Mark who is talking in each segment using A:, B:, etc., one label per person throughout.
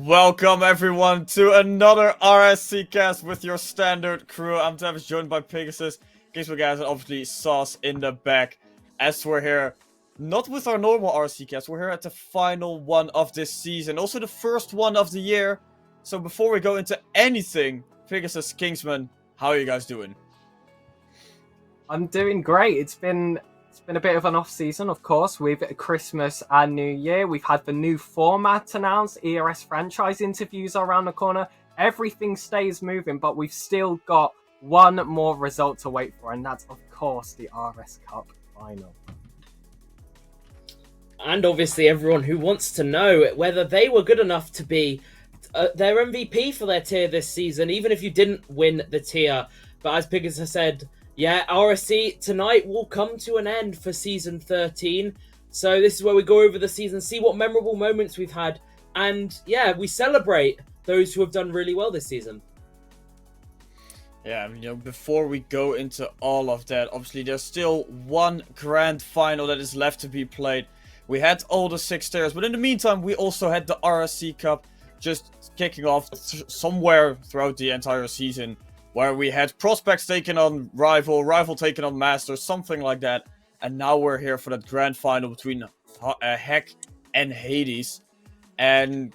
A: Welcome everyone to another RSCast with your standard crew. I'm Tavis, joined by Pegasus, Kingsman guys, and obviously Sauce in the back. As we're here, not with our normal RSCast, we're here at the final one of this season. Also the first one of the year. So before we go into anything, Pegasus, Kingsman, how are you guys doing?
B: I'm doing great. It's been a bit of an off season, of course, with Christmas and New Year. We've had the new format announced. ERS franchise interviews are around the corner. Everything stays moving, but we've still got one more result to wait for, and that's, of course, the RS Cup final.
C: And obviously everyone who wants to know whether they were good enough to be their MVP for their tier this season, even if you didn't win the tier. But as Pegasus has said, yeah, RSC tonight will come to an end for Season 13. So this is where we go over the season, see what memorable moments we've had. And yeah, we celebrate those who have done really well this season.
A: Yeah, before we go into all of that, obviously there's still one grand final that is left to be played. We had all the 6 tiers, but in the meantime, we also had the RSC Cup just kicking off somewhere throughout the entire season, where we had prospects taking on rival taking on master, something like that. And now we're here for that grand final between Heck and Hades. And,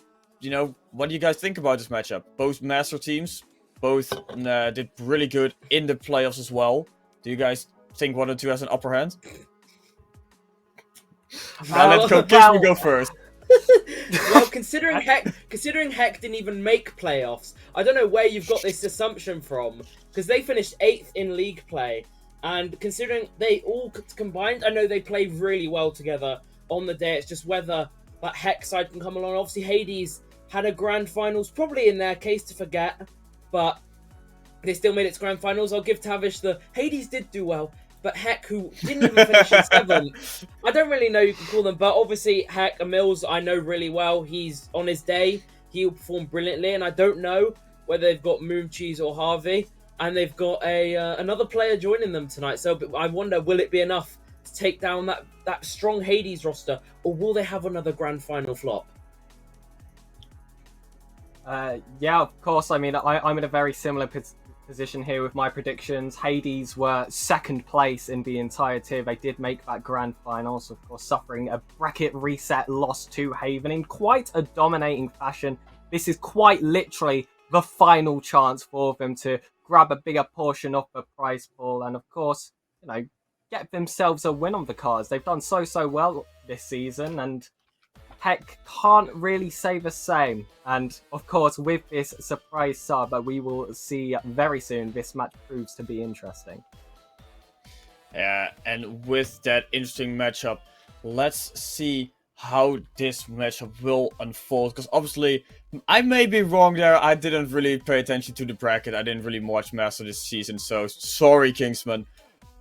A: what do you guys think about this matchup? Both master teams, both did really good in the playoffs as well. Do you guys think one of the two has an upper hand? Let's go. Kingsman go first.
C: Well, considering Heck didn't even make playoffs, I don't know where you've got this assumption from, because they finished 8th in league play, and considering they all combined, I know they play really well together on the day. It's just whether that Heck side can come along. Obviously, Hades had a grand finals, probably in their case to forget, but they still made it to grand finals. I'll give Tavish the Hades did do well. But Heck, who didn't even finish in 7th, I don't really know you can call them, but obviously Heck and Mills I know really well. He's on his day, he'll perform brilliantly, and I don't know whether they've got Moon Cheese or Harvey, and they've got another player joining them tonight. So I wonder, will it be enough to take down that strong Hades roster, or will they have another grand final flop?
B: Yeah, of course. I mean, I'm in a very similar position here with my predictions. Hades were 2nd place in the entire tier. They did make that grand finals, of course, suffering a bracket reset loss to Haven in quite a dominating fashion. This is quite literally the final chance for them to grab a bigger portion of the prize pool and, of course, get themselves a win on the cards. They've done so well this season, and Heck can't really say the same. And of course, with this surprise sub that we will see very soon, this match proves to be interesting.
A: Yeah, and with that interesting matchup, let's see how this matchup will unfold. Because obviously, I may be wrong there. I didn't really pay attention to the bracket. I didn't really watch Master this season, so sorry, Kingsman.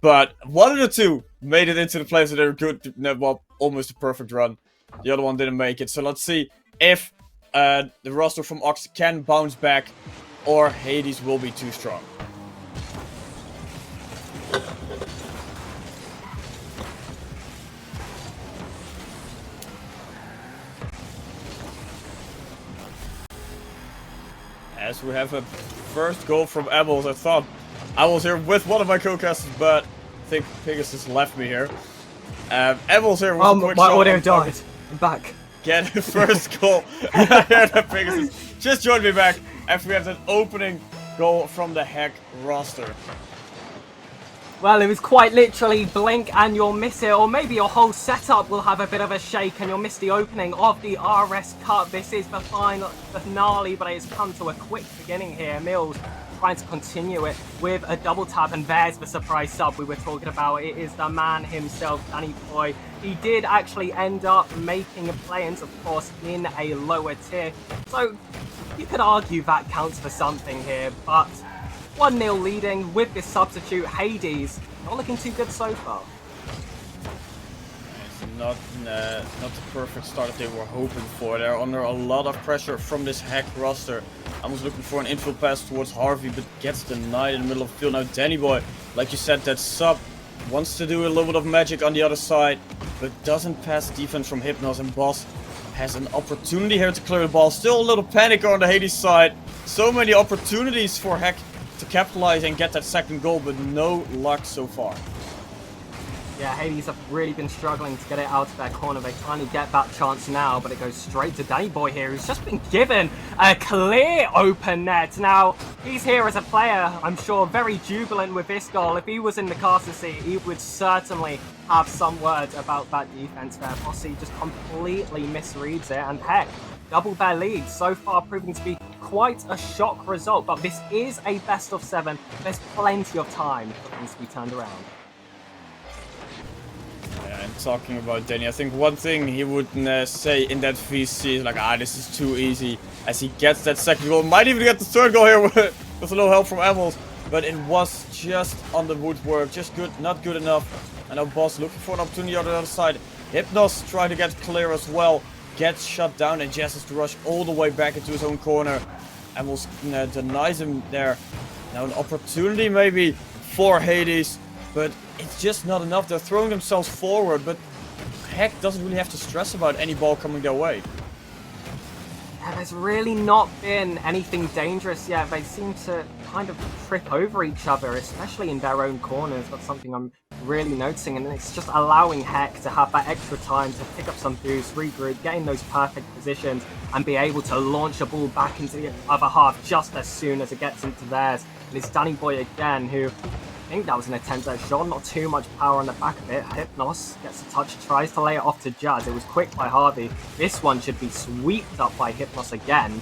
A: But one of the two made it into the playoffs, so they were good. Well, almost a perfect run. The other one didn't make it. So let's see if the roster from Ox can bounce back, or Hades will be too strong. As we have a first goal from Abels, I thought I was here with one of my co-casters, but I think Pegasus left me here. Abels here with a quick
B: my
A: shot.
B: audio died. I'm back.
A: Get the first goal. Pegasus just joined me back after we have that opening goal from the Heck roster.
B: Well, it was quite literally blink and you'll miss it, or maybe your whole setup will have a bit of a shake and you'll miss the opening of the RS Cup. This is the finale, but it's come to a quick beginning here. Mills trying to continue it with a double tap, and there's the surprise sub we were talking about. It is the man himself, Danny Boy. He did actually end up making a play-ins, of course, in a lower tier. So you could argue that counts for something here, but 1-0 leading with this substitute. Hades not looking too good so far.
A: It's not the perfect start that they were hoping for. They're under a lot of pressure from this Heck roster. I was looking for an infield pass towards Harvey, but gets denied in the middle of the field. Now Danny Boy, like you said, that sub wants to do a little bit of magic on the other side, but doesn't pass defense from Hypnos, and Boss has an opportunity here to clear the ball. Still a little panic on the Hades side. So many opportunities for Heck to capitalize and get that second goal, but no luck so far.
B: Yeah, Hades have really been struggling to get it out of their corner. They finally get that chance now, but it goes straight to Danny Boy here, who's just been given a clear open net. Now, he's here as a player, I'm sure, very jubilant with this goal. If he was in the caster seat, he would certainly have some words about that defense there. Hosky just completely misreads it, and heck, double their lead. So far proving to be quite a shock result, but this is a best of 7. There's plenty of time for things to be turned around.
A: And talking about Danny, I think one thing he would say in that VC is like, this is too easy. As he gets that second goal, might even get the third goal here with a little help from Emils. But it was just on the woodwork, just good, not good enough. And now Boss looking for an opportunity on the other side. Hypnos trying to get clear as well. Gets shut down and Jess has to rush all the way back into his own corner. Emils denies him there. Now an opportunity maybe for Hades. But it's just not enough. They're throwing themselves forward, but Heck doesn't really have to stress about any ball coming their way.
B: Yeah, there's really not been anything dangerous yet. They seem to kind of trip over each other, especially in their own corners. That's something I'm really noticing, and it's just allowing Heck to have that extra time to pick up some boost, regroup, get in those perfect positions, and be able to launch a ball back into the other half just as soon as it gets into theirs. And it's Danny Boy again, who... I think that was an attempt at a shot, not too much power on the back of it. Hypnos gets a touch, tries to lay it off to Jazz. It was quick by Harvey. This one should be swept up by Hypnos again.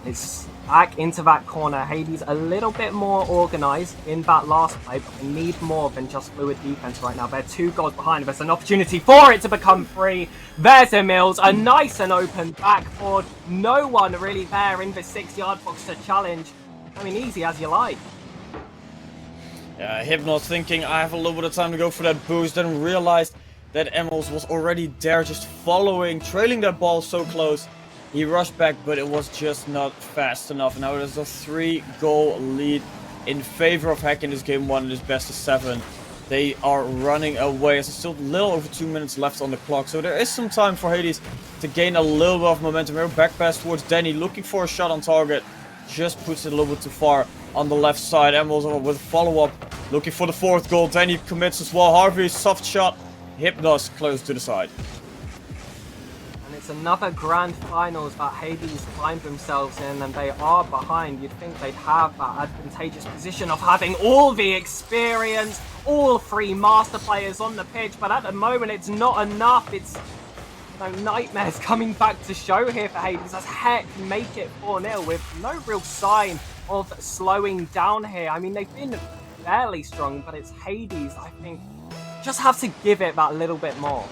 B: It's back into that corner. Hades a little bit more organised in that last play, but they need more than just fluid defence right now. They're 2 goals behind. There's an opportunity for it to become 3. There's Emils, a nice and open backboard. No one really there in the 6-yard box to challenge. I mean, easy as you like.
A: Yeah, Hypnos thinking I have a little bit of time to go for that boost, then realized that Emils was already there, just following, trailing that ball so close. He rushed back, but it was just not fast enough. Now there's a 3-goal lead in favor of Heck in this game 1, in this best of 7. They are running away. There's still a little over 2 minutes left on the clock, so there is some time for Hades to gain a little bit of momentum. Here, back pass towards Danny, looking for a shot on target. Just puts it a little bit too far on the left side. Emils with follow-up, looking for the 4th goal. Danny commits as well. Harvey, soft shot. Hypnos close to the side.
B: And it's another grand finals that Hades find themselves in, and they are behind. You'd think they'd have that advantageous position of having all the experience, all 3 master players on the pitch, but at the moment it's not enough. It's nightmares coming back to show here for Hades as Heck make it 4-0 with no real sign of slowing down here. I mean, they've been fairly strong, but it's Hades, I think, just have to give it that little bit more.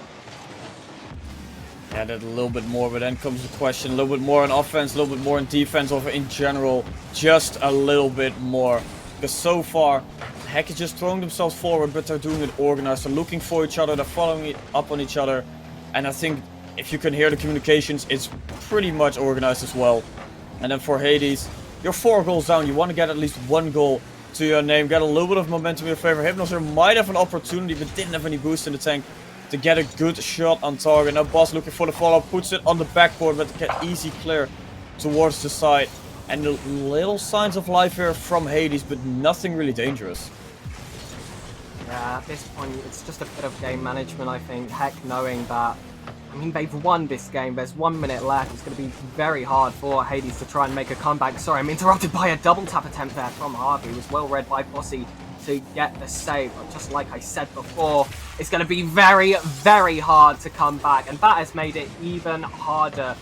A: Yeah, that a little bit more, but then comes the question, a little bit more on offense, a little bit more in defense, or in general, just a little bit more. Because so far, Heck is just throwing themselves forward, but they're doing it organized. They're looking for each other, they're following up on each other. And I think if you can hear the communications, it's pretty much organized as well. And then for Hades, you're 4 goals down. You want to get at least 1 goal to your name. Get a little bit of momentum in your favor. Hypnos here might have an opportunity, but didn't have any boost in the tank to get a good shot on target. Now Boss looking for the follow-up, puts it on the backboard, but get easy clear towards the side. And the little signs of life here from Hades, but nothing really dangerous.
B: Yeah, at this point, it's just a bit of game management, I think. Heck knowing that, I mean, they've won this game. There's 1 minute left. It's going to be very hard for Hades to try and make a comeback. Sorry, I'm interrupted by a double tap attempt there from Harvey. It was well read by Bossy to get the save. But just like I said before, it's going to be very, very hard to come back. And that has made it even harder.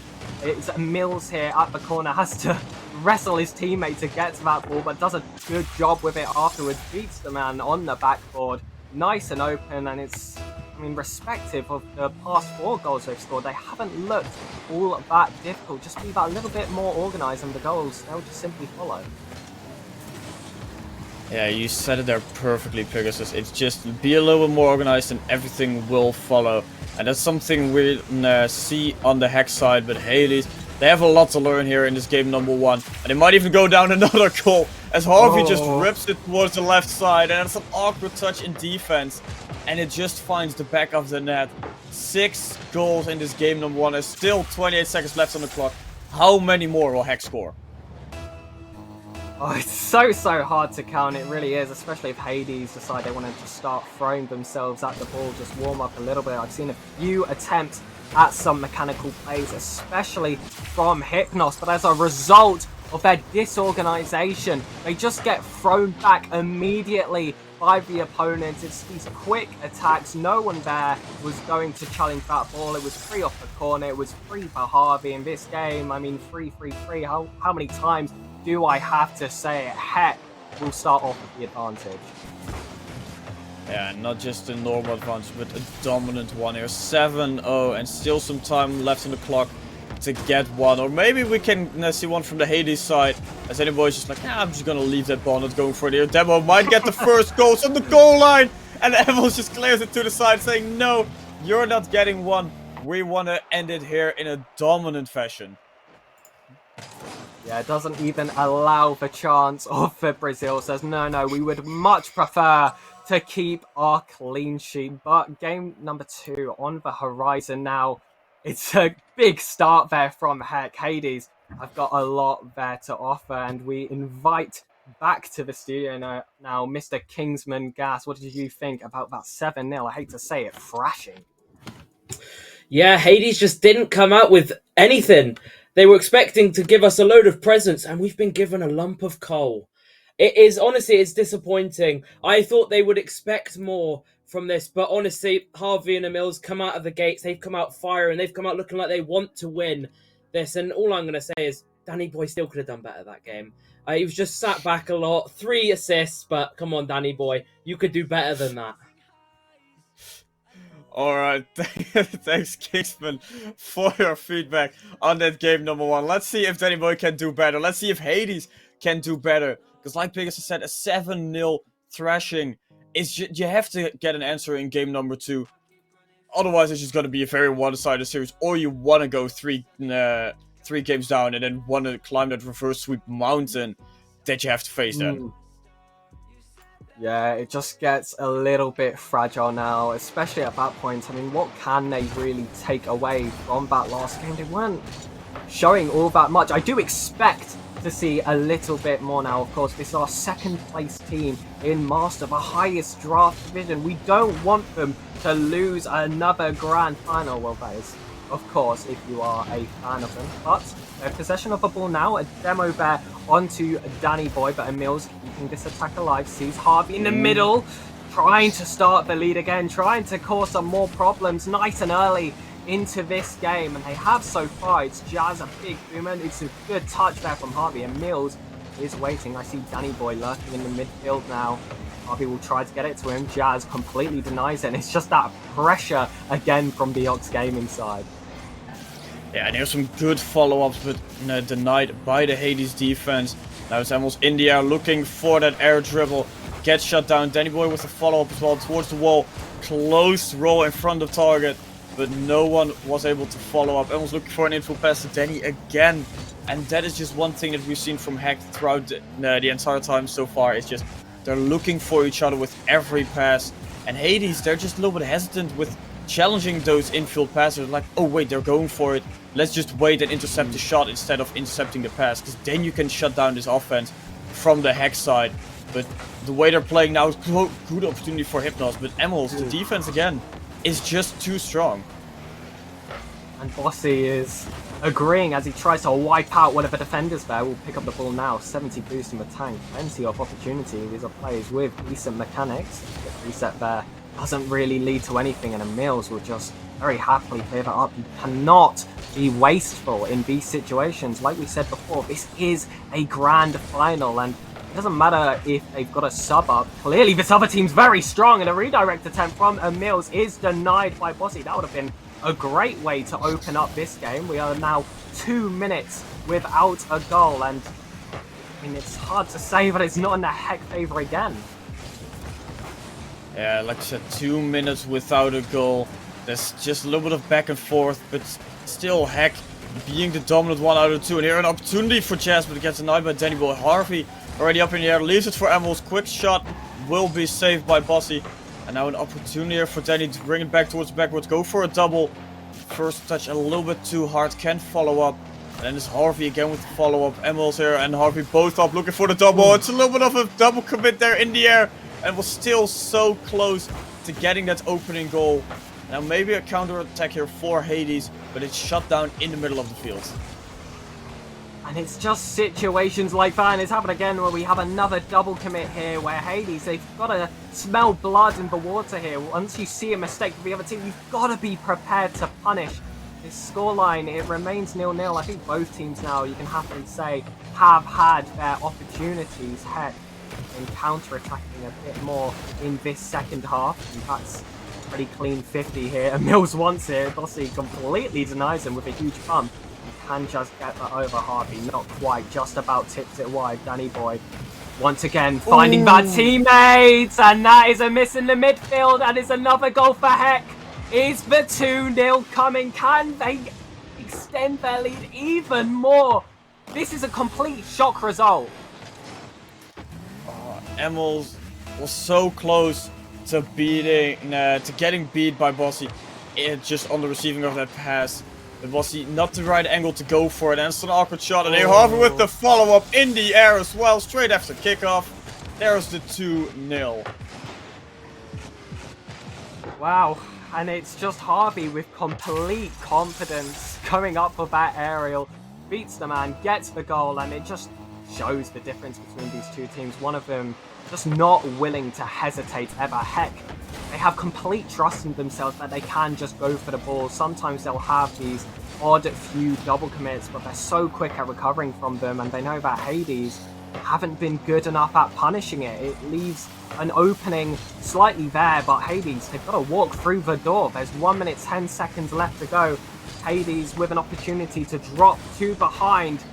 B: It's Mills here at the corner, has to wrestle his teammate to get to that ball, but does a good job with it afterwards. Beats the man on the backboard. Nice and open, and it's, I mean, respective of the past 4 goals they've scored, they haven't looked all that difficult. Just be that little bit more organised, and the goals, they'll just simply follow.
A: Yeah, you said it there perfectly, Pegasus. It's just be a little bit more organised and everything will follow. And that's something we see on the Heck side, but Hades, they have a lot to learn here in this game number 1. And they might even go down another goal as Harvey just rips it towards the left side. And it's an awkward touch in defense. And it just finds the back of the net. 6 goals in this game number 1. There's still 28 seconds left on the clock. How many more will Heck score?
B: Oh, it's so hard to count, it really is, especially if Hades decide they want to just start throwing themselves at the ball, just warm up a little bit. I've seen a few attempts at some mechanical plays, especially from Hypnos, but as a result of their disorganization, they just get thrown back immediately by the opponent. It's these quick attacks. No one there was going to challenge that ball. It was free off the corner. It was free for Harvey in this game. I mean, free. How many times do I have to say it? Heck will start off with the advantage.
A: Yeah, not just a normal advantage, but a dominant one here. 7-0 and still some time left on the clock to get one. Or maybe we can see one from the Hades side. As anybody's just like, I'm just gonna leave that ball, not going for it here. Demo might get the first goals on the goal line. And Evils just clears it to the side saying, no, you're not getting one. We want to end it here in a dominant fashion.
B: Yeah, it doesn't even allow the chance of Brazil. Says, no, we would much prefer to keep our clean sheet. But game number 2 on the horizon now. It's a big start there from Heck. Hades, I've got a lot there to offer. And we invite back to the studio now Mr. Kingsman Gas. What did you think about that 7-0? I hate to say it, thrashing.
C: Yeah, Hades just didn't come out with anything. They were expecting to give us a load of presents, and we've been given a lump of coal. Honestly, it's disappointing. I thought they would expect more from this, but honestly, Harvey and Emils come out of the gates. They've come out firing. They've come out looking like they want to win this. And all I'm going to say is Danny Boy still could have done better that game. He was just sat back a lot. 3 assists, but come on, Danny Boy. You could do better than that.
A: Alright, thanks Kingsman for your feedback on that game number 1. Let's see if Danny Boy can do better. Let's see if Hades can do better. Because like Pegasus said, a 7-0 thrashing is you have to get an answer in game number 2. Otherwise, it's just going to be a very one-sided series. Or you want to go 3 games down and then want to climb that reverse sweep mountain that you have to face then.
B: Yeah, it just gets a little bit fragile now, especially at that point. I mean, what can they really take away from that last game? They weren't showing all that much. I do expect to see a little bit more now. Of course, this is our 2nd place team in Master, the highest draft division. We don't want them to lose another grand final. Well, that is, of course, if you are a fan of them. But they're possession of the ball now. A demo there onto Danny Boy, but Emils keeping this attack alive. Sees Harvey in the middle, trying to start the lead again, trying to cause some more problems nice and early into this game, and they have so far. It's Jazz, a big movement. It's a good touch there from Harvey, and Mills is waiting. I see Danny Boy lurking in the midfield now. Harvey will try to get it to him. Jazz completely denies it, and it's just that pressure again from the Ox Gaming side.
A: Yeah, and here's some good follow-ups, but denied by the Hades defense. Now it's Emils in the air looking for that air dribble. Gets shut down. Danny Boy with a follow-up as well towards the wall. Close roll in front of target, but no one was able to follow up. Emils looking for an infield pass to Danny again. And that is just one thing that we've seen from Heck throughout the entire time so far. It's just they're looking for each other with every pass. And Hades, they're just a little bit hesitant with challenging those infield passes. Like, oh wait, they're going for it. Let's just wait and intercept the shot instead of intercepting the pass. Because then you can shut down this offense from the Heck side. But the way they're playing now is good opportunity for Hypnos. But Emils, the defense again, is just too strong.
B: And Bossy is agreeing as he tries to wipe out one of the defenders there. We'll pick up the ball now. 70 boost in the tank. Plenty of opportunity. These are players with decent mechanics. The reset there doesn't really lead to anything, and Emils will just very happily clear that up. You cannot be wasteful in these situations. Like we said before, this is a grand final, and it doesn't matter if they've got a sub up. Clearly, this other team's very strong, and a redirect attempt from Emils is denied by Bossy. That would have been a great way to open up this game. We are now 2 minutes without a goal, and I mean, it's hard to say, but it's not in the Heck favor again. Yeah,
A: like I said, 2 minutes without a goal. There's just a little bit of back and forth, but still Heck being the dominant one out of 2. And here an opportunity for Jazz, but it gets denied by Danny Boy. Harvey already up in the air, leaves it for Emils. Quick shot will be saved by Bossy. And now an opportunity here for Danny to bring it back towards the backwards. Go for a double. First touch a little bit too hard. Can't follow up. And then it's Harvey again with the follow-up. Emeralds here and Harvey both up looking for the double. It's a little bit of a double commit there in the air. And was still so close to getting that opening goal. Now maybe a counter-attack here for Hades. But it's shut down in the middle of the field.
B: And it's just situations like that, and it's happened again where we have another double commit here where Hades, they've got to smell blood in the water here. Once you see a mistake from the other team, you've got to be prepared to punish. This scoreline, it remains 0-0. I think both teams now, you can happily say, have had their opportunities. Heck, in counter-attacking a bit more in this second half, and that's pretty clean 50 here. And Mills wants it, Bossy completely denies him with a huge bump. Can just get that over Harvey, not quite, just about tipped it wide. Danny Boy once again finding bad teammates, and that is a miss in the midfield, and it's another goal for Heck. Is the 2-0 coming? Can they extend their lead even more? This is a complete shock result.
A: Emils was so close to getting beat by Bossy, just on the receiving of that pass. It was not the right angle to go for it, and it's an awkward shot, and Harvey with the follow-up in the air as well, straight after kickoff. There's the 2-0.
B: Wow, and it's just Harvey with complete confidence coming up for that aerial, beats the man, gets the goal, and it just shows the difference between these two teams. One of them just not willing to hesitate ever. Heck, they have complete trust in themselves that they can just go for the ball. Sometimes they'll have these odd few double commits, but they're so quick at recovering from them, and they know that Hades haven't been good enough at punishing it. It leaves an opening slightly there, but Hades, they've got to walk through the door. There's 1 minute 10 seconds left to go. Hades with an opportunity to drop two behind.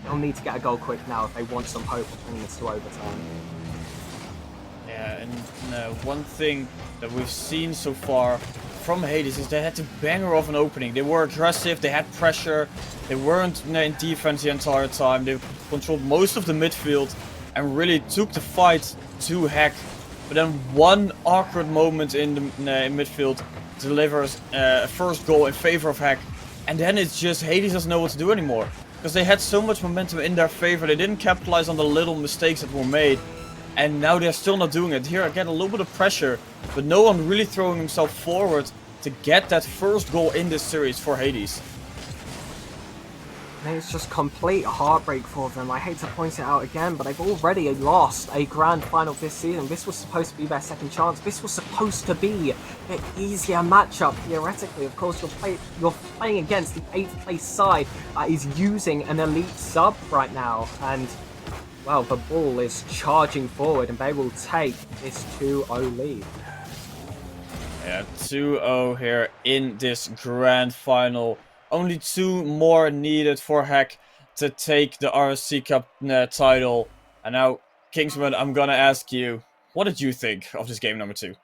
B: They'll need to get a goal quick now if they want some hope of bringing this to overtime.
A: Yeah, and one thing that we've seen so far from Hades is they had to bang her off an opening. They were aggressive, they had pressure, they weren't in defense the entire time. They controlled most of the midfield and really took the fight to Heck. But then one awkward moment in the midfield delivers a first goal in favor of Heck. And then it's just Hades doesn't know what to do anymore. Because they had so much momentum in their favor, they didn't capitalize on the little mistakes that were made. And now they're still not doing it. Here again, a little bit of pressure, but no one really throwing himself forward to get that first goal in this series for Hades.
B: And it's just complete heartbreak for them. I hate to point it out again, but they've already lost a grand final this season. This was supposed to be their second chance. This was supposed to be the easier matchup, theoretically. Of course, you're playing against the 8th place side that is using an elite sub right now. And well, the ball is charging forward, and they will take this 2-0 lead.
A: Yeah, 2-0 here in this grand final. Only 2 more needed for Heck to take the RSC Cup title. And now, Kingsman, I'm gonna ask you, what did you think of this game number 2?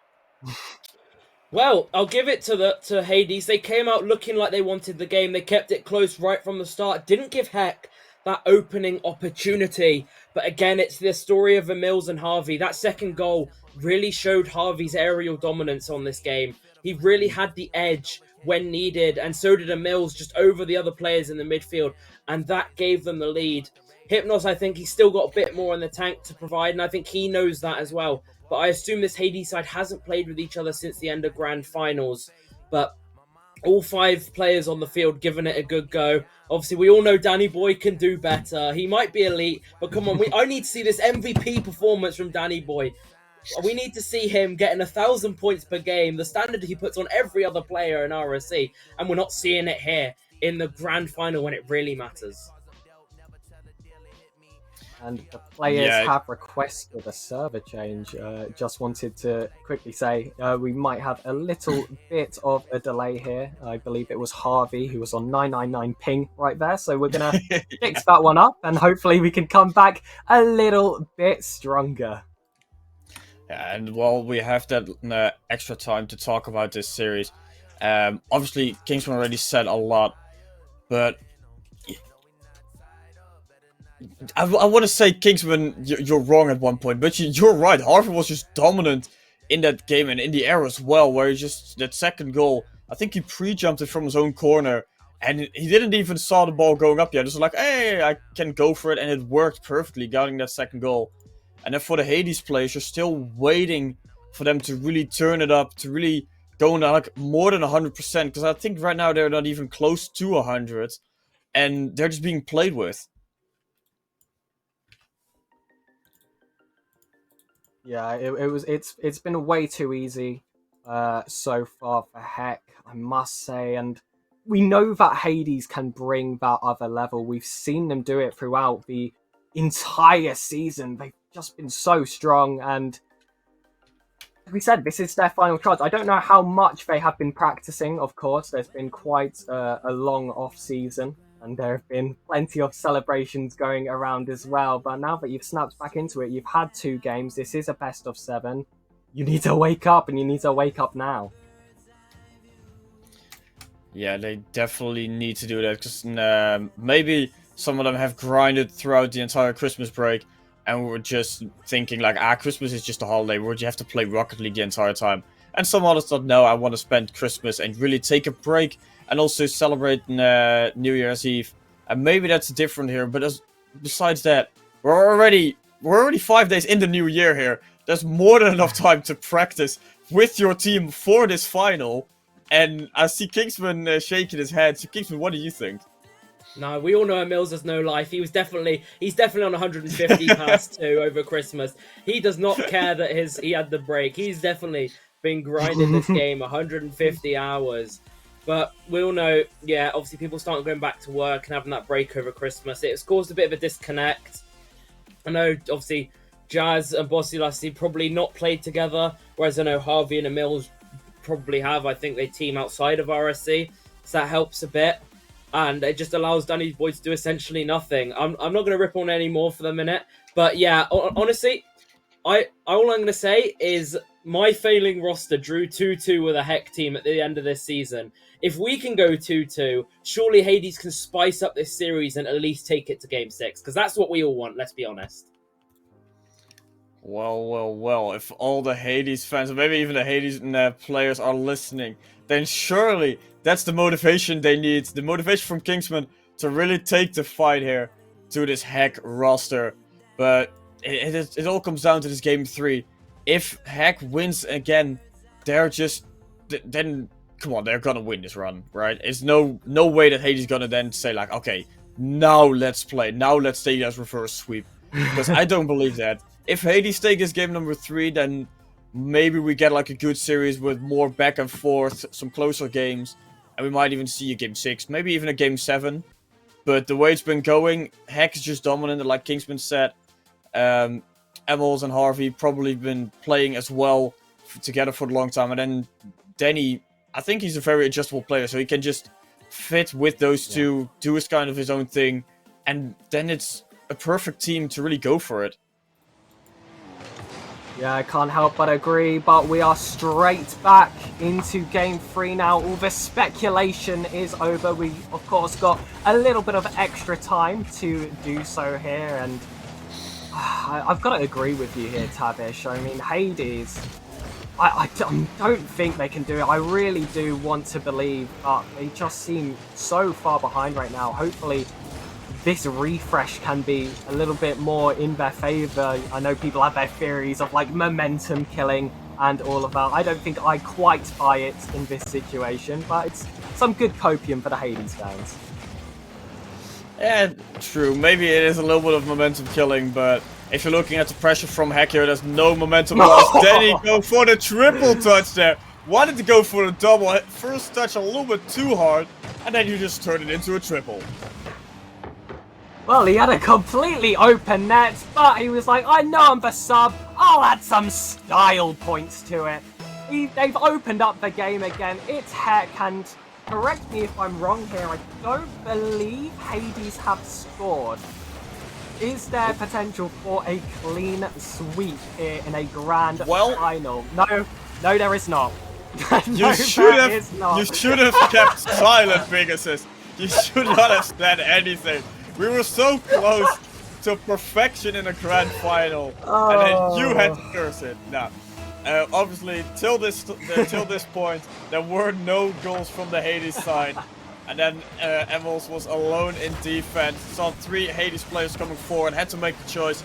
C: Well, I'll give it to Hades. They came out looking like they wanted the game. They kept it close right from the start. Didn't give Heck that opening opportunity. But again, it's the story of Emils and Harvey. That second goal really showed Harvey's aerial dominance on this game. He really had the edge when needed, and so did Emils, just over the other players in the midfield, and that gave them the lead. Hypnos, I think he's still got a bit more in the tank to provide, and I think he knows that as well. But I assume this Hades side hasn't played with each other since the end of grand finals. But all 5 players on the field giving it a good go. Obviously, we all know Danny Boy can do better. He might be elite, but come on, I need to see this MVP performance from Danny Boy. We need to see him getting 1,000 points per game, the standard he puts on every other player in RSC, and we're not seeing it here in the grand final when it really matters.
B: And the players have requested a server change. Just wanted to quickly say we might have a little bit of a delay here. I believe it was Harvey who was on 999 ping right there. So we're going to fix that one up, and hopefully we can come back a little bit stronger.
A: Yeah, and while we have that extra time to talk about this series, obviously Kingsman already said a lot, but I want to say, Kingsman, you're wrong at one point, but you're right. Harvey was just dominant in that game and in the air as well, where he just, that second goal, I think he pre-jumped it from his own corner, and he didn't even saw the ball going up yet. It was like, hey, I can go for it, and it worked perfectly, getting that second goal. And then for the Hades players, you're still waiting for them to really turn it up, to really go into like more than 100%, because I think right now they're not even close to 100, and they're just being played with.
B: Yeah, it's been way too easy so far for Heck, I must say, and we know that Hades can bring that other level. We've seen them do it throughout the entire season. They've just been so strong, and like we said, this is their final chance. I don't know how much they have been practicing, of course. There's been quite a long off-season, and there have been plenty of celebrations going around as well. But now that you've snapped back into it, you've had 2 games. This is a best of 7. You need to wake up, and you need to wake up now.
A: Yeah, they definitely need to do that, because maybe some of them have grinded throughout the entire Christmas break, and we're just thinking like, Christmas is just a holiday, where you have to play Rocket League the entire time. And some others thought, no, I want to spend Christmas and really take a break, and also celebrate New Year's Eve. And maybe that's different here, but besides that, we're already 5 days in the new year here. There's more than enough time to practice with your team for this final. And I see Kingsman shaking his head. So Kingsman, what do you think?
C: No, we all know Mills has no life. He's definitely on 150 past 2 over Christmas. He does not care that he had the break. He's definitely been grinding this game 150 hours. But we all know, yeah, obviously people start going back to work and having that break over Christmas. It's caused a bit of a disconnect. I know, obviously, Jazz and Bossy Lassie probably not played together, whereas I know Harvey and Emils probably have. I think they team outside of RSC, so that helps a bit. And it just allows Danny's boys to do essentially nothing. I'm not going to rip on any more for the minute. But yeah, honestly, all I'm going to say is my failing roster drew 2-2 with a Heck team at the end of this season. If we can go 2-2, surely Hades can spice up this series and at least take it to Game 6. Because that's what we all want, let's be honest.
A: Well, if all the Hades fans, or maybe even the Hades players are listening, then surely that's the motivation they need. The motivation from Kingsman to really take the fight here to this Heck roster. But it all comes down to this Game 3. If Heck wins again, they're just... Then, come on, they're gonna win this run, right? It's no way that Hades is gonna then say like, okay, now let's play. Now let's take that reverse sweep. Because I don't believe that. If Hades take this game number 3, then maybe we get like a good series with more back and forth, some closer games, and we might even see a Game 6, maybe even a Game 7. But the way it's been going, Heck is just dominant, like Kingsman said. Emils and Harvey probably been playing as well together for a long time, and then Danny, I think he's a very adjustable player, so he can just fit with those two, do his kind of his own thing, and then it's a perfect team to really go for it.
B: Yeah, I can't help but agree, but we are straight back into Game 3 now. All the speculation is over. We, of course, got a little bit of extra time to do so here, and I've got to agree with you here, Tavish. I mean, Hades, I don't think they can do it. I really do want to believe, but they just seem so far behind right now. Hopefully, this refresh can be a little bit more in their favour. I know people have their theories of like momentum killing and all of that. I don't think I quite buy it in this situation, but it's some good copium for the Hades fans.
A: Yeah, true. Maybe it is a little bit of momentum killing, but if you're looking at the pressure from Heck here, there's no momentum loss. Then he go for the triple touch there. Wanted to go for the double. First touch a little bit too hard, and then you just turn it into a triple.
B: Well, he had a completely open net, but he was like, I know I'm the sub, I'll add some style points to it. They've opened up the game again. It's Heck, and correct me if I'm wrong here, I don't believe Hades have scored. Is there potential for a clean sweep here in a grand final? No, there is not.
A: You should have kept silent, Pegasus. You should not have said anything. We were so close to perfection in a grand final, and then you had to curse it. No, Obviously, till this point, there were no goals from the Hades side. And then Emils was alone in defense. Saw 3 Hades players coming forward, had to make the choice.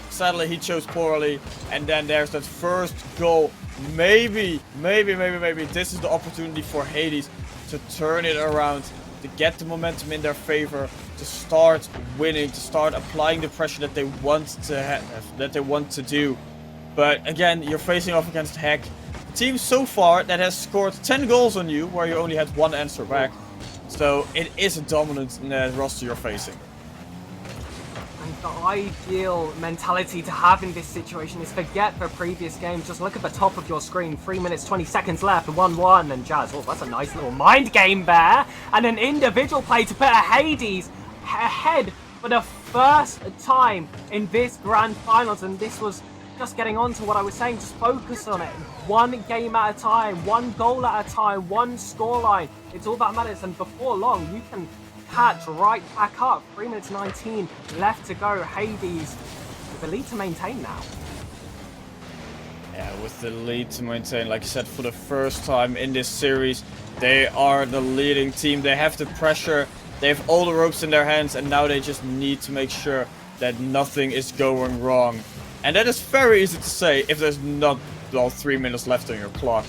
A: Sadly, he chose poorly. And then there's that first goal. Maybe this is the opportunity for Hades to turn it around, to get the momentum in their favor, to start winning, to start applying the pressure that they want to do. But again, you're facing off against Heck, a team so far that has scored 10 goals on you, where you only had 1 answer back. So it is a dominant roster you're facing.
B: And the ideal mentality to have in this situation is forget the previous games. Just look at the top of your screen. 3 minutes, 20 seconds left, 1-1. And Jazz, oh, that's a nice little mind game there. And an individual play to put a Hades ahead for the first time in this grand finals. And this was just getting on to what I was saying. Just focus on it. 1 game at a time, 1 goal at a time, 1 scoreline. It's all that matters. And before long, you can catch right back up. 3 minutes 19 left to go. Hades with the lead to maintain now.
A: Yeah, with the lead to maintain, like you said, for the first time in this series, they are the leading team. They have the pressure, they have all the ropes in their hands, and now they just need to make sure that nothing is going wrong. And that is very easy to say if there's not, well, 3 minutes left on your clock.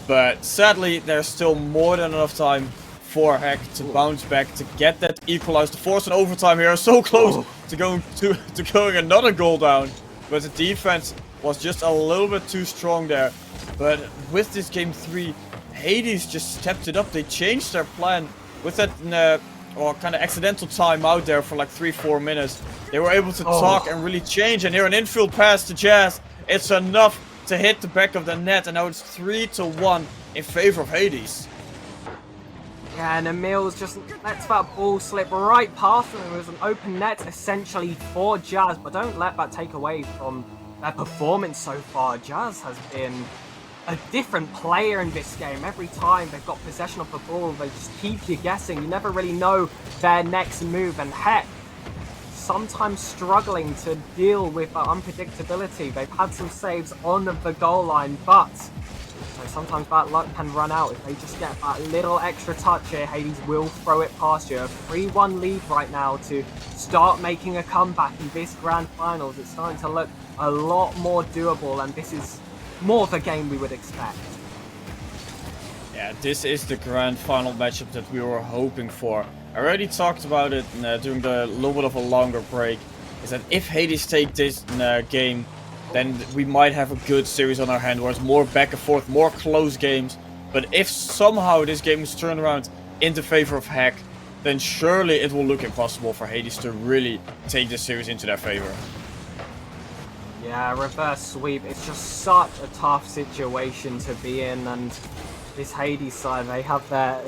A: But sadly, there's still more than enough time for Heck to bounce back, to get that equalized. To force an overtime here, so close to going another goal down. But the defense was just a little bit too strong there. But with this game 3, Hades just stepped it up. They changed their plan with that kind of accidental timeout there for like 3-4 minutes. They were able to talk and really change. And here an infield pass to Jazz. It's enough to hit the back of the net. And now it's 3-1 in favor of Hades.
B: Yeah, and Emils just lets that ball slip right past them. It was an open net essentially for Jazz, but don't let that take away from their performance so far. Jazz has been a different player in this game. Every time they've got possession of the ball, they just keep you guessing. You never really know their next move, and Heck sometimes struggling to deal with that unpredictability. They've had some saves on the goal line, but sometimes that luck can run out. If they just get that little extra touch here, Hades will throw it past you. A 3-1 lead right now to start making a comeback in this grand finals. It's starting to look a lot more doable, and this is more the game we would expect.
A: Yeah, this is the grand final matchup that we were hoping for. I already talked about it during the little bit of a longer break, is that if Hades take this game, then we might have a good series on our hand where it's more back and forth, more close games. But if somehow this game is turned around in the favor of Heck, then surely it will look impossible for Hades to really take this series into their favor.
B: Yeah, reverse sweep. It's just such a tough situation to be in, and this Hades side, they have their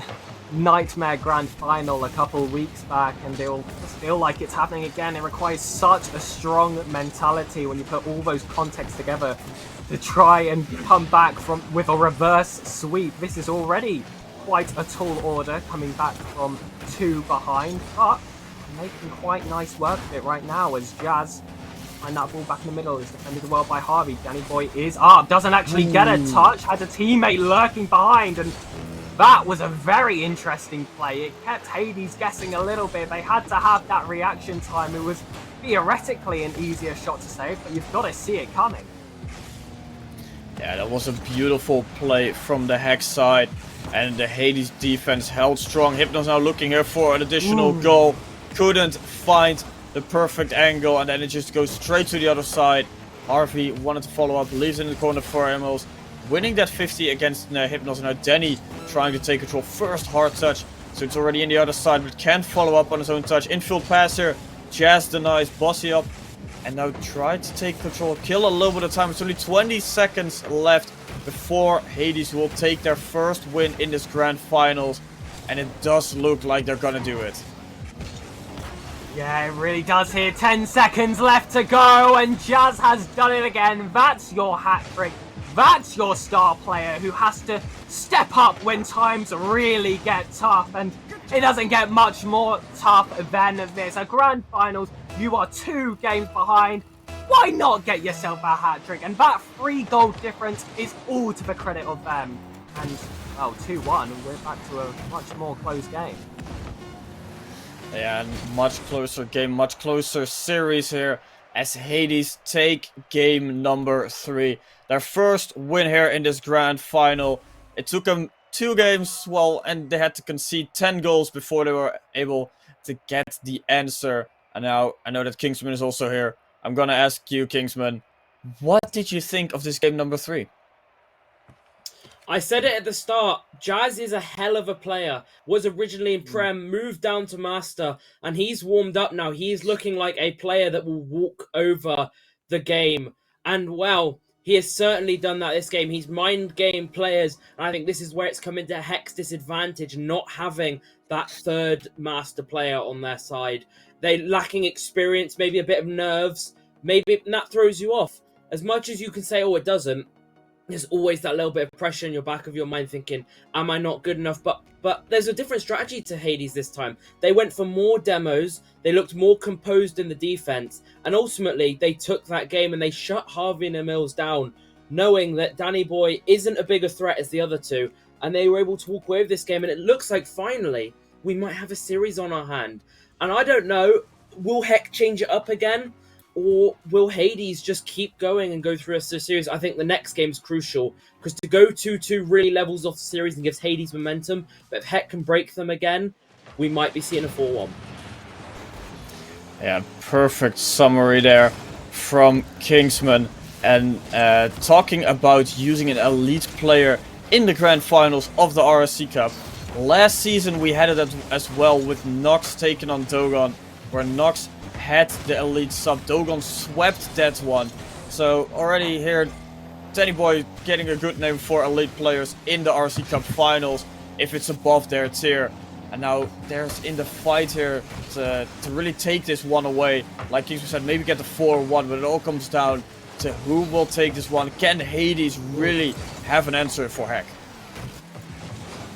B: nightmare grand final a couple weeks back, and they'll just feel like it's happening again. It requires such a strong mentality when you put all those contexts together to try and come back with a reverse sweep. This is already quite a tall order, coming back from 2 behind, but making quite nice work of it right now as Jazz find that ball back in the middle. Is defended well by Harvey. Danny Boy is up, doesn't actually get a touch, has a teammate lurking behind, and that was a very interesting play. It kept Hades guessing a little bit. They had to have that reaction time. It was theoretically an easier shot to save, but you've got to see it coming.
A: Yeah, that was a beautiful play from the Heck side, and the Hades defense held strong. Hypnos now looking here for an additional goal. Couldn't find the perfect angle, and then it just goes straight to the other side. Harvey wanted to follow up, leaves it in the corner for Emils. Winning that 50 against Hypnos. Now Danny trying to take control. First hard touch, so it's already in the other side, but can't follow up on his own touch. Infield pass here. Jazz denies, Bossy up, and now try to take control. Kill a little bit of time. It's only 20 seconds left before Hades will take their first win in this grand finals, and it does look like they're gonna do it.
B: Yeah, it really does here. 10 seconds left to go, and Jazz has done it again. That's your hat trick. That's your star player who has to step up when times really get tough, and it doesn't get much more tough than this. A grand finals, you are 2 games behind. why not get yourself a hat-trick? And that 3-goal difference is all to the credit of them. And, well, 2-1, we're back to a much more close game.
A: Yeah, and much closer game, much closer series here as Hades take game number 3. Their first win here in this grand final. It took them 2 games, well, and they had to concede 10 goals before they were able to get the answer. And now I know that Kingsman is also here. I'm gonna ask you, Kingsman, what did you think of this game number 3?
C: I said it at the start, Jazz is a hell of a player. Was originally in Prem, moved down to Master, and he's warmed up now. He's looking like a player that will walk over the game. And, well, he has certainly done that this game. He's mind game players, and I think this is where it's come into Heck's disadvantage, not having that third Master player on their side. They're lacking experience, maybe a bit of nerves, maybe that throws you off. As much as you can say, oh, it doesn't, there's always that little bit of pressure in your back of your mind thinking, am I not good enough? But there's a different strategy to Hades this time. They went for more demos, they looked more composed in the defense, and ultimately they took that game and they shut Harvey and Emils down, knowing that Danny Boy isn't a bigger threat as the other two, and they were able to walk away with this game, and it looks like finally we might have a series on our hand. And I don't know, will Heck change it up again? Or will Hades just keep going and go through a series? I think the next game's crucial, because to go 2-2 really levels off the series and gives Hades momentum, but if Heck can break them again, we might be seeing a 4-1.
A: Yeah, perfect summary there from Kingsman. And talking about using an elite player in the grand finals of the RSC Cup. Last season we had it as well with Nox taking on Dogon, where Nox had the elite sub. Dogon swept that one. So already here, Danny Boy getting a good name for elite players in the RSC Cup finals if it's above their tier. And now there's in the fight here to really take this one away. Like Kingsman said, maybe get the 4-1, but it all comes down to who will take this one. Can Hades really have an answer for Heck?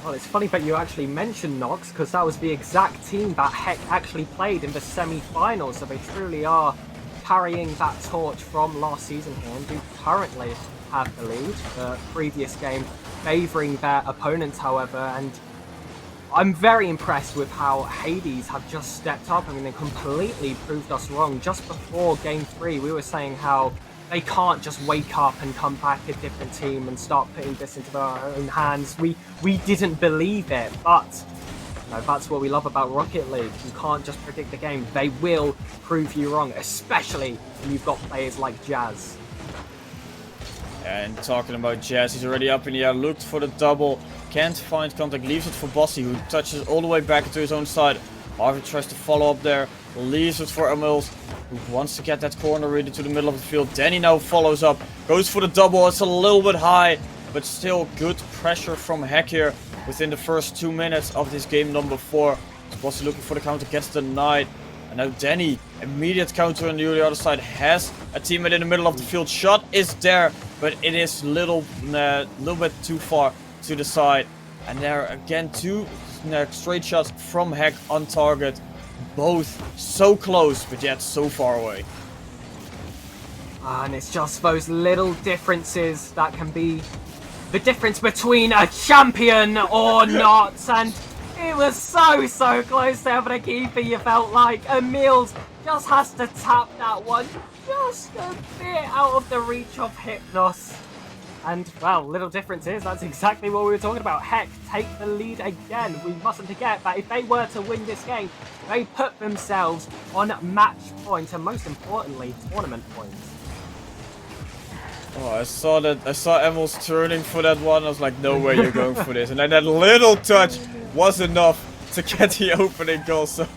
B: Well, it's funny that you actually mentioned Nox, because that was the exact team that Heck actually played in the semi-finals, so they truly are carrying that torch from last season here, and do currently have the lead. The previous game favouring their opponents, however, and I'm very impressed with how Hades have just stepped up. I mean, they completely proved us wrong. Just before Game 3, we were saying how they can't just wake up and come back a different team and start putting this into their own hands. We didn't believe it, but you know, that's what we love about Rocket League. You can't just predict the game. They will prove you wrong, especially when you've got players like Jazz.
A: And talking about Jazz, he's already up in the air, looked for the double, can't find contact, leaves it for Bossy, who touches all the way back into his own side. Harvey tries to follow up there, leaves it for Emils, who wants to get that corner really to the middle of the field. Danny now follows up, goes for the double. It's a little bit high, but still good pressure from Heck here within the first 2 minutes of this game number 4. Bossy looking for the counter, gets denied. And now Danny, immediate counter on the other side, has a teammate in the middle of the field. Shot is there, but it is little bit too far to the side. And there again, 2 straight shots from Heck on target. Both so close, but yet so far away.
B: And it's just those little differences that can be the difference between a champion or not. And it was so close there for the keeper, you felt like. Emils just has to tap that one just a bit out of the reach of Hypnos. And, well, little differences, that's exactly what we were talking about. Heck take the lead again. We mustn't forget that if they were to win this game, they put themselves on match point and, most importantly, tournament points.
A: Oh, I saw Emils turning for that one. I was like, no way you're going for this. And then that little touch was enough to get the opening goal. So,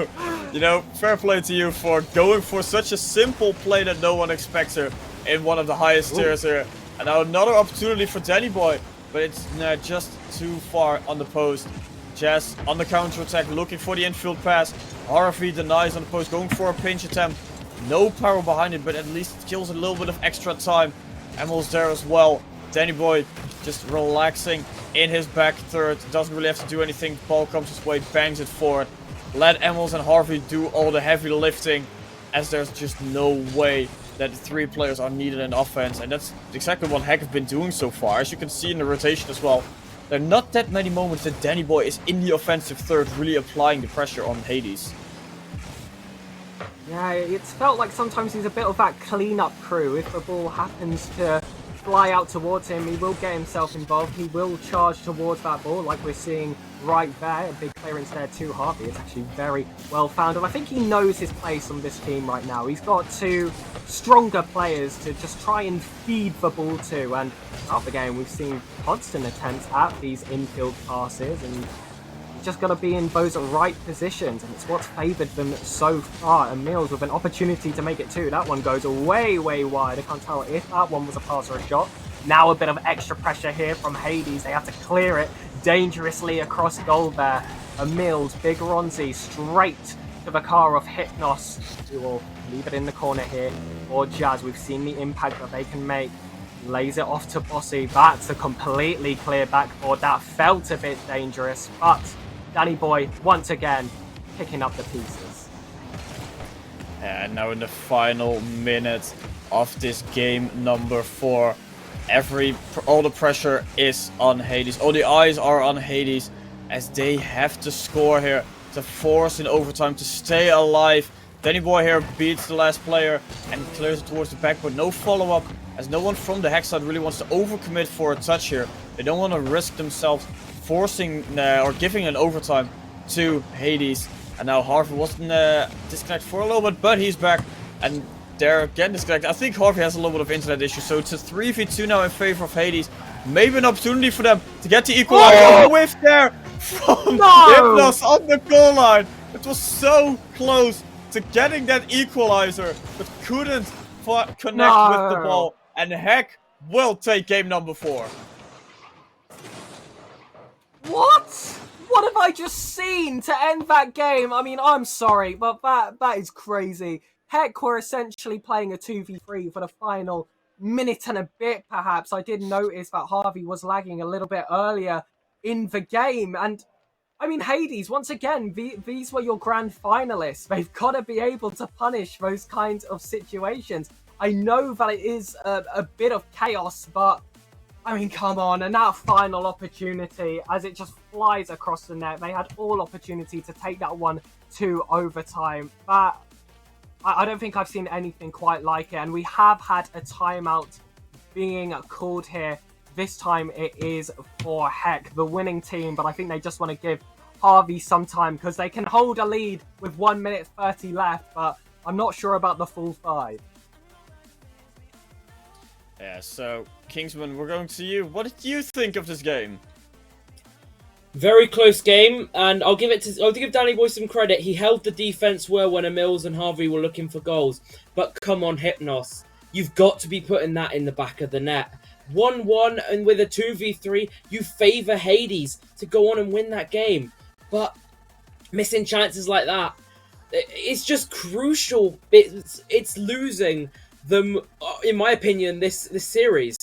A: you know, fair play to you for going for such a simple play that no one expects here in one of the highest tiers here. And now another opportunity for Danny Boy, but it's just too far on the post. Jazz on the counter-attack, looking for the infield pass. Harvey denies on the post, going for a pinch attempt. No power behind it, but at least it kills a little bit of extra time. Emils there as well. Danny Boy just relaxing in his back third. Doesn't really have to do anything. Ball comes his way, bangs it forward. Let Emils and Harvey do all the heavy lifting, as there's just no way that 3 players are needed in offense, and that's exactly what Heck have been doing so far. As you can see in the rotation as well, there are not that many moments that Danny Boy is in the offensive third, really applying the pressure on Hades.
B: Yeah, it's felt like sometimes he's a bit of that clean-up crew. If the ball happens to fly out towards him, he will get himself involved. He will charge towards that ball, like we're seeing right there. A big clearance there too. Harvey is actually very well founded. I think he knows his place on this team right now. He's got 2 stronger players to just try and feed the ball to, and throughout the game we've seen constant attempts at these infield passes, and just got to be in those right positions, and it's what's favoured them so far. And Mills with an opportunity to make it 2. That one goes way wide. I can't tell if that one was a pass or a shot. Now a bit of extra pressure here from Hades. They have to clear it dangerously across goal there. And Mills, big Ronzi, straight to the car of Hypnos, who will leave it in the corner here for Jazz. We've seen the impact that they can make. Lays it off to Bossy. That's a completely clear backboard. That felt a bit dangerous, but Danny Boy, once again, picking up the pieces.
A: And now in the final minute of this game number 4, all the pressure is on Hades. All the eyes are on Hades, as they have to score here to force in overtime to stay alive. Danny Boy here beats the last player and clears it towards the back, but no follow-up, as no one from the Hex side really wants to overcommit for a touch here. They don't want to risk themselves forcing or giving an overtime to Hades. And now Harvey wasn't disconnected for a little bit, but he's back, and they're again disconnected. I think Harvey has a little bit of internet issues, so it's a 3v2 now in favor of Hades. Maybe an opportunity for them to get the equalizer. Oh! Whiff there from Hypnos on the goal line. It was so close to getting that equalizer, but couldn't connect with the ball. And Heck will take game number 4.
B: What? What have I just seen to end that game? I mean, I'm sorry, but that is crazy. Heck were essentially playing a 2v3 for the final minute and a bit, perhaps. I did notice that Harvey was lagging a little bit earlier in the game. And, I mean, Hades, once again, these were your grand finalists. They've got to be able to punish those kinds of situations. I know that it is a bit of chaos, but I mean, come on, and that final opportunity, as it just flies across the net, they had all opportunity to take that one to overtime. But I don't think I've seen anything quite like it, and we have had a timeout being called here. This time it is for Heck, the winning team, but I think they just want to give Harvey some time, because they can hold a lead with 1 minute 30 left, but I'm not sure about the full 5.
A: Yeah, so Kingsman, we're going to you. What did you think of this game?
C: Very close game, and I'll give Danny Boy some credit. He held the defense well when Mills and Harvey were looking for goals. But come on, Hypnos, you've got to be putting that in the back of the net. 1-1, and with a 2v3, you favour Hades to go on and win that game. But missing chances like that, it's just crucial. It's losing them, in my opinion, this series.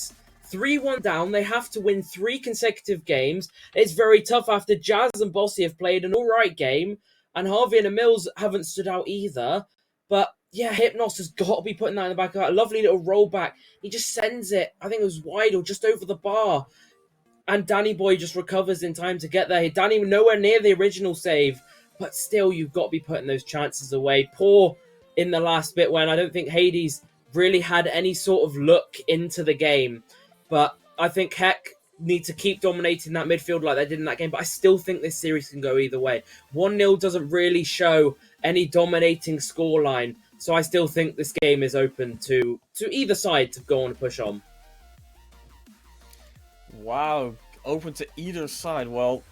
C: 3-1 down, they have to win 3 consecutive games. It's very tough after Jazz and Bossy have played an alright game, and Harvey and Mills haven't stood out either. But yeah, Hypnos has got to be putting that in the back of that. A lovely little rollback. He just sends it, I think it was wide or just over the bar. And Danny Boy just recovers in time to get there. Danny nowhere near the original save, but still, you've got to be putting those chances away. Poor in the last bit when I don't think Hades really had any sort of look into the game. But I think Heck need to keep dominating that midfield like they did in that game. But I still think this series can go either way. 1-0 doesn't really show any dominating scoreline. So I still think this game is open to either side to go on and push on.
A: Wow, open to either side. Well,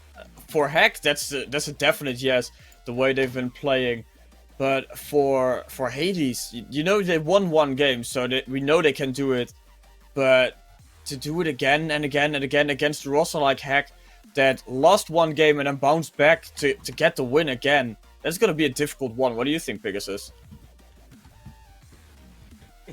A: for Heck, that's a definite yes, the way they've been playing. But for Hades, you know they won 1 game, so we know they can do it. But to do it again and again and again against a roster like Heck that lost 1 game and then bounced back to get the win again, that's going to be a difficult one. What do you think, Pegasus?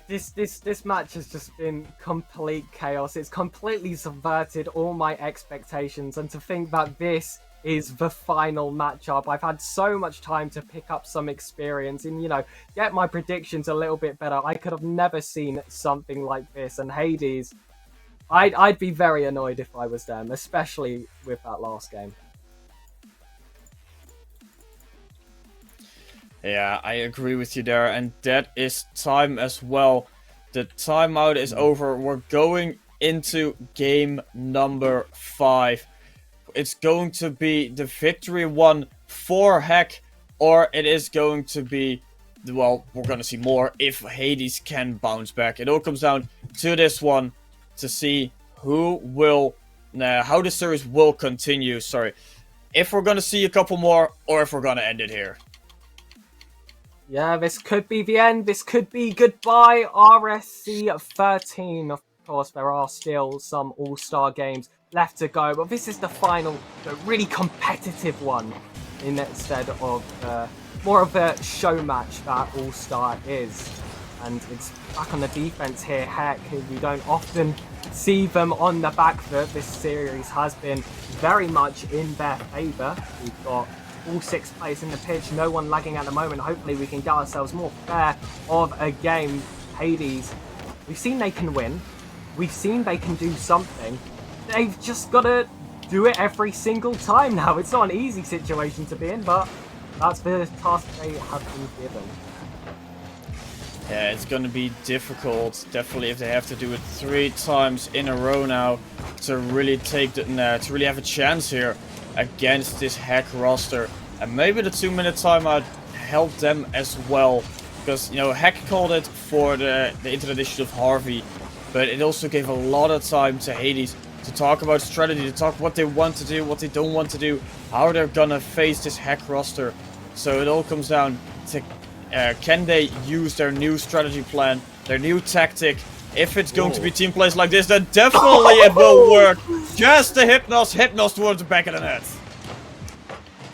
B: This match has just been complete chaos. It's completely subverted all my expectations, and to think that this is the final matchup. I've had so much time to pick up some experience and, you know, get my predictions a little bit better. I could have never seen something like this. And Hades, I'd be very annoyed if I was them, especially with that last game.
A: Yeah, I agree with you there, and that is time as well. The timeout is over. We're going into game number 5. It's going to be the victory one for Heck, or it is going to be, well, we're going to see more if Hades can bounce back. It all comes down to this one to see who will, how the series will continue. Sorry, if we're going to see a couple more, or if we're going to end it here.
B: Yeah, this could be the end. This could be goodbye, RSC13. Of course, there are still some All-Star games left to go, but this is the final, the really competitive one instead of more of a show match that All-Star is. And it's back on the defense here. Heck, we don't often see them on the back foot. This series has been very much in their favor. We've got all 6 players in the pitch, no one lagging at the moment. Hopefully we can get ourselves more fair of a game. Hades, we've seen they can win. We've seen they can do something. They've just got to do it every single time now. It's not an easy situation to be in, but that's the task they have been given.
A: Yeah, it's going to be difficult, definitely, if they have to do it 3 times in a row now to really take the, to really have a chance here against this Heck roster. And maybe the 2-minute timeout helped them as well, because, you know, Heck called it for the internet issue of Harvey, but it also gave a lot of time to Hades to talk about strategy, to talk what they want to do, what they don't want to do, how they're gonna face this Heck roster. So it all comes down to can they use their new strategy plan, their new tactic. If it's going to be team plays like this, then definitely it will work. Just the Hypnos towards the back of the net.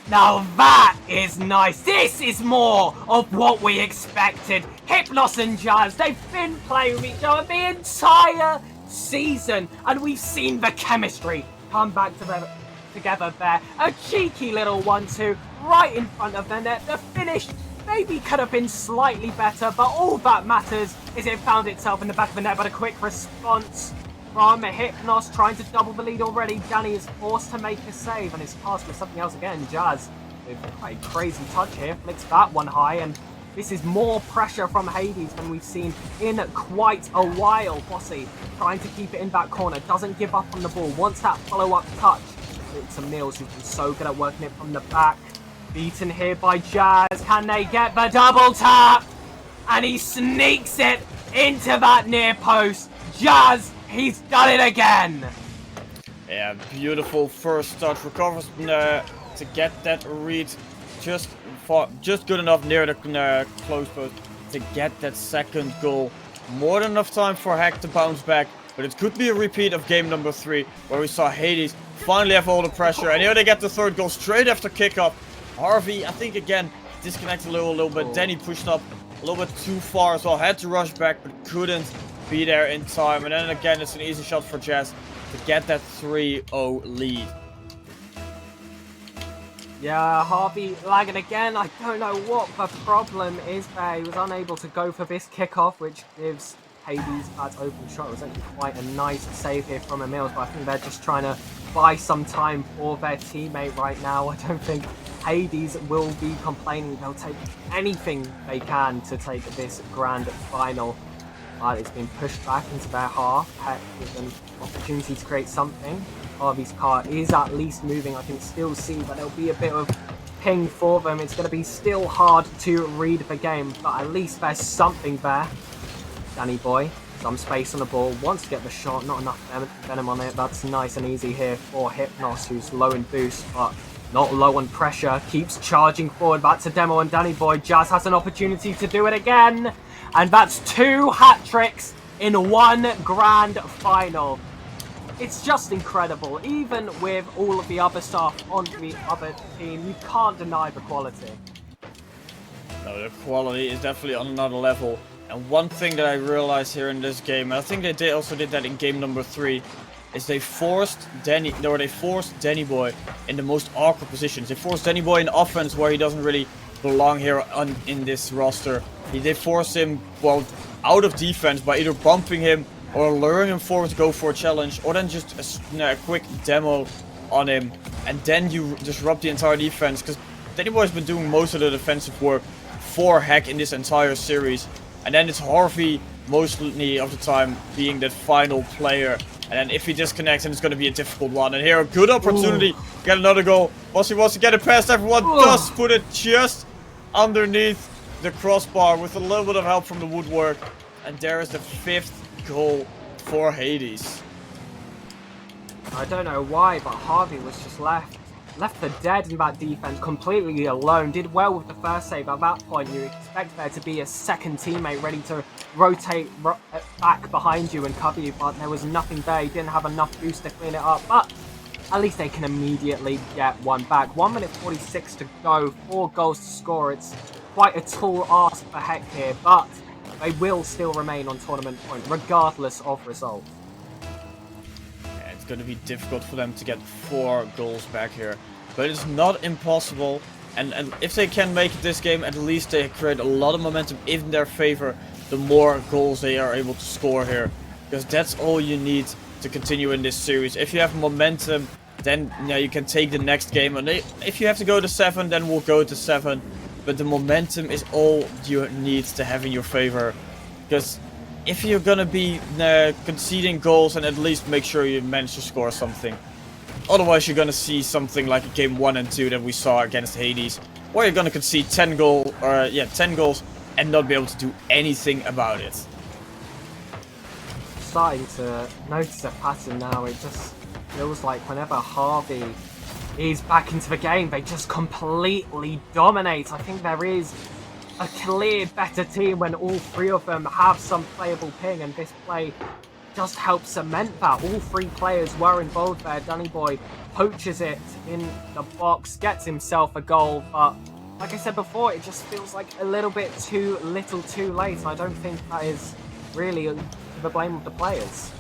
B: Now that is nice. This is more of what we expected. Hypnos and Jazz, they've been playing with each other the entire season, and we've seen the chemistry come back together there. A cheeky little 1-2 right in front of the net. The finish maybe could have been slightly better, but all that matters is it found itself in the back of the net. But a quick response from Hypnos, trying to double the lead already. Danny is forced to make a save, and his pass with something else again. Jazz with quite a crazy touch here, flicks that one high, and this is more pressure from Hades than we've seen in quite a while. Bossy trying to keep it in that corner, doesn't give up on the ball, wants that follow-up touch. It's a Mills who's been so good at working it from the back. Beaten here by Jazz. Can they get the double tap? And he sneaks it into that near post. Jazz, he's done it again.
A: Yeah, beautiful first touch. Recovers to get that read just good enough near the close post to get that second goal. More than enough time for Heck to bounce back. But it could be a repeat of game number 3, where we saw Hades finally have all the pressure. And here they get the third goal straight after kickoff. Harvey, I think, again, disconnected a little bit. Then he pushed up a little bit too far as well. Had to rush back, but couldn't be there in time. And then again, it's an easy shot for Jazz to get that 3-0 lead.
B: Yeah, Harvey lagging again. I don't know what the problem is there. He was unable to go for this kickoff, which gives Hades that open shot. It was actually quite a nice save here from Emils, but I think they're just trying to buy some time for their teammate right now. I don't think Hades will be complaining. They'll take anything they can to take this grand final. But it's been pushed back into their half. Heck with an opportunity to create something. Harvey's car is at least moving. I can still see, but there'll be a bit of ping for them. It's going to be still hard to read the game, but at least there's something there. Danny Boy, some space on the ball, wants to get the shot, not enough venom on it. That's nice and easy here for Hypnos, who's low in boost, but not low on pressure. Keeps charging forward, back to Demo and Danny Boy. Jazz has an opportunity to do it again, and that's 2 hat-tricks in one grand final. It's just incredible. Even with all of the other stuff on the other team, you can't deny the quality.
A: No, the quality is definitely on another level. And one thing that I realized here in this game, and I think they also did that in game number 3, is they forced Danny Boy in the most awkward positions. They forced Danny Boy in offense where he doesn't really belong here in this roster. They forced him, well, out of defense by either bumping him or luring him forward to go for a challenge, or then just a quick demo on him, and then you disrupt the entire defense, because Danny Boy has been doing most of the defensive work for Heck in this entire series, and then it's Harvey mostly of the time being that final player, and then if he disconnects, then it's going to be a difficult one. And here, a good opportunity, get another goal. Bossy wants to get it past everyone, does put it just underneath the crossbar with a little bit of help from the woodwork, and there is the 5th goal for Hades.
B: I don't know why, but Harvey was just left for dead in that defense, completely alone. Did well with the first save. At that point, you expect there to be a second teammate ready to rotate back behind you and cover you, but there was nothing there. He didn't have enough boost to clean it up, but at least they can immediately get one back. 1 minute 46 to go, 4 goals to score. It's quite a tall ask for Heck here, but they will still remain on tournament point, regardless of result.
A: Yeah, it's going to be difficult for them to get 4 goals back here, but it's not impossible. And if they can make it this game, at least they create a lot of momentum in their favor, the more goals they are able to score here. Because that's all you need to continue in this series. If you have momentum, then you can take the next game. And if you have to go to 7, then we'll go to 7. But the momentum is all you need to have in your favor. Because if you're going to be conceding goals, and at least make sure you manage to score something. Otherwise, you're going to see something like game 1 and 2 that we saw against Hades, where you're going to concede 10 goals and not be able to do anything about it.
B: Starting to notice a pattern now. It just feels like whenever Harvey is back into the game, they just completely dominate. I think there is a clear better team when all 3 of them have some playable ping, and this play just helps cement that. All 3 players were involved there. Danny Boy poaches it in the box, gets himself a goal, but like I said before, it just feels like a little bit too little too late. I don't think that is really the blame of the players.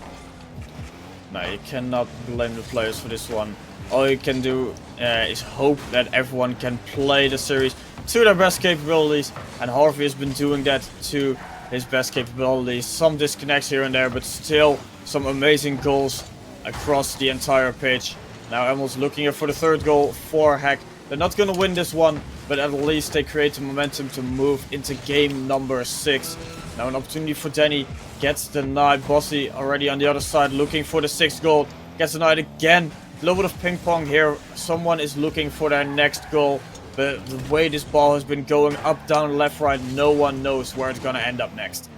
A: No, you cannot blame the players for this one. All you can do is hope that everyone can play the series to their best capabilities, and Harvey has been doing that to his best capabilities. Some disconnects here and there, but still some amazing goals across the entire pitch. Now Emel's looking here for the 3rd goal for Heck. They're not going to win this one, but at least they create the momentum to move into game number 6. Now an opportunity for Danny, gets denied. Bossy already on the other side looking for the 6th goal, gets denied again. A little bit of ping pong here. Someone is looking for their next goal, but the way this ball has been going up, down, left, right, no one knows where it's going to end up next.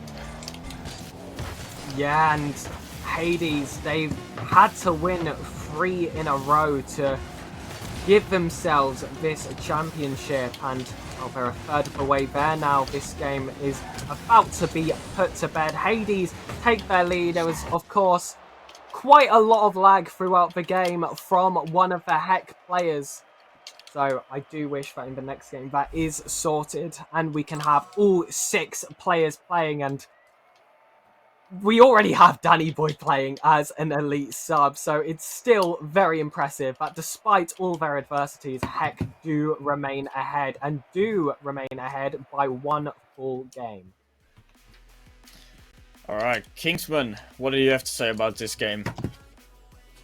B: Yeah, and Hades, they've had to win 3 in a row to give themselves this championship, and they're a third of the way there now. This game is about to be put to bed. Hades take their lead. There was, of course, quite a lot of lag throughout the game from one of the Heck players. So I do wish that in the next game that is sorted and we can have all 6 players playing, and we already have Danny Boy playing as an elite sub, so it's still very impressive that despite all their adversities, Heck do remain ahead, and do remain ahead by 1 full game.
A: Alright, Kingsman, what do you have to say about this game?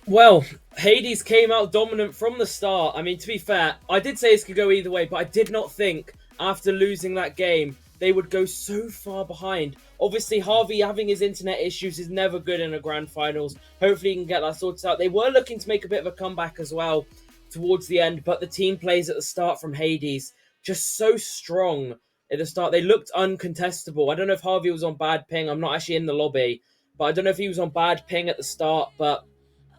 C: Well, Hades came out dominant from the start. I mean, to be fair, I did say this could go either way, but I did not think after losing that game they would go so far behind. Obviously, Harvey having his internet issues is never good in a grand finals. Hopefully he can get that sorted out. They were looking to make a bit of a comeback as well towards the end, but the team plays at the start from Hades just so strong at the start. They looked uncontestable. I don't know if Harvey was on bad ping. I'm not actually in the lobby, but I don't know if he was on bad ping at the start, but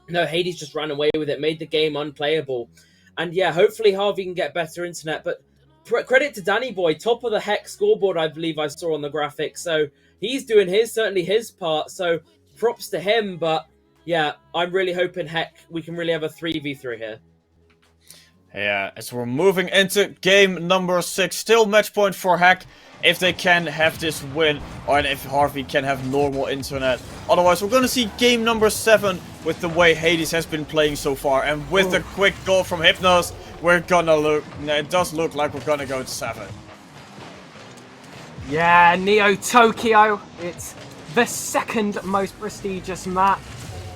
C: no, Hades just ran away with it, made the game unplayable. And yeah, hopefully Harvey can get better internet. But credit to Danny Boy, top of the Heck scoreboard, I believe I saw on the graphics. So he's doing certainly his part. So props to him. But yeah, I'm really hoping Heck we can really have a 3v3 here.
A: Yeah, as we're moving into game number 6. Still match point for Hack if they can have this win. Or if Harvey can have normal internet. Otherwise, we're going to see game number 7 with the way Hades has been playing so far. And with the quick goal from Hypnos, we're gonna look... It does look like we're gonna go to 7.
B: Yeah, Neo Tokyo. It's the second most prestigious map.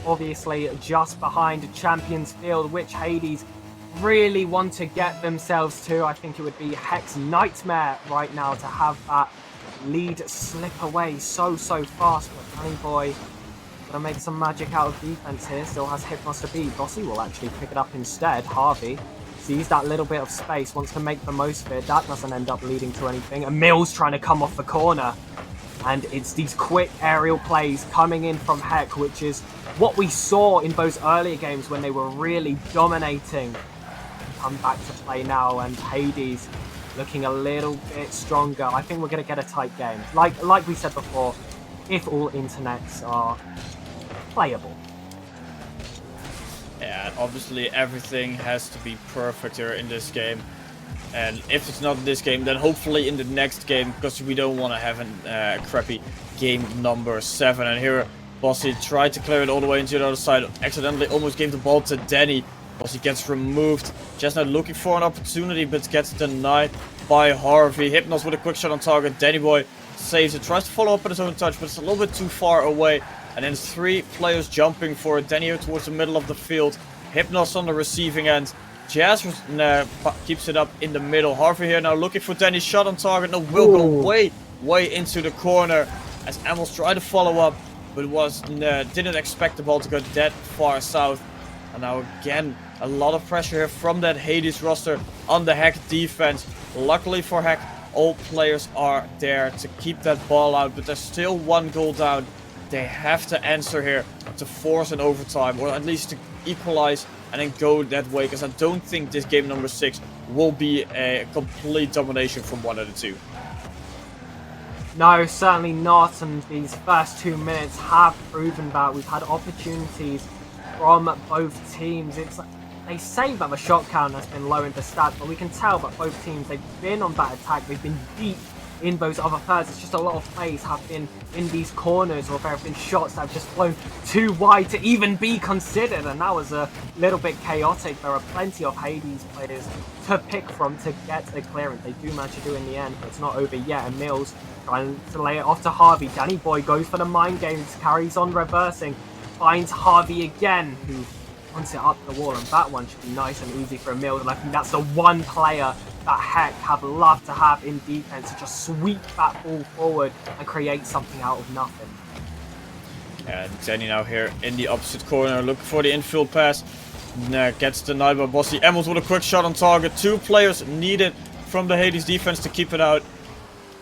B: Obviously, just behind Champions Field, which Hades really want to get themselves to. I think it would be Heck's nightmare right now to have that lead slip away so fast. But Danny Boy gonna make some magic out of defense here. Still has Hypnos to beat. Bossy will actually pick it up instead. Harvey sees that little bit of space, wants to make the most of it. That doesn't end up leading to anything. And Mills trying to come off the corner. And it's these quick aerial plays coming in from Heck, which is what we saw in those earlier games when they were really dominating. Come back to play now, and Hades looking a little bit stronger. I think we're going to get a tight game. Like we said before, if all internets are playable.
A: Yeah, obviously everything has to be perfect here in this game. And if it's not in this game, then hopefully in the next game, because we don't want to have a crappy game number 7. And here, Bossy tried to clear it all the way into the other side. Accidentally almost gave the ball to Danny. Bossy gets removed. Just now looking for an opportunity, but gets denied by Harvey. Hypnos with a quick shot on target. Danny Boy saves it. Tries to follow up at his own touch, but it's a little bit too far away. And then 3 players jumping for it. Danny here towards the middle of the field. Hypnos on the receiving end. Jazz keeps it up in the middle. Harvey here now looking for Danny's shot on target. No, will go way into the corner as Amos tried to follow up, but didn't expect the ball to go that far south. And now again, a lot of pressure here from that Hades roster on the Hack defense. Luckily for Hack, all players are there to keep that ball out, but there's still 1 goal down. They have to answer here to force an overtime, or at least to equalize and then go that way, because I don't think this game number 6 will be a complete domination from one of the two.
B: No, certainly not, and these first 2 minutes have proven that. We've had opportunities from both teams. It's like they say that the shot count has been low in the stats, but we can tell that both teams, they've been on that attack, they've been deep in those other thirds. It's just a lot of plays have been in these corners, or there have been shots that have just flown too wide to even be considered, and that was a little bit chaotic. There are plenty of Hades players to pick from to get the clearance. They do manage to do in the end, but it's not over yet. And Mills trying to lay it off to Harvey. Danny Boy goes for the mind games, carries on reversing, finds Harvey again, who wants it up the wall, and that one should be nice and easy for Mills. And I think that's the one player that Heck have loved to have in defense, to just sweep that ball forward and create something out of nothing.
A: And Danny now here in the opposite corner, looking for the infield pass. Gets denied by Bossy. Emmels with a quick shot on target. 2 players needed from the Hades defense to keep it out.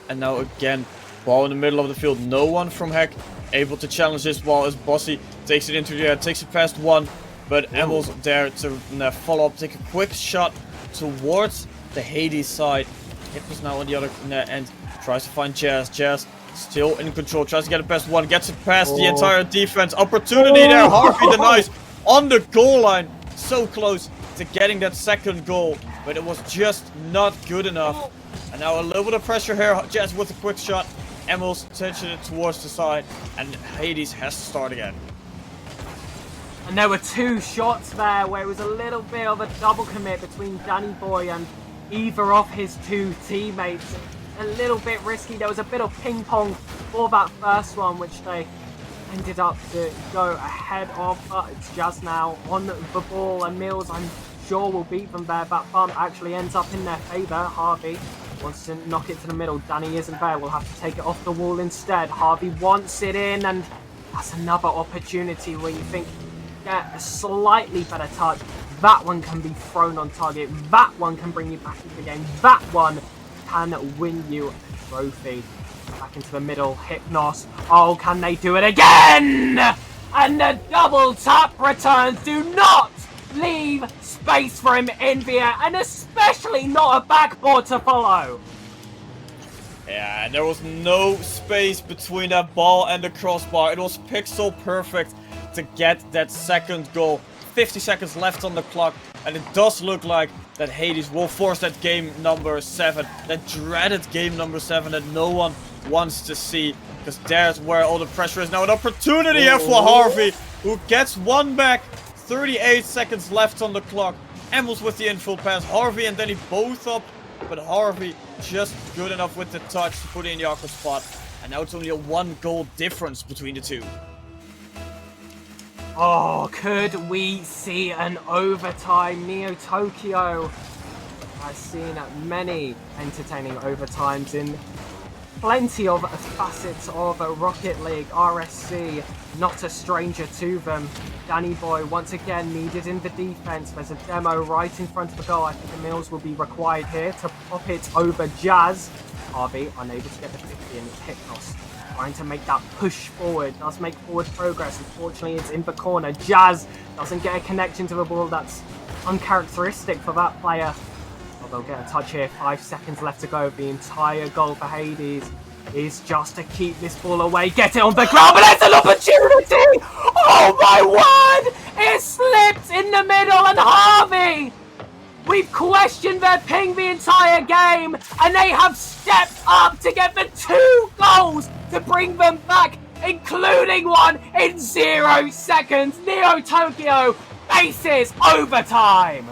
A: And now again, ball in the middle of the field. No one from Heck able to challenge this ball as Bossy takes it into the air, takes it past 1. But Emmels there to follow up, take a quick shot towards the Hades side. Hypnos now on the other end, tries to find Jazz. Jazz still in control, tries to get it past 1, gets it past the entire defense. Opportunity there, Harvey denies on the goal line. So close to getting that second goal, but it was just not good enough. And now a little bit of pressure here. Jazz with a quick shot. Emmels touching it towards the side, and Hades has to start again.
B: And there were 2 shots there where it was a little bit of a double commit between Danny Boy and either of his 2 teammates. A little bit risky. There was a bit of ping pong for that first one, which they ended up to go ahead of. But it's just now on the ball, and Mills, I'm sure, will beat them there. That bump actually ends up in their favour. Harvey wants to knock it to the middle. Danny isn't there. We'll have to take it off the wall instead. Harvey wants it in, and that's another opportunity where you think, get a slightly better touch. That one can be thrown on target. That one can bring you back into the game. That one can win you a trophy. Back into the middle, Hypnos. Oh, can they do it again? And the double tap returns. Do not leave space for him in the air, and especially not a backboard to follow.
A: Yeah, there was no space between that ball and the crossbar. It was pixel perfect to get that second goal 50 seconds left on the clock. And it does look like that Hades will force that game number 7. That dreaded game number 7 that no one wants to see. Because there's where all the pressure is now. An opportunity here for Harvey, who gets one back. 38 seconds left on the clock. Emmels with the infield pass. Harvey and Danny both up. But Harvey just good enough with the touch to put it in the awkward spot. And now it's only a 1 goal difference between the two.
B: Oh, could we see an overtime? Neo Tokyo has seen many entertaining overtimes in plenty of facets of Rocket League. RSC, not a stranger to them. Danny Boy once again needed in the defense. There's a demo right in front of the goal. I think Emils will be required here to pop it over Jazz. Harvey unable to get the 50 and Hypnos trying to make that push forward. Does make forward progress. Unfortunately, it's in the corner. Jazz doesn't get a connection to the ball. That's uncharacteristic for that player. They'll get a touch here. 5 seconds left to go. The entire goal for Hades is just to keep this ball away. Get it on the ground, but there's an opportunity! Oh my word! It slipped in the middle, and Harvey! We've questioned their ping the entire game, and they have stepped up to get the 2 goals to bring them back, including one in 0 seconds. Neo Tokyo faces overtime.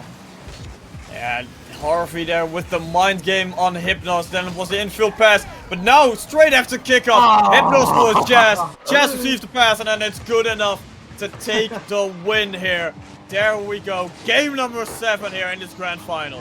A: And Harvey there with the mind game on Hypnos. Then it was the infield pass. But now, straight after kickoff, Hypnos for Jazz. Jazz receives the pass, and then it's good enough to take the win here. There we go. Game number 7 here in this grand final.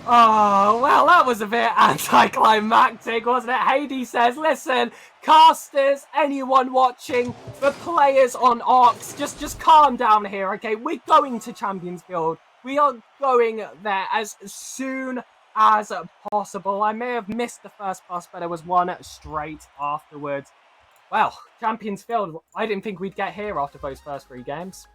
B: Oh, well, that was a bit anticlimactic, wasn't it? Hades says, listen, casters, anyone watching, the players on Arcs, just calm down here, okay? We're going to Champions Guild. We are going there as soon as possible. I may have missed the first pass, but there was one straight afterwards. Well, Champions Field, I didn't think we'd get here after those first 3 games.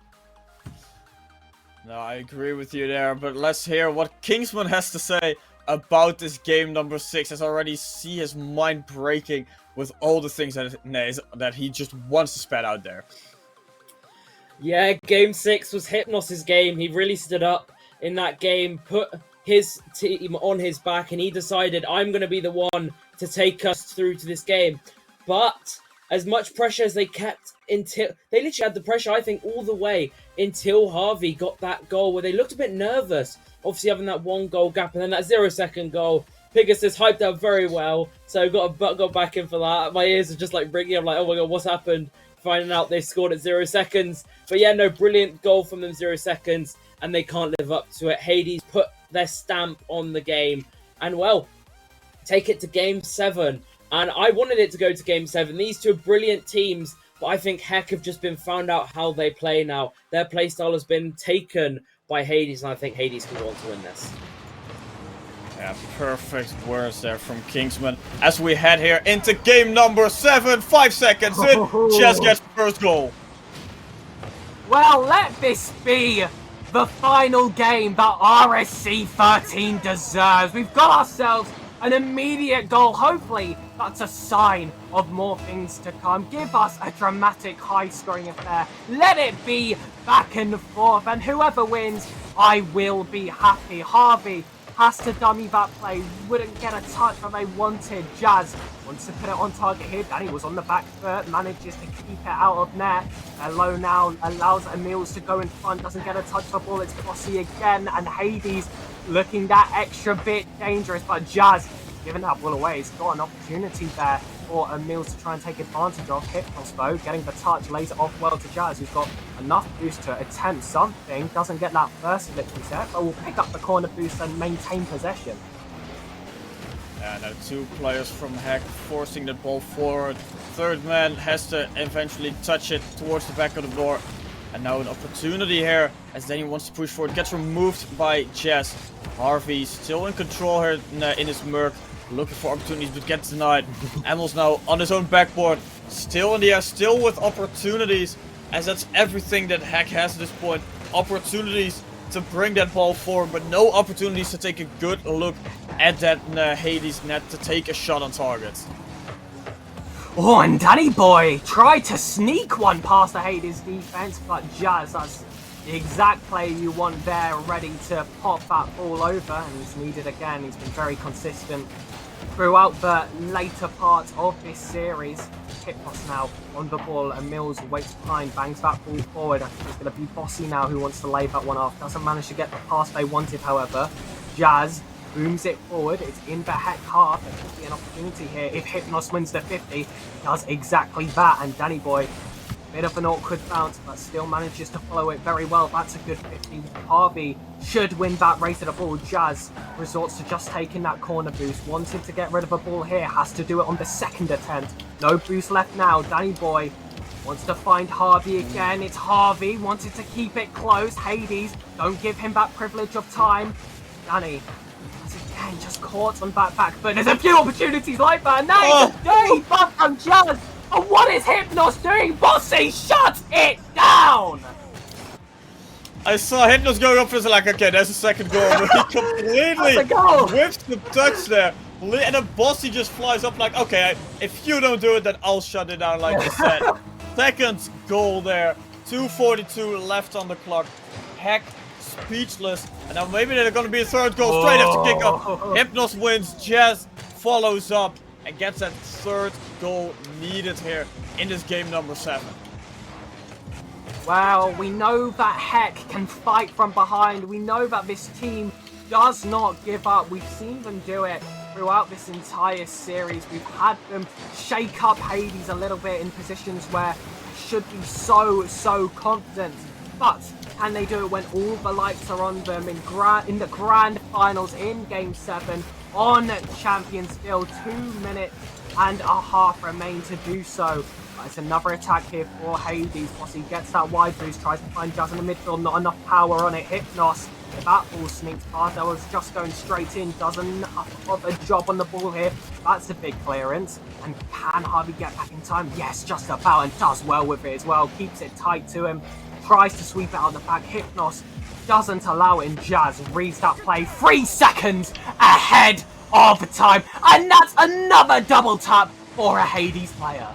A: No, I agree with you there, but let's hear what Kingsman has to say about this game number 6. As I already see his mind breaking with all the things that he just wants to spat out there.
C: Yeah, game 6 was Hypnos' game. He really stood up in that game, put his team on his back, and he decided, I'm going to be the one to take us through to this game. But as much pressure as they kept until... They literally had the pressure, I think, all the way until Harvey got that goal where they looked a bit nervous. Obviously having that 1 goal gap and then that 0-second goal. Pegasus hyped up very well, so got back in for that. My ears are just like ringing. I'm like, oh my god, what's happened? Finding out they scored at 0 seconds. But yeah, no, brilliant goal from them, 0 seconds, and they can't live up to it. Hades put their stamp on the game, and well, take it to game 7. And I wanted it to go to game 7. These two are brilliant teams, but I think Heck have just been found out how they play now. Their playstyle has been taken by Hades, and I think Hades can go on to win this.
A: Yeah, perfect words there from Kingsman. As we head here into game number 7, 5 seconds in, Chess gets the first goal.
B: Well, let this be the final game that RSC13 deserves. We've got ourselves an immediate goal. Hopefully, that's a sign of more things to come. Give us a dramatic, high-scoring affair. Let it be back and forth, and whoever wins, I will be happy. Harvey has to dummy that play, wouldn't get a touch but they wanted. Jazz wants to put it on target here. Danny was on the back foot, manages to keep it out of net. Low now allows Emils to go in front, doesn't get a touch of the ball. It's Bossy again, and Hades looking that extra bit dangerous, but Jazz giving that ball away. He's got an opportunity there for Emils to try and take advantage of. Hypnos though, getting the touch, lays it off well to Jazz, who's got enough boost to attempt something. Doesn't get that first victory set, but will pick up the corner boost and maintain possession.
A: And now 2 players from Heck forcing the ball forward. Third man has to eventually touch it towards the back of the door. And now an opportunity here as Danny wants to push forward. Gets removed by Jess. Harvey still in control here in his Merc. Looking for opportunities but gets denied. Emils now on his own backboard. Still in the air, still with opportunities. As that's everything that Heck has at this point. Opportunities to bring that ball forward, but no opportunities to take a good look at that Hades net to take a shot on target.
B: Oh, and Danny Boy tried to sneak one past the Hades defense, but Jazz, that's the exact play you want there, ready to pop that ball over, and he's needed again. He's been very consistent throughout the later part of this series. Hypnos now on the ball, and Mills waits behind, bangs that ball forward. I think it's going to be Bossy now who wants to lay that one off. Doesn't manage to get the pass they wanted, however. Jazz booms it forward. It's in the Heck half. There could be an opportunity here if Hypnos wins the 50. Does exactly that, and Danny Boy, bit of an awkward bounce, but still manages to follow it very well. That's a good 50. Harvey should win that race to the ball. Jazz resorts to just taking that corner boost. Wanted to get rid of a ball here. Has to do it on the second attempt. No boost left now. Danny Boy wants to find Harvey again. It's Harvey. Wanted to keep it close. Hades, don't give him that privilege of time. Danny has again just caught on that back, but there's a few opportunities like that. Now it's a dirty butt from Jazz. And what is Hypnos doing? Bossy, shut it down!
A: I saw Hypnos going up for like, okay, there's a second goal. But he completely whips the touch there. And then Bossy just flies up like, okay, if you don't do it, then I'll shut it down, like you said. Second goal there. 2:42 left on the clock. Heck, speechless. And now maybe there's going to be a third goal straight after kickoff. Hypnos wins. Jazz follows up and gets that third goal needed here in this game number 7.
B: Well, we know that Heck can fight from behind. We know that this team does not give up. We've seen them do it throughout this entire series. We've had them shake up Hades a little bit in positions where they should be so confident. But can they do it when all the lights are on them in the grand finals in Game 7 on Champions Field? 2 minutes and a half remain to do so. But it's another attack here for Hades. Bossy gets that wide boost, tries to find Jazz in the midfield, not enough power on it. Hypnos, that ball sneaks past. That was just going straight in, does enough of a job on the ball here. That's a big clearance. And can Harvey get back in time? Yes, just about, and does well with it as well. Keeps it tight to him, tries to sweep it out the back. Hypnos doesn't allow it, and Jazz reads that play 3 seconds ahead of time, and that's another double tap for a Hades player.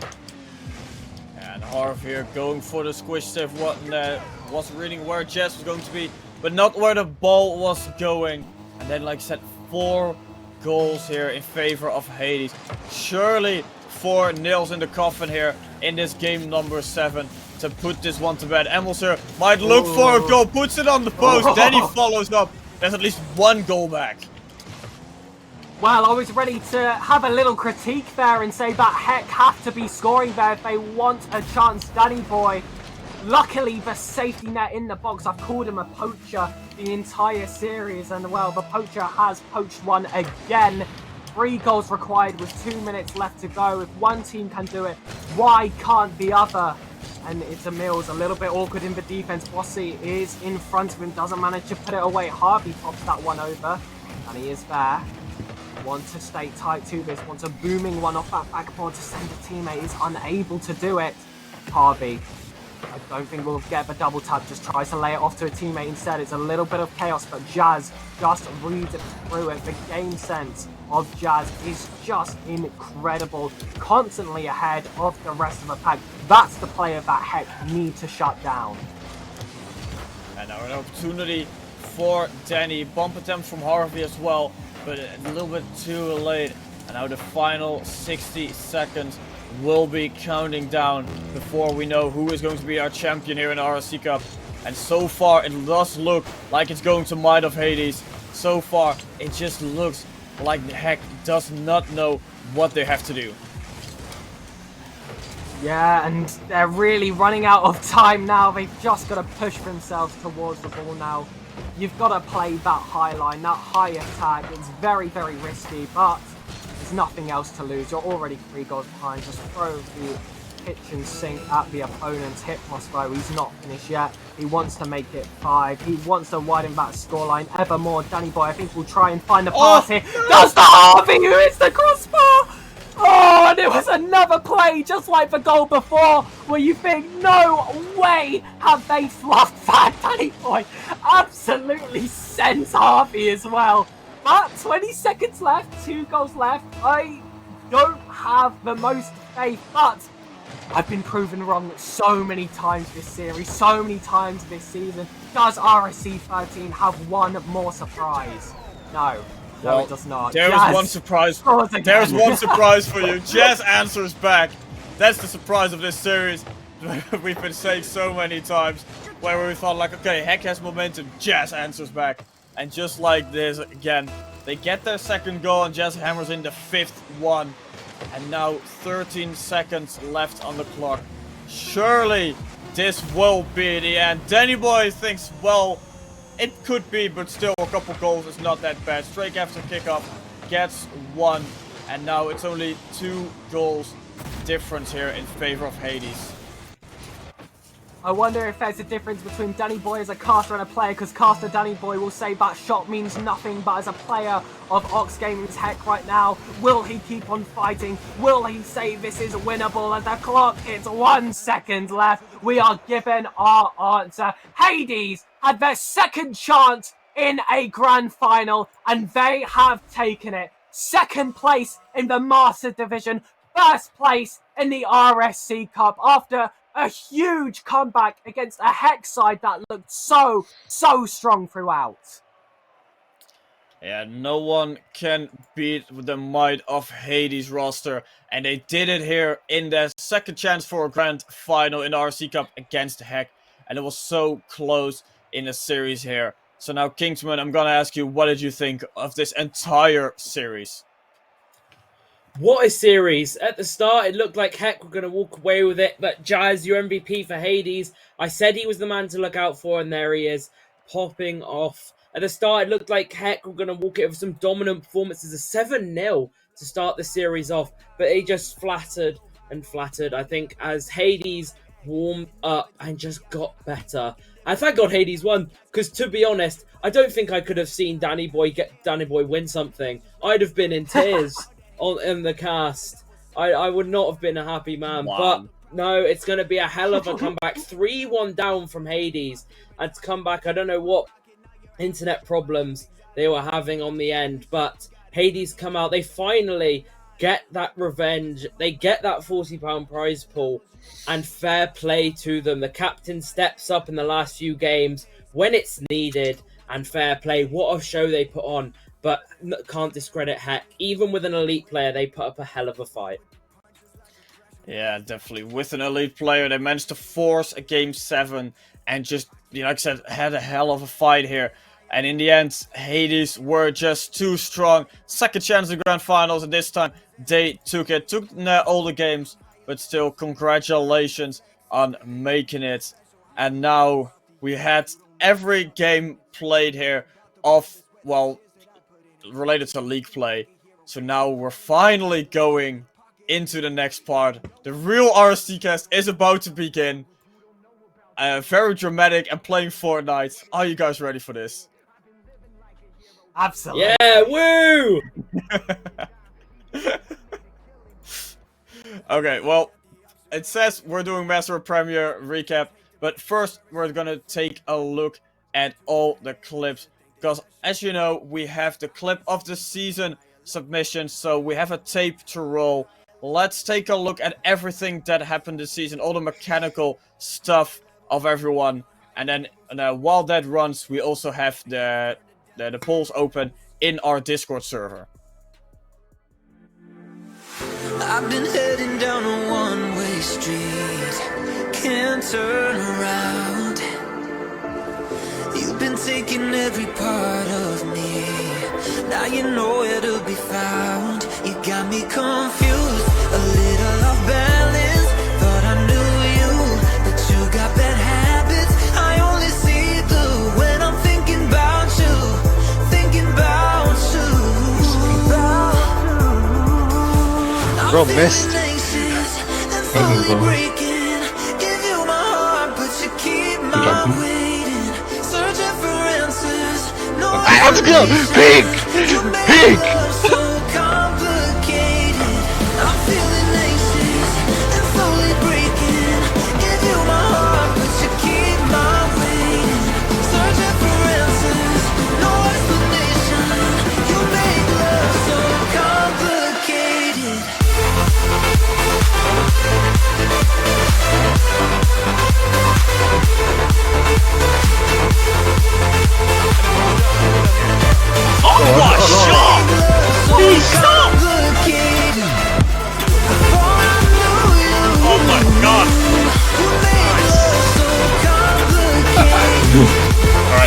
A: And Harv here going for the squish save. Was reading where Jazz was going to be, but not where the ball was going. And then, like I said, 4 goals here in favor of Hades. Surely 4 nails in the coffin here in this game number 7 to put this one to bed. Emmels here might look for a goal, puts it on the post, then he follows up. There's at least 1 goal back.
B: Well, I was ready to have a little critique there and say that Heck have to be scoring there if they want a chance. Danny Boy, luckily the safety net in the box. I've called him a poacher the entire series, and well, the poacher has poached one again. 3 goals required with 2 minutes left to go. If one team can do it, why can't the other? And it's a Mills, a little bit awkward in the defense. Bossy is in front of him, doesn't manage to put it away. Harvey pops that one over, and he is there. Want to stay tight to this, wants a booming one off that backboard to send a teammate, is unable to do it. Harvey, I don't think we'll get the double tap, just tries to lay it off to a teammate instead. It's a little bit of chaos, but Jazz just reads it through it. The game sense of Jazz is just incredible, constantly ahead of the rest of the pack. That's the player that Heck need to shut down.
A: And now an opportunity for Danny. Bump attempt from Harvey as well, but a little bit too late. And now the final 60 seconds will be counting down before we know who is going to be our champion here in the RSC Cup. And so far, it does look like it's going to Might of Hades. So far, it just looks like the Heck does not know what they have to do.
B: Yeah, and they're really running out of time now. They've just got to push themselves towards the ball now. You've got to play that high line, that high attack. It's very, very risky, but there's nothing else to lose. You're already 3 goals behind. Just throw the kitchen sink at the opponent's Hypnos though. He's not finished yet. He wants to make it 5. He wants to widen that scoreline ever more. Danny Boy, I think, will try and find the pass here. No! Does the Harvey, who hits the crossbar? Oh, and it was another play, just like the goal before, where you think, no way have they fluffed that. Danny Boy absolutely sends Harvey as well. But 20 seconds left, 2 goals left. I don't have the most faith, but I've been proven wrong so many times this series, so many times this season. Does RSC13 have one more surprise? No. No, it does not.
A: There was one surprise. There's one surprise for you. Jazz answers back. That's the surprise of this series. We've been saying so many times where we thought like, okay, Heck has momentum. Jazz answers back. And just like this, again, they get their second goal and Jazz hammers in the 5th one. And now 13 seconds left on the clock. Surely this will be the end. Danny Boy thinks, well, it could be, but still a couple goals is not that bad. Straight after kickoff gets 1. And now it's only 2 goals difference here in favor of Hades.
B: I wonder if there's a difference between Danny Boy as a caster and a player, because caster Danny Boy will say that shot means nothing, but as a player of Ox Gaming's Heck right now, will he keep on fighting? Will he say this is winnable? As the clock hits 1 second left, we are given our answer. Hades had their second chance in a grand final, and they have taken it. Second place in the Master Division, first place in the RSC Cup after a huge comeback against a Hex side that looked so strong throughout.
A: Yeah, no one can beat the might of Hades roster. And they did it here in their second chance for a grand final in the RSC Cup against Heck. And it was so close in the series here. So now, Kingsman, I'm gonna ask you, what did you think of this entire series?
C: What a series. At the start, it looked like Heck were going to walk away with it, but Jazz, your MVP for Hades, I said he was the man to look out for, and there he is, popping off. At the start, it looked like Heck were going to walk it with some dominant performances, a 7-0 to start the series off, but they just flattered and flattered, I think, as Hades warmed up and just got better. And thank God Hades won, because to be honest, I don't think I could have seen Danny Boy win something. I'd have been in tears. In the cast, I would not have been a happy man.
A: Wow.
C: But no, it's going to be a hell of a comeback. 3-1 down from Hades, and to come back, I don't know what internet problems they were having on the end, but Hades come out. They finally get that revenge. They get that £40 prize pool, and fair play to them. The captain steps up in the last few games when it's needed, and fair play. What a show they put on. But can't discredit Heck. Even with an elite player, they put up a hell of a fight.
A: Yeah, definitely. With an elite player, they managed to force a Game 7 and just, like I said, had a hell of a fight here. And in the end, Hades were just too strong. Second chance in grand finals, and this time they took it. Took all the games, but still, congratulations on making it. And now we had every game played here of, well, related to league play. So now we're finally going into the next part. The real RSCast is about to begin. Very dramatic and playing Fortnite. Are you guys ready for this?
B: Absolutely.
C: Yeah, woo!
A: Okay, well, it says we're doing Master of Premier recap, but first we're gonna take a look at all the clips. Because, as you know, we have the clip of the season submission, so we have a tape to roll. Let's take a look at everything that happened this season, all the mechanical stuff of everyone. And then while that runs, we also have the polls open in our Discord server.
D: I've been heading down a one-way street, can't turn around. You've been taking every part of me, now you know where to be found. You got me confused, a little off balance. Thought I knew you, but you got bad habits. I only see blue when I'm thinking about you, thinking about you.
E: Bro, missed. Let's go! Pink! Pink!
D: You make love so complicated.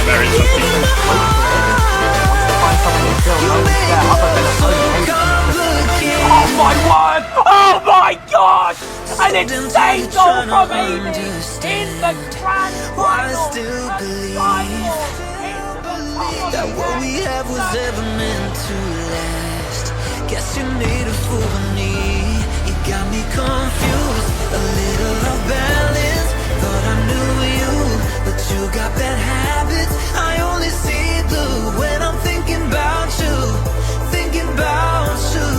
F: very suspicious.
B: Wants to find someone in field, no one's there other than opponent Hades. Oh my word! Oh my gosh! An insane goal from Hades in the grand final!
D: That what we have was ever meant to last. Guess you made a fool of me. You got me confused, a little off balance. Thought I knew you, but you got bad habits. I only see blue when I'm thinking about you, thinking about you.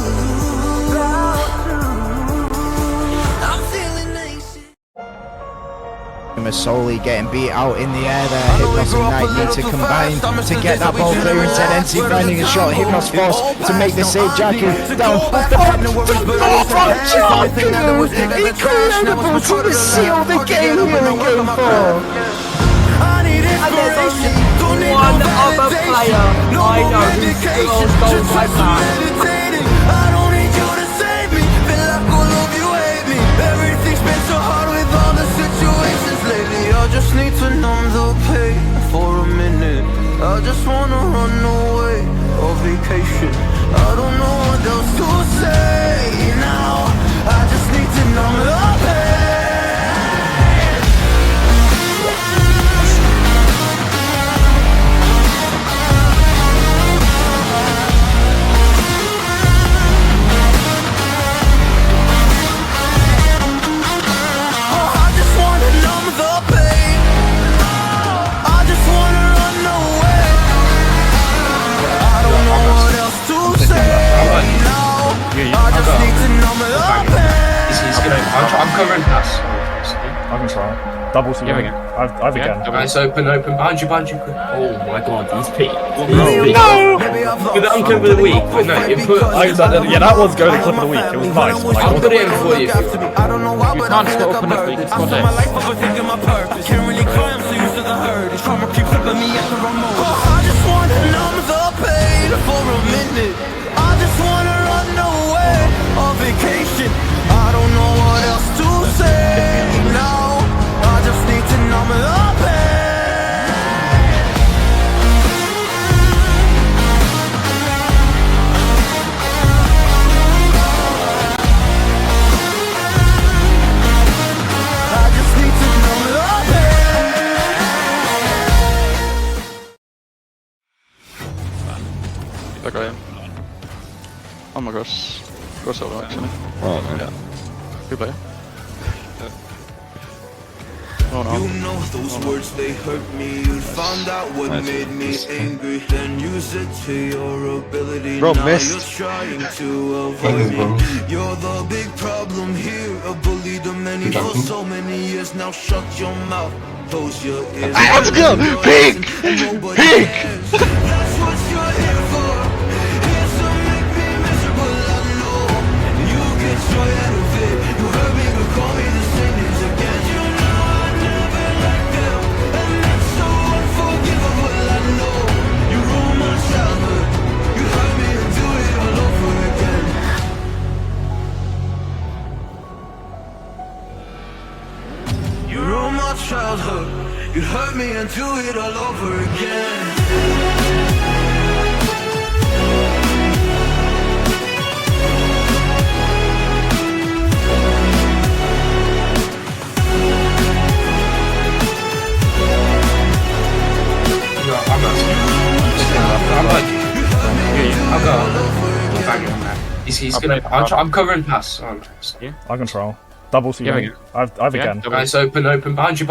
D: I'm feeling anxious.
G: Solely getting beat out in the air there. Hypnos and Knight need to combine to get that ball clearance, and NC finding a shot. Hypnos forced to make the save. Jaku down off the back. Incredible to seal the game here in game 4.
B: And there's only one other player I know who scores goals like that.
D: I don't need you to save me. Feel like all of you hate me. Everything's been so hard with all the situations lately. I just need to numb the pain for a minute. I just wanna run away on vacation. I don't know what else to say now. I just need to numb the pain.
H: I'm covering pass.
F: I can try. Double C.
H: Here we go.
F: I've again.
H: Nice, open. Behind you. Oh my god, he's peaked.
F: No!
H: With the unclip of the week. But no, you put.
F: Yeah, that was going to clip of the week. It was nice.
H: I'll put it in for you.
F: You can't just open up the week. It's got this.
D: Can't really cry, I'm so used to the hurt. It's trauma keep flipping me at the wrong moment. I just wanna numb the pain for a minute. I just wanna run away on vacation. I don't know what else to say now. I just need to numb the pain. I just need to numb the pain.
E: I got him. Oh my gosh. Go solo actually.
I: Oh man.
E: Yeah. Good player. Oh no.
D: You know those words, they hurt me. You found out what made me angry. Then use it to your ability.
I: Bro,
D: now
I: missed.
D: you're trying to avoid me. You're the big problem here. A bully to many for so many years. Now shut your mouth. Close your ears.
E: Let's go! Pink! Pink!
D: That's what you're here for. Here to make me miserable, I know. You get joy out of it. You heard me, but call me the same names again. You know I never liked them, and that's so unforgivable, I know. You ruined my childhood. You hurt me and do it all over again. You ruined my childhood. You hurt me and do it all over again.
H: I'll go. I'm banging on that. He's gonna. I'm covering pass.
F: I control. Double C.
H: Here we go.
F: I've again.
H: Nice, open. Behind you.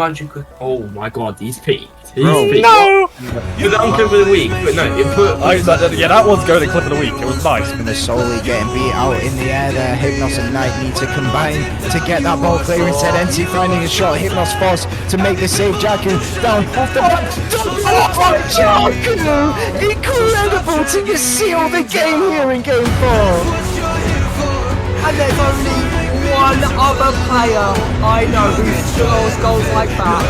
H: Oh my god, he's peaked.
F: No!
H: You're the unclip of the week, but no, you put.
F: Yeah, that was going to clip of the week. It was nice.
G: And they're solely getting beat out in the air there. Hypnos and Knight need to combine to get that ball clear. Instead, NC finding a shot. Hypnos forced to make the save. Jaku down off the back. Jaku! Incredible to just seal the game here in game 4.
B: And there's only one other player I know who scores goals like that.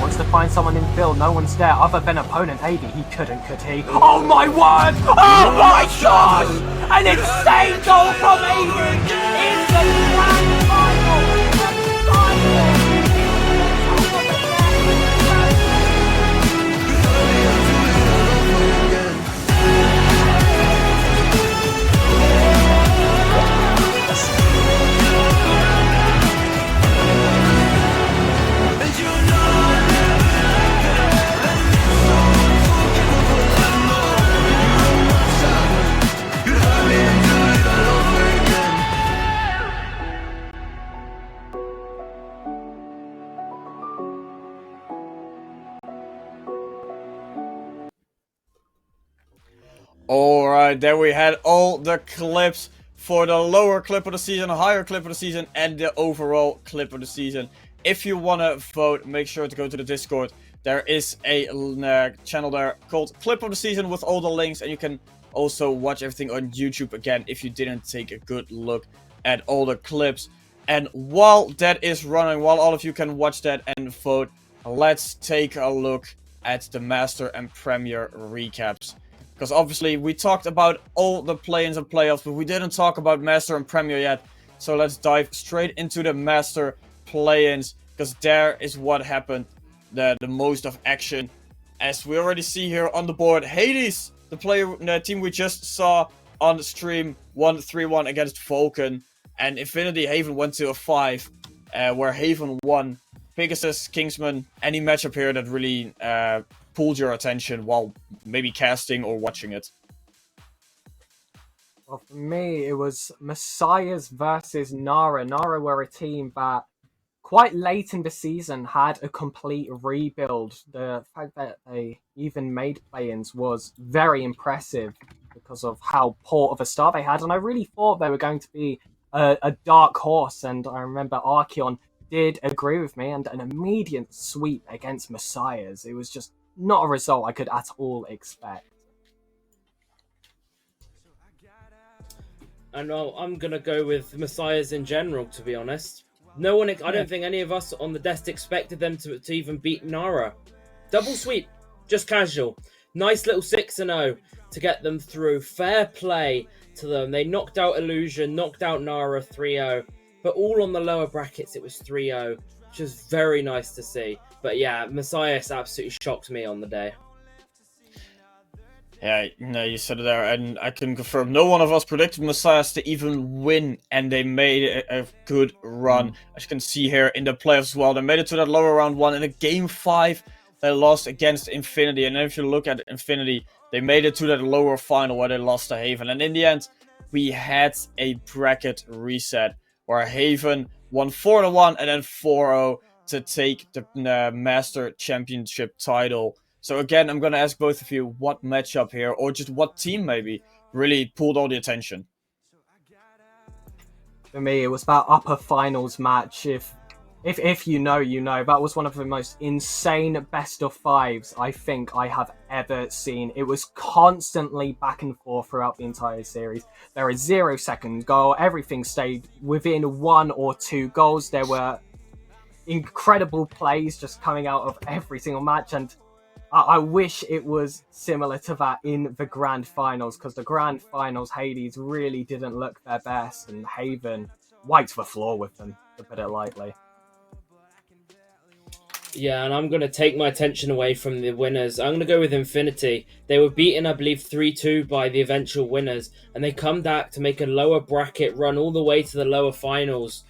B: Wants to find someone in field, no one's there other than opponent AD. He couldn't, could he? Oh my word! Oh my An insane goal from Haven in the grand final.
A: Alright, there we had all the clips for the lower clip of the season, higher clip of the season, and the overall clip of the season. If you want to vote, make sure to go to the Discord. There is a channel there called Clip of the Season with all the links, and you can also watch everything on YouTube again if you didn't take a good look at all the clips. And while that is running, while all of you can watch that and vote, let's take a look at the Master and Premier recaps. Because obviously we talked about all the play-ins and playoffs, but we didn't talk about Master and Premier yet. So let's dive straight into the Master play-ins, because there is what happened, the most of action. As we already see here on the board, Hades, the team we just saw on the stream, won 3-1 against Vulcan. And Infinity Haven went to a 5, where Haven won. Pegasus, Kingsman, any matchup here that really pulled your attention while maybe casting or watching it?
B: Well, for me, it was Messiahs versus Nara. Nara were a team that quite late in the season had a complete rebuild. The fact that they even made play-ins was very impressive because of how poor of a start they had. And I really thought they were going to be a dark horse. And I remember Archeon did agree with me, and an immediate sweep against Messiahs. It was just not a result I could at all expect.
C: I know I'm gonna go with Messiahs in general, to be honest. No one, I don't think any of us on the desk expected them to even beat Nara. Double sweep, just casual. Nice little 6-0 to get them through. Fair play to them. They knocked out Illusion, knocked out Nara 3-0. But all on the lower brackets, it was 3-0, which is very nice to see. But yeah, Messiahs absolutely shocked me on the day.
A: Yeah, no, you said it there, and I can confirm no one of us predicted Messiahs to even win, and they made a good run. As you can see here in the playoffs as well, they made it to that lower round 1. In a game 5, they lost against Infinity, and then if you look at Infinity, they made it to that lower final where they lost to Haven. And in the end, we had a bracket reset, where Haven won 4-1 and then 4-0 to take the Master Championship title. So again, I'm going to ask both of you what matchup here, or just what team maybe, really pulled all the attention.
B: For me, it was that upper finals match. If you know, you know. That was one of the most insane best of 5s I think I have ever seen. It was constantly back and forth throughout the entire series. There was 0-second goal. Everything stayed within 1 or 2 goals. There were incredible plays just coming out of every single match. And I wish it was similar to that in the grand finals, because the grand finals, Hades really didn't look their best, and Haven wiped the floor with them, to put it lightly.
C: Yeah, and I'm going to take my attention away from the winners. I'm going to go with Infinity. They were beaten, I believe, 3-2 by the eventual winners, and they come back to make a lower bracket run all the way to the lower finals.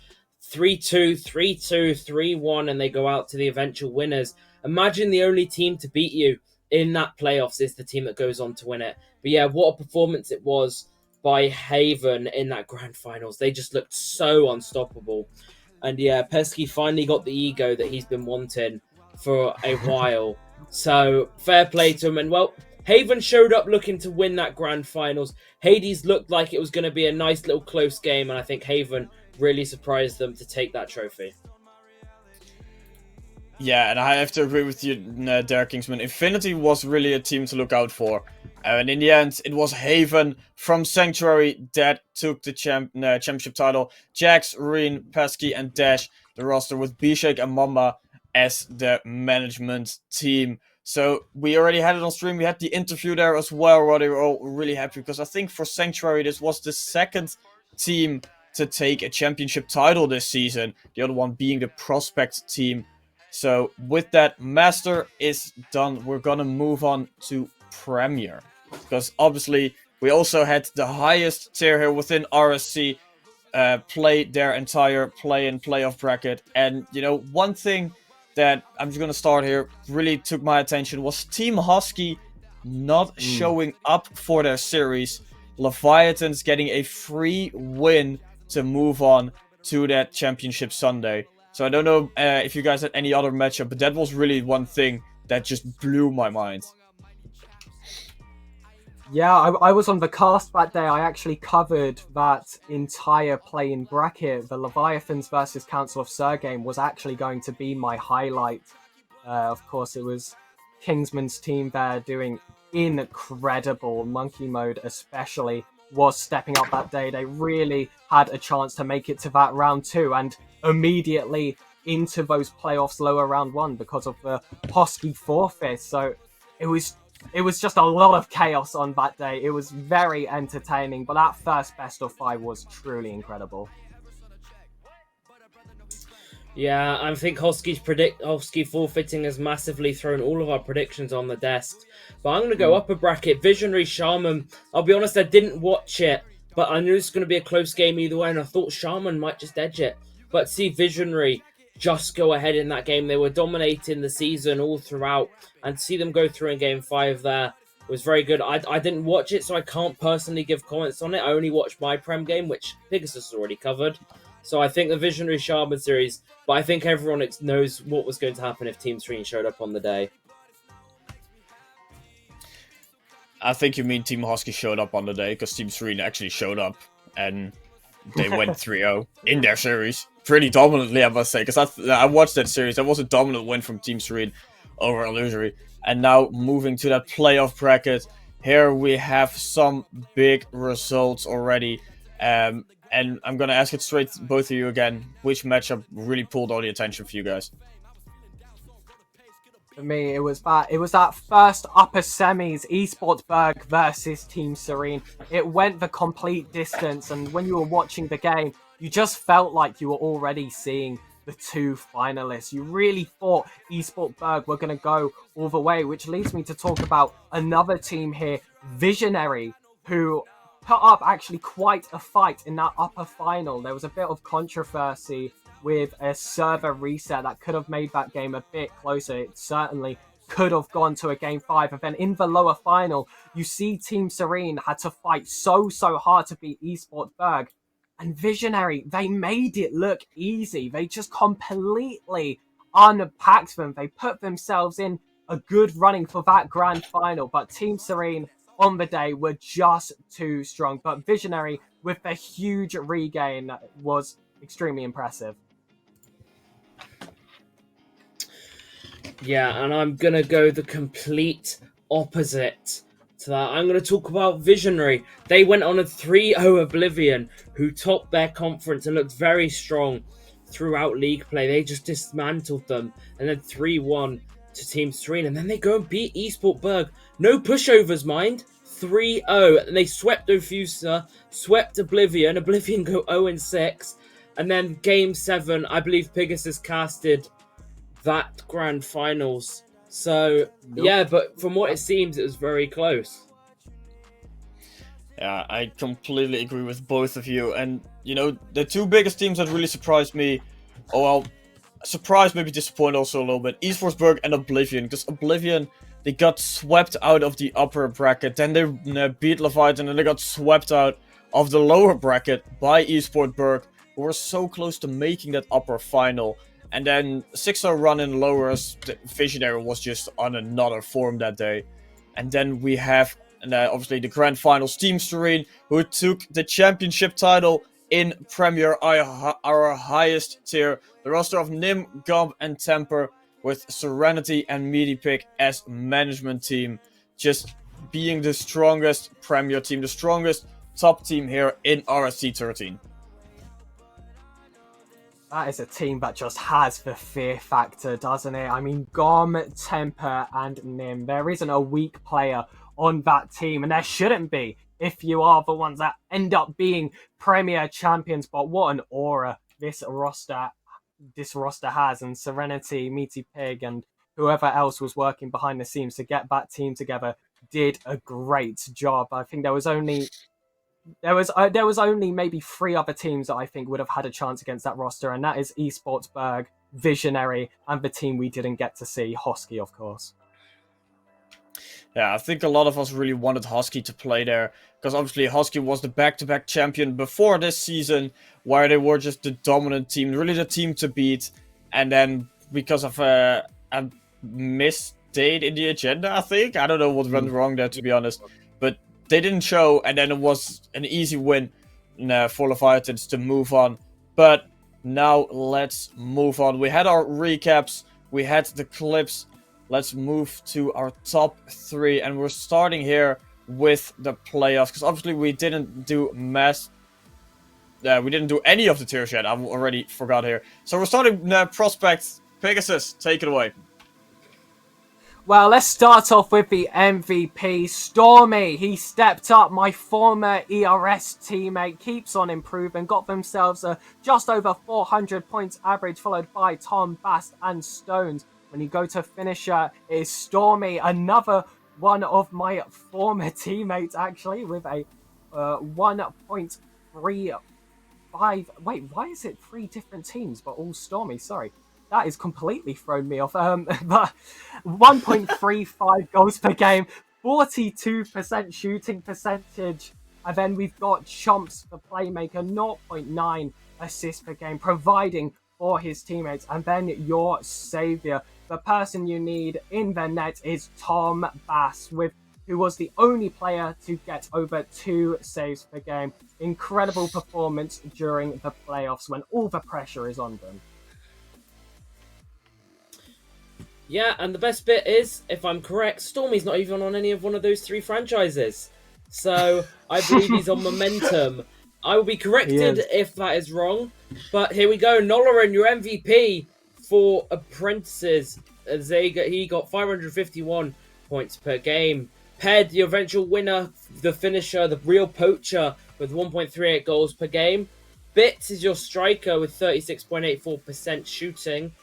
C: 3-2, 3-2, 3-1, and they go out to the eventual winners. Imagine the only team to beat you in that playoffs is the team that goes on to win it. But yeah, what a performance it was by Haven in that grand finals. They just looked so unstoppable. And yeah, Pesky finally got the ego that he's been wanting for a while. So fair play to him. And well, Haven showed up looking to win that grand finals. Hades looked like it was going to be a nice little close game. And I think Haven really surprised them to take that trophy.
A: Yeah, and I have to agree with you, Derek Kingsman. Infinity was really a team to look out for. And in the end, it was Haven from Sanctuary that took the championship title. Jax, Serene, Pesky, and Dash, the roster with Bishek and Mamba as the management team. So we already had it on stream. We had the interview there as well, where they were all really happy because I think for Sanctuary this was the second team to take a championship title this season. The other one being the Prospect team. So with that, Master is done. We're gonna move on to Premier because obviously we also had the highest tier here within RSC play their entire play-in playoff bracket. And you know, one thing that I'm just gonna start here really took my attention was Team Hosky not showing up for their series. Leviathan's getting a free win to move on to that championship Sunday. So I don't know if you guys had any other matchup, but that was really one thing that just blew my mind.
B: Yeah, I was on the cast that day. I actually covered that entire play-in bracket. The Leviathans versus Council of Ser game was actually going to be my highlight. Of course, it was Kingsman's team there doing incredible. Monkey Mode especially was stepping up that day. They really had a chance to make it to that round 2 and immediately into those playoffs lower round 1 because of the Hosky forfeit. So it was just a lot of chaos on that day. It was very entertaining, but that first best of 5 was truly incredible.
C: Yeah, I think Hosky forfeiting has massively thrown all of our predictions on the desk. But I'm going to go up a bracket. Visionary Shaman. I'll be honest, I didn't watch it, but I knew it's going to be a close game either way, and I thought Shaman might just edge it. But see Visionary just go ahead in that game. They were dominating the season all throughout, and see them go through in game 5 there was very good. I didn't watch it, so I can't personally give comments on it. I only watched my Prem game, which Pegasus has already covered. So I think the Visionary Shaman series, but I think everyone knows what was going to happen if Team Serene showed up on the day.
A: I think you mean Team Hosky showed up on the day, because Team Serene actually showed up, and they went 3-0 in their series. Pretty dominantly, I must say, because I watched that series. That was a dominant win from Team Serene over Illusory. And now moving to that playoff bracket, here we have some big results already. And I'm going to ask it straight to both of you again. Which matchup really pulled all the attention for you guys?
B: For me, it was that first upper semis, Esportsberg versus Team Serene. It went the complete distance, and when you were watching the game, you just felt like you were already seeing the 2 finalists. You really thought Esportsberg were going to go all the way, which leads me to talk about another team here, Visionary, who put up actually quite a fight in that upper final. There was a bit of controversy with a server reset that could have made that game a bit closer. It certainly could have gone to a game 5. And then in the lower final, you see Team Serene had to fight so hard to beat Esportsberg. And Visionary, they made it look easy. They just completely unpacked them. They put themselves in a good running for that grand final. But Team Serene on the day were just too strong. But Visionary, with the huge regain, was extremely impressive.
C: Yeah, and I'm going to go the complete opposite to that. I'm going to talk about Visionary. They went on a 3-0 Oblivion, who topped their conference and looked very strong throughout league play. They just dismantled them, and then 3-1 to Team Serene. And then they go and beat Esportsberg. No pushovers, mind. 3-0. And they swept Ophusa, swept Oblivion. Oblivion go 0-6. And then game 7, I believe Pegasus casted that grand finals. So, yeah, but from what it seems, it was very close.
A: Yeah, I completely agree with both of you. And, you know, the 2 biggest teams that really surprised me, surprised, maybe disappointed also a little bit, Esportsberg and Oblivion. Because Oblivion, they got swept out of the upper bracket, then they beat Leviathan, and they got swept out of the lower bracket by Esportsberg, who were so close to making that upper final. And then 6-0 run in lowers, Visionary was just on another form that day. And then we have, obviously, the grand finals, Team Serene, who took the championship title in Premier, our highest tier. The roster of Nim, Gump, and Temper, with Serenity and Meatypick as management team, just being the strongest Premier team, the strongest top team here in RSC13.
B: That is a team that just has the fear factor, doesn't it? I mean, Gom, Temper, and Nim. There isn't a weak player on that team, and there shouldn't be if you are the ones that end up being Premier Champions. But what an aura this roster has, and Serenity, Meaty Pig, and whoever else was working behind the scenes to get that team together did a great job. I think there was only maybe 3 other teams that I think would have had a chance against that roster, and that is Esportsberg, Visionary, and the team we didn't get to see, Hosky, of course.
A: Yeah, I think a lot of us really wanted Hosky to play there, because obviously Hosky was the back-to-back champion before this season, where they were just the dominant team, really the team to beat, and then because of a missed date in the agenda, I think, I don't know what went wrong there, to be honest, but they didn't show, and then it was an easy win for Leviathans to move on. But now let's move on. We had our recaps, we had the clips. Let's move to our top 3, and we're starting here with the playoffs, because obviously we didn't do we didn't do any of the tiers yet. I already forgot here. So we're starting prospects. Pegasus, take it away.
B: Well, let's start off with the MVP, Stormy. He stepped up. My former ERS teammate keeps on improving, got themselves a just over 400 points average, followed by Tom, Bast, and Stones. When you go to finisher, it is Stormy, another one of my former teammates, actually, with a 1.35. Wait, why is it 3 different teams, but all Stormy? Sorry. That is completely thrown me off. But 1.35 goals per game, 42% shooting percentage. And then we've got Chomps, the playmaker, 0.9 assists per game, providing for his teammates. And then your savior, the person you need in the net, is Tom Bass, who was the only player to get over 2 saves per game. Incredible performance during the playoffs when all the pressure is on them.
C: Yeah, and the best bit is, if I'm correct, Stormy's not even on any of one of those 3 franchises. So I believe he's on momentum. I will be corrected if that is wrong. But here we go. Noloran, your MVP for Apprentices. He got 551 points per game. Ped, your eventual winner, the finisher, the real poacher, with 1.38 goals per game. Bits is your striker with 36.84% shooting.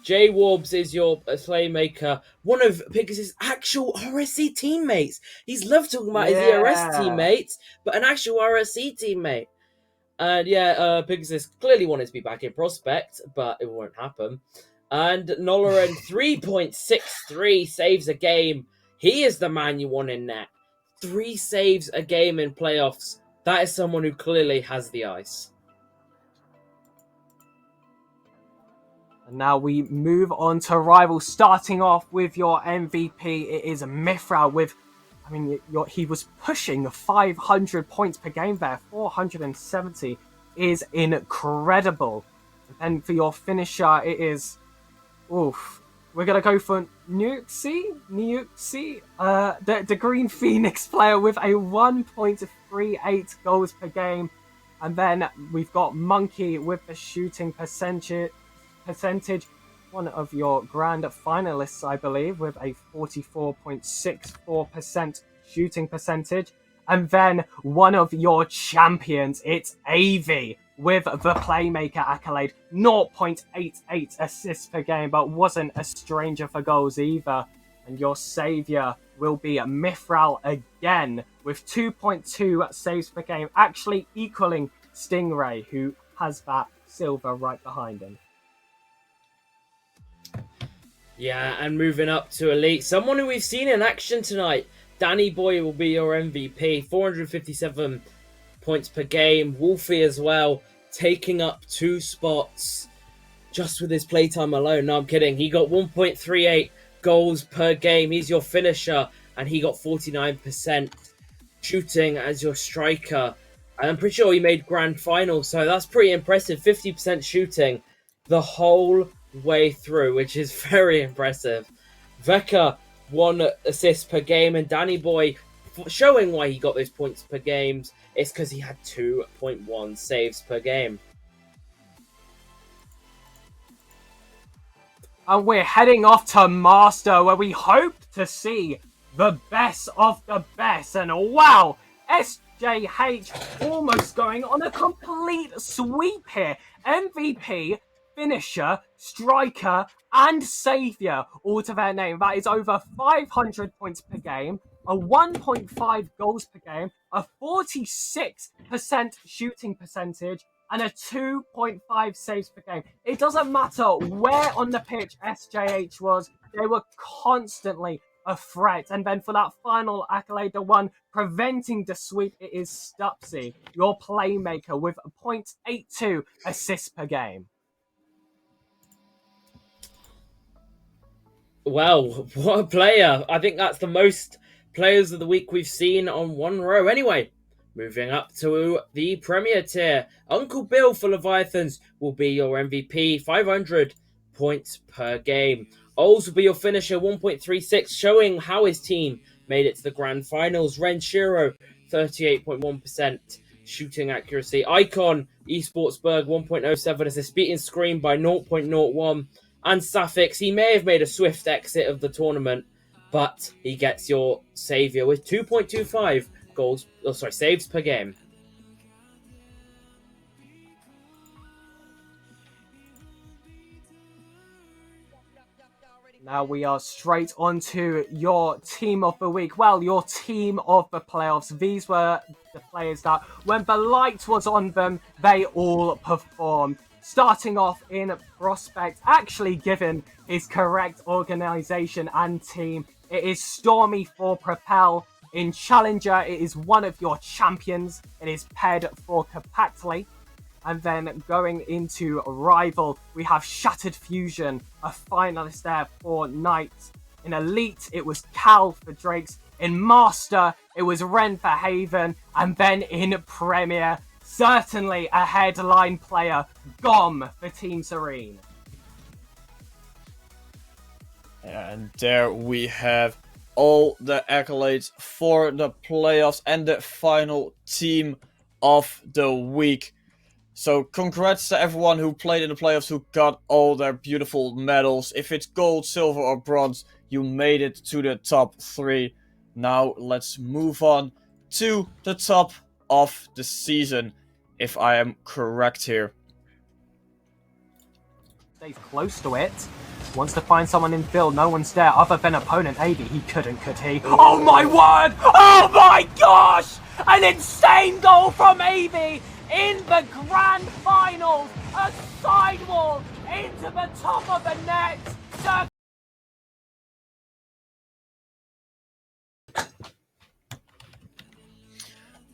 C: J-Warbs is your playmaker, one of Pegasus' actual RSC teammates. He's loved talking about his ERS teammates, but an actual RSC teammate. And Pegasus clearly wanted to be back in Prospect, but it won't happen. And Noloran, 3.63 saves a game. He is the man you want in net. 3 saves a game in playoffs. That is someone who clearly has the ice.
B: And now we move on to rivals, starting off with your MVP. It is Mithra he was pushing 500 points per game there. 470 is incredible. And then for your finisher, it is... We're going to go for Nuxie, the Green Phoenix player with a 1.38 goals per game. And then we've got Monkey with the shooting percentage, one of your grand finalists, I believe, with a 44.64% shooting percentage. And then one of your champions, it's Avi, with the playmaker accolade, 0.88 assists per game, but wasn't a stranger for goals either. And your savior will be Mithral again, with 2.2 saves per game, actually equaling Stingray, who has that silver right behind him.
C: Yeah, and moving up to Elite, someone who we've seen in action tonight, Danny Boy will be your MVP, 457 points per game. Wolfie as well, taking up 2 spots just with his playtime alone. No, I'm kidding. He got 1.38 goals per game. He's your finisher, and he got 49% shooting as your striker. And I'm pretty sure he made grand final, so that's pretty impressive. 50% shooting the whole way through, which is very impressive. Veka, 1 assist per game, and Danny Boy, showing why he got those points per games, it's because he had 2.1 saves per game.
B: And we're heading off to Master, where we hope to see the best of the best. And wow, SJH almost going on a complete sweep here. MVP, finisher, striker, and saviour, all to their name. That is over 500 points per game, a 1.5 goals per game, a 46% shooting percentage, and a 2.5 saves per game. It doesn't matter where on the pitch SJH was, they were constantly a threat. And then for that final accolade, the one preventing the sweep, it is Stupsy, your playmaker, with a 0.82 assists per game.
C: Well, what a player. I think that's the most players of the week we've seen on one row. Anyway, moving up to the Premier tier, Uncle Bill for Leviathans will be your MVP, 500 points per game. Oles will be your finisher, 1.36, showing how his team made it to the grand finals. Renshiro, 38.1% shooting accuracy. Icon, Esportsberg, 1.07 assists, beating Scream by 0.01. And Suffix, he may have made a swift exit of the tournament, but he gets your saviour with 2.25 saves per game.
B: Now we are straight on to your team of the week. Well, your team of the playoffs. These were the players that, when the light was on them, they all performed. Starting off in Prospect, actually given his correct organisation and team, it is Stormy for Propel. In Challenger, it is one of your champions. It is Ped for Compactly. And then going into Rival, we have Shattered Fusion, a finalist there for Knight. In Elite, it was Cal for Drakes. In Master, it was Ren for Haven. And then in Premier, certainly a headline player, Gom for Team Serene.
A: And there we have all the accolades for the playoffs and the final team of the week. So congrats to everyone who played in the playoffs, who got all their beautiful medals. If it's gold, silver or bronze, you made it to the top 3. Now let's move on to the top of the season, if I am correct here.
B: Stays close to it. Wants to find someone in field. No one's there other than opponent AV. He couldn't, could he? Oh my word! Oh my gosh! An insane goal from AV in the grand finals. A sidewall into the top of the net.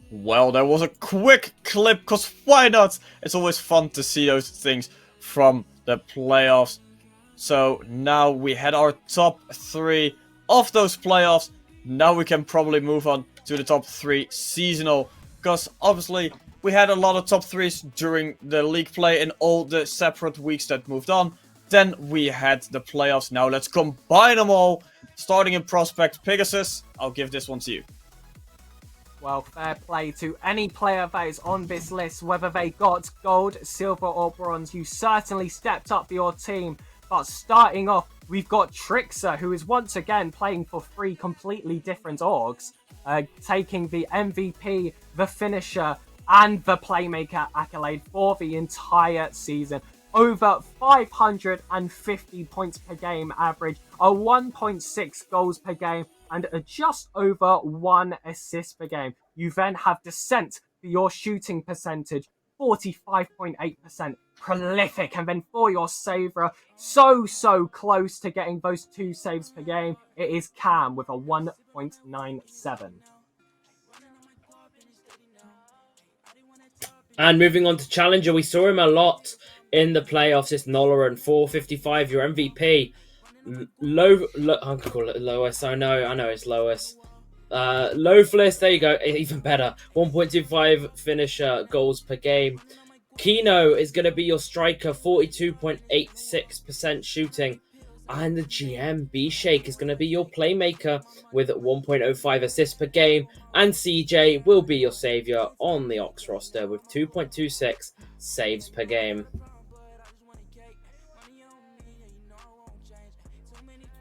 A: Well, that was a quick clip, because why not? It's always fun to see those things from the playoffs. So now we had our top 3 of those playoffs. Now we can probably move on to the top 3 seasonal, because obviously we had a lot of top 3s during the league play in all the separate weeks that moved on. Then we had the playoffs. Now let's combine them all. Starting in Prospect, Pegasus, I'll give this one to you.
B: Well, fair play to any player that is on this list, whether they got gold, silver or bronze. You certainly stepped up for your team. But starting off, we've got Trixer, who is once again playing for 3 completely different orgs, taking the MVP, the finisher, and the playmaker accolade for the entire season. Over 550 points per game average, a 1.6 goals per game, and a just over 1 assist per game. You then have Descent for your shooting percentage, 45.8%, prolific. And then for your saver, so close to getting those 2 saves per game, it is Cam with a 1.97.
C: And moving on to Challenger, we saw him a lot in the playoffs. It's Nolaran, 455, your MVP. I'm gonna call it Lois. I know it's Lois. Loafless, there you go, even better. 1.25 finisher goals per game. Kino is going to be your striker, 42.86% shooting. And the GM, B-Shake, is going to be your playmaker with 1.05 assists per game. And CJ will be your saviour on the Ox roster with 2.26 saves per game.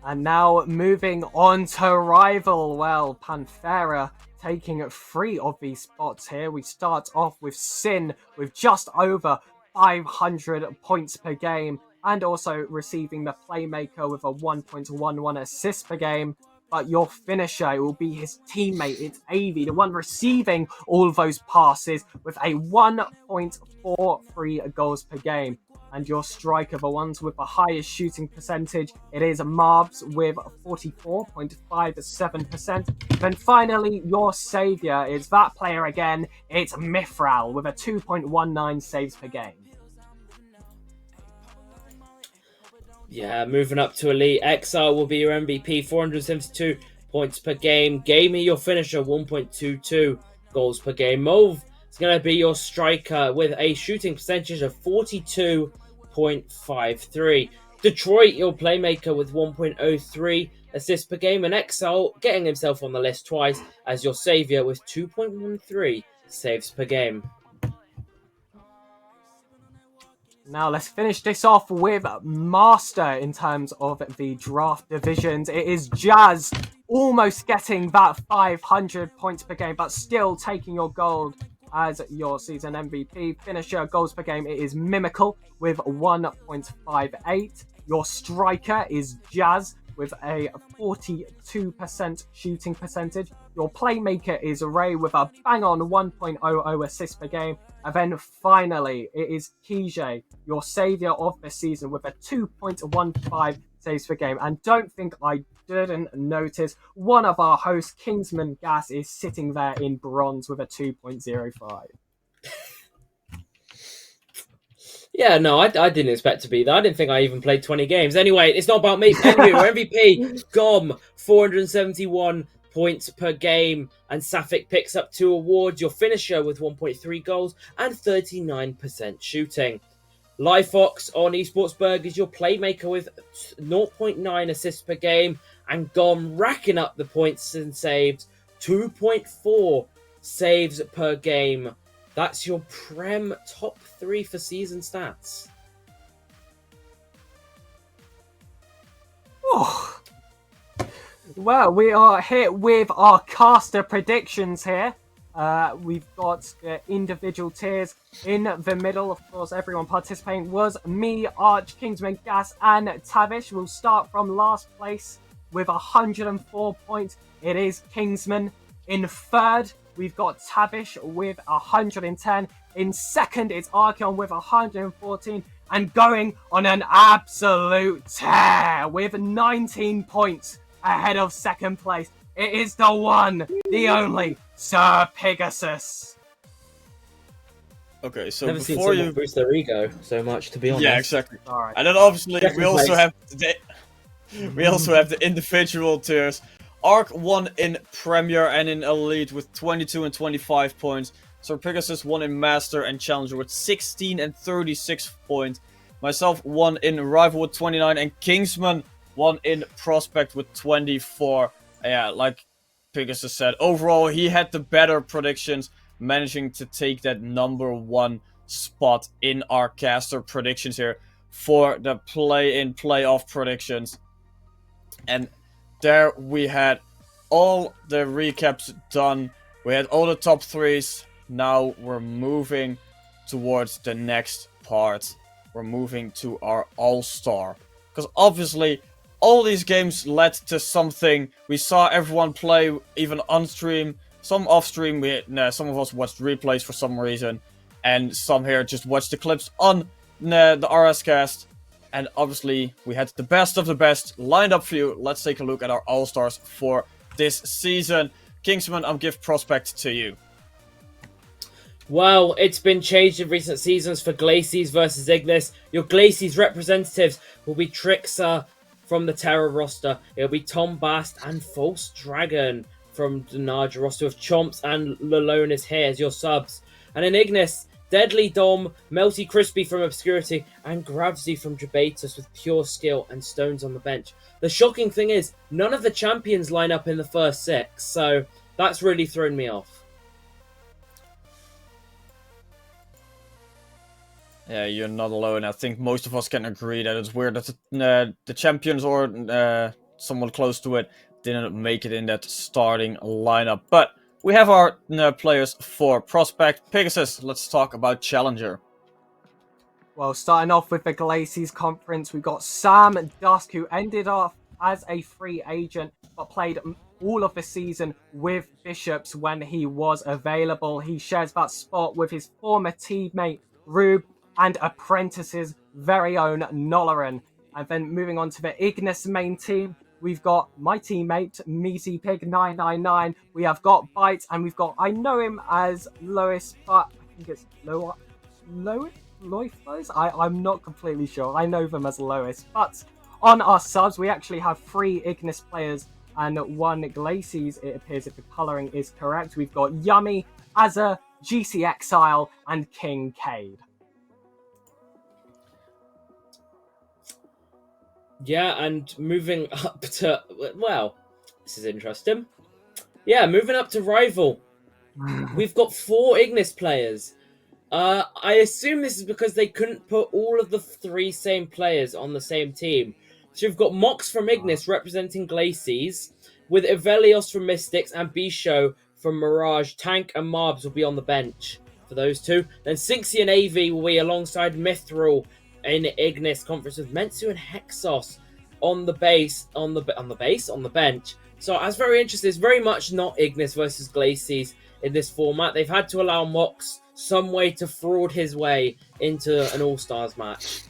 B: And now moving on to rival. Well, Panthera taking 3 of these spots here. We start off with Sin with just over 500 points per game and also receiving the playmaker with a 1.11 assist per game. But your finisher will be his teammate. It's Avi, the one receiving all of those passes with a 1.43 goals per game. And your striker, the ones with the highest shooting percentage, it is Marbs with 44.57%. Then finally, your saviour is that player again. It's Mithral with a 2.19 saves per game.
C: Yeah, moving up to Elite. Exile will be your MVP, 472 points per game. Gamey, your finisher, 1.22 goals per game. Mauve is going to be your striker with a shooting percentage of 42.53. Detroit, your playmaker with 1.03 assists per game. And Exile getting himself on the list twice as your saviour with 2.13 saves per game.
B: Now let's finish this off with Master in terms of the draft divisions. It is Jazz almost getting that 500 points per game, but still taking your gold as your season MVP. Finisher goals per game, it is Mimical with 1.58. Your striker is Jazz with a 42% shooting percentage. Your playmaker is Ray with a bang-on 1.00 assists per game. And then finally, it is Kijay, your saviour of the season, with a 2.15 saves per game. And don't think I didn't notice, one of our hosts, Kingsman Gas, is sitting there in bronze with a 2.05.
C: Yeah, no, I didn't expect to be there. I didn't think I even played 20 games. Anyway, it's not about me. Anyway, your MVP, Gom, 471 points per game. And Safik picks up 2 awards. Your finisher with 1.3 goals and 39% shooting. Lifox on Esportsburg is your playmaker with 0.9 assists per game. And Gom racking up the points and saves, 2.4 saves per game. That's your Prem top 3 for season stats.
B: Oh. Well, we are hit with our caster predictions here. We've got individual tiers in the middle. Of course, everyone participating was me, Arch, Kingsman, Gas, and Tavish. We'll start from last place with 104 points. It is Kingsman. In third, we've got Tavish with 110. In second, it's Archeon with 114. And going on an absolute tear with 19 points ahead of second place, it is the one, the only, Sir Pegasus.
A: Okay, so
C: Never seen
A: before
C: someone
A: you
C: boost their ego so much, to be honest.
A: Yeah, exactly.
B: All right.
A: And then obviously
C: Second
A: we also
C: place.
A: have the individual tiers. Arc won in Premier and in Elite with 22 and 25 points. Sir Pegasus won in Master and Challenger with 16 and 36 points. Myself won in Rival with 29 and Kingsman won in Prospect with 24. Yeah, like Pegasus said, overall he had the better predictions, managing to take that number 1 spot in our caster predictions here for the play-in playoff predictions. And there we had all the recaps done. We had all the top 3s. Now we're moving towards the next part. We're moving to our All-Star. Because obviously, all these games led to something. We saw everyone play, even on stream. Some off stream, some of us watched replays for some reason. And some here just watched the clips on the RSCast. And obviously, we had the best of the best lined up for you. Let's take a look at our All-Stars for this season. Kingsman, I'll give Prospect to you.
C: Well, it's been changed in recent seasons for Glacies versus Ignis. Your Glacies representatives will be Trixer from the Terror roster. It'll be Tom Bast and False Dragon from the Naja roster with Chomps and Lalonis here as your subs. And in Ignis, Deadly Dom, Melty Crispy from Obscurity, and Gravsy from Jabatus with pure skill and stones on the bench. The shocking thing is, none of the champions line up in the first 6, so that's really thrown me off.
A: Yeah, you're not alone. I think most of us can agree that it's weird that the champions or somewhat close to it, didn't make it in that starting lineup. But we have our players for Prospect. Pegasus, let's talk about Challenger.
B: Well, starting off with the Glaciers Conference, we've got Sam Dusk, who ended off as a free agent, but played all of the season with Bishops when he was available. He shares that spot with his former teammate, Rube, and Apprentice's very own Nolaran. And then moving on to the Ignis main team, we've got my teammate, Measy Pig 999. We have got Bite, and we've got, I know him as Lois, but I think it's Lois? I'm not completely sure. I know them as Lois. But on our subs, we actually have 3 Ignis players and 1 Glacies, it appears, if the colouring is correct. We've got Yummy, Azza, GC Exile, and King Cade.
C: Yeah, and moving up to... Well, this is interesting. Yeah, moving up to Rival. We've got 4 Ignis players. I assume this is because they couldn't put all of the 3 same players on the same team. So we've got Mox from Ignis representing Glacies, with Evelios from Mystics and Bisho from Mirage. Tank and Marbs will be on the bench for those 2. Then Sinxie and AV will be alongside Mithril in Ignis Conference, with Mentsu and Hexos on the bench. So I was very interested. It's very much not Ignis versus Glacies in this format. They've had to allow Mox some way to fraud his way into an All-Stars match.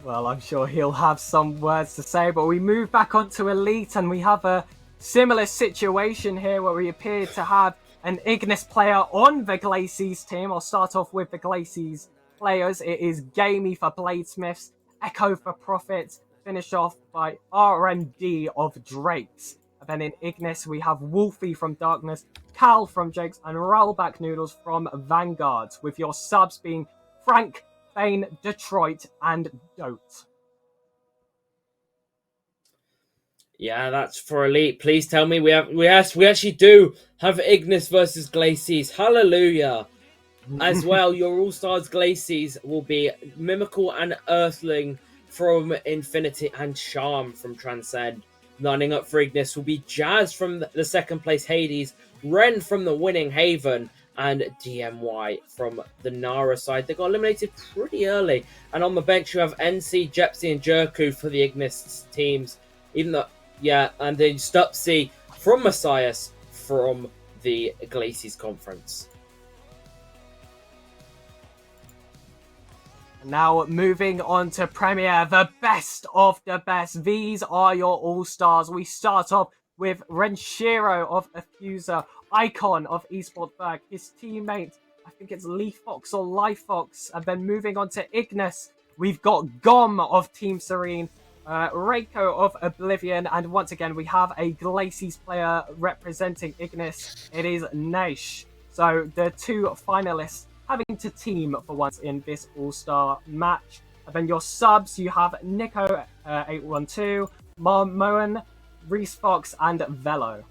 B: Well, I'm sure he'll have some words to say, but we move back onto Elite, and we have a similar situation here where we appear to have an Ignis player on the Glacies team. I'll start off with the Glacies players. It is Gamey for Bladesmiths, Echo for Profits, finish off by RMD of Drakes. And then in Ignis, we have Wolfie from Darkness, Cal from Jakes, and Rollback Noodles from Vanguards, with your subs being Frank, Bane, Detroit, and Dote.
C: Yeah, that's for Elite. Please tell me we actually do have Ignis versus Glacies. Hallelujah. As well, your All-Stars Glacies will be Mimical and Earthling from Infinity and Charm from Transcend. Lining up for Ignis will be Jazz from the second place Hades, Ren from the winning Haven, and DMY from the Nara side. They got eliminated pretty early. And on the bench, you have NC, Jepsy, and Jerku for the Ignis teams. Even though, yeah, and then Stupsy from Messias from the Glacies Conference.
B: Now moving on to Premier, the best of the best. These are your all-stars. We start off with Renshiro of Effuser, Icon of Esport Berg, his teammate, I think it's Leafox or Lifox. And then moving on to Ignis, we've got Gom of Team Serene, Reiko of Oblivion, and once again we have a Glacies player representing Ignis. It is Naish. So the 2 finalists having to team for once in this all-star match. And then your subs, you have Nico 812, Moen, Reese Fox, and Velo.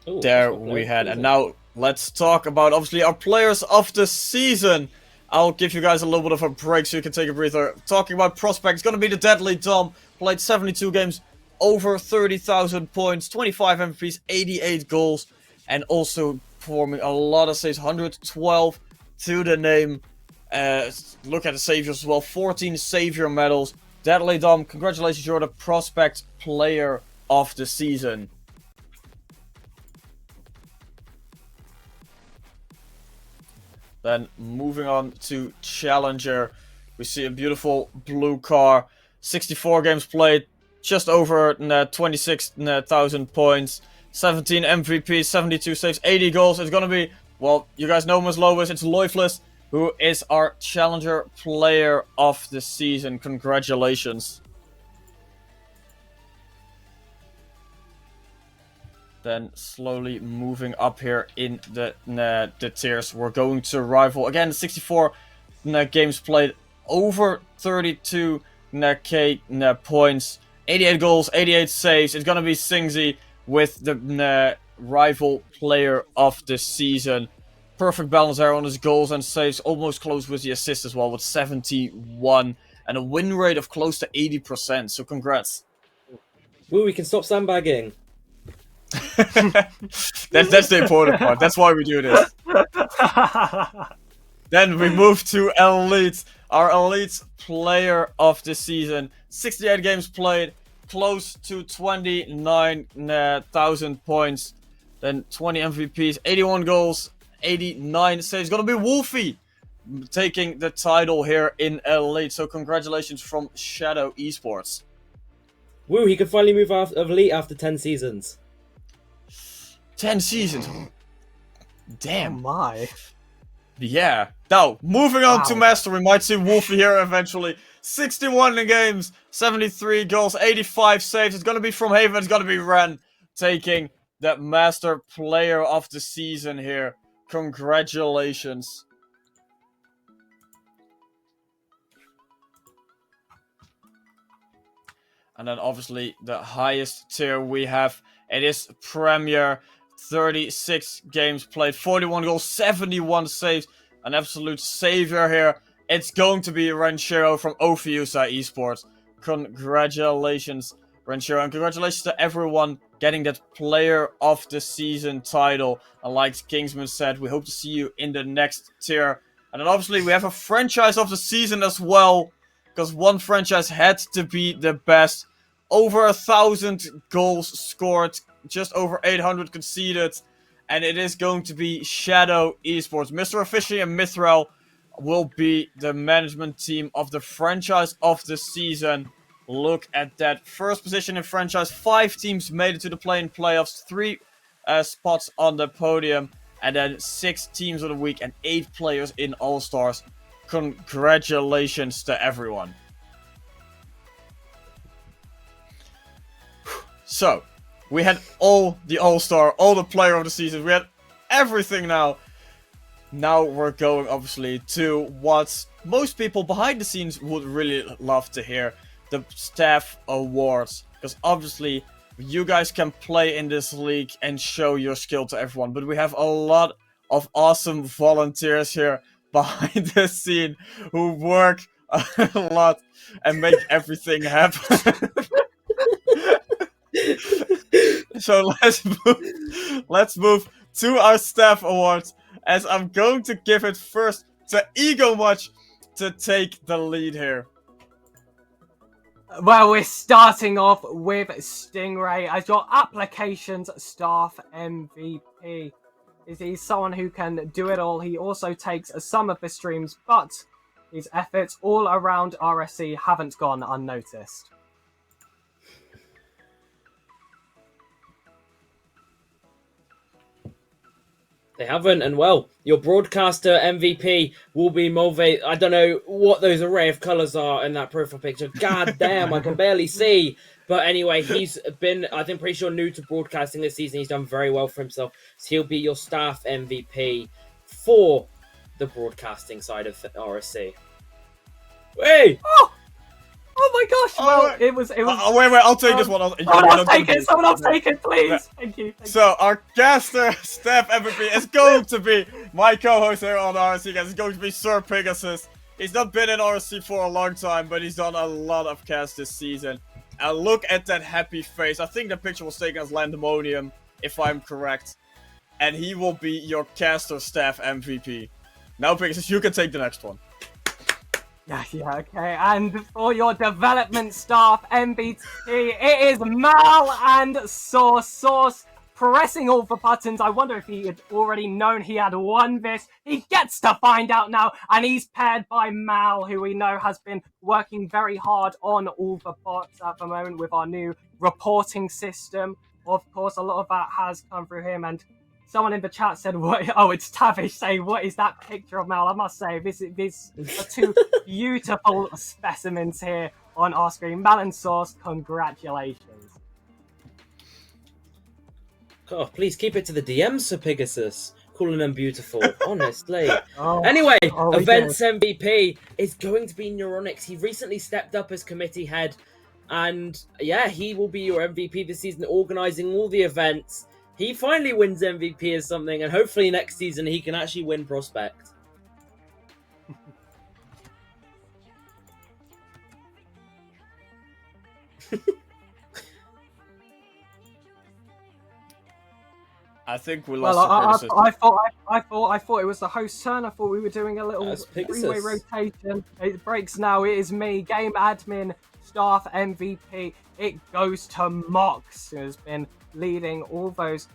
A: There we had, and now let's talk about obviously our players of the season. I'll give you guys a little bit of a break so you can take a breather. Talking about Prospect, it's going to be the Deadly Dom. Played 72 games, over 30,000 points, 25 MVPs, 88 goals, and also performing a lot of saves, 112 to the name. Look at the saviors as well, 14 savior medals. Deadly Dom, congratulations, you're the Prospect player of the season. Then moving on to Challenger, we see a beautiful blue car, 64 games played, just over 26,000 points, 17 MVPs, 72 saves, 80 goals. It's going to be, well, you guys know him as Lois, it's Loifless, who is our Challenger player of the season. Congratulations. Then slowly moving up here in the tiers, we're going to Rival. Again, 64 games played, over 32k points, 88 goals, 88 saves. It's going to be Singzy with the rival player of the season. Perfect balance there on his goals and saves, almost close with the assist as well with 71 and a win rate of close to 80%. So congrats.
C: Woo, we can stop sandbagging.
A: That's the important part. That's why we do this. Then we move to Elite. Our Elite player of the season. 68 games played. Close to 29,000 points. Then 20 MVPs. 81 goals. 89 saves. Gonna be Wolfie taking the title here in Elite. So congratulations from Shadow Esports.
C: Woo, he can finally move out of Elite after 10 seasons.
A: 10 seasons. Damn.
B: Oh my.
A: Yeah. Now, moving on to Master, we might see Wolfie here eventually. 61 in games, 73 goals, 85 saves. It's going to be from Haven. It's going to be Ren taking that Master Player of the Season here. Congratulations. And then obviously the highest tier we have, it is Premier. 36 games played, 41 goals, 71 saves. An absolute savior here. It's going to be Renshiro from Ophiusa Esports. Congratulations, Renshiro. And congratulations to everyone getting that Player of the Season title. And like Kingsman said, we hope to see you in the next tier. And then obviously we have a Franchise of the Season as well. Because one franchise had to be the best. Over 1,000 goals scored. Just over 800 conceded. And it is going to be Shadow Esports. Mr. Officially and Mithril will be the management team of the Franchise of the Season. Look at that. First position in Franchise. 5 teams made it to the play-in playoffs. 3 spots on the podium. And then 6 teams of the week and 8 players in All-Stars. Congratulations to everyone. So, we had all the All-Star, all the Player of the Season. We had everything now. Now we're going, obviously, to what most people behind the scenes would really love to hear. The Staff Awards. Because, obviously, you guys can play in this league and show your skill to everyone. But we have a lot of awesome volunteers here behind the scene who work a lot and make everything happen. So let's move to our Staff Awards, as I'm going to give it first to Ego Much to take the lead here.
B: Well, we're starting off with Stingray as your applications staff MVP. Is he someone who can do it all? He also takes some of the streams, but his efforts all around RSC haven't gone unnoticed.
C: They haven't, and well, your broadcaster MVP will be Mulve. I don't know what those array of colours are in that profile picture. God damn, I can barely see. But anyway, he's been, I think, pretty sure new to broadcasting this season. He's done very well for himself. So he'll be your staff MVP for the broadcasting side of RSC. Hey!
B: Oh my gosh! Well, it was.
A: Wait, I'll take this one.
B: Someone else take it! Someone else take it, please! Yeah. Thank you.
A: So, our caster staff MVP is going to be my co-host here on RSC, guys. It's going to be Sir Pegasus. He's not been in RSC for a long time, but he's done a lot of casts this season. And look at that happy face. I think the picture was taken as Landemonium, if I'm correct. And he will be your caster staff MVP. Now, Pegasus, you can take the next one.
B: Yeah, okay. And for your development staff MVP, it is Mal and Sauce. Sauce pressing all the buttons. I wonder if he had already known he had won this. He gets to find out now, and he's paired by Mal, who we know has been working very hard on all the bots at the moment with our new reporting system. Of course, a lot of that has come through him, and someone in the chat said, "What? Oh, it's Tavish saying, what is that picture of Mal?" I must say, this are two beautiful specimens here on our screen. Mal and Sauce, congratulations.
C: Oh, please keep it to the DMs, Sir Pegasus. Calling them beautiful, honestly. Anyway, Events MVP is going to be Neuronix. He recently stepped up as committee head, And yeah, he will be your MVP this season, organizing all the events. He finally wins MVP as something, and hopefully next season he can actually win Prospect.
A: I think we
B: Well,
A: lost
B: I thought it was the host's turn. I thought we were doing a little three-way
C: Pegasus.
B: rotation. It breaks now. It is me, game admin, staff MVP. It goes to Mox, who has been leading all those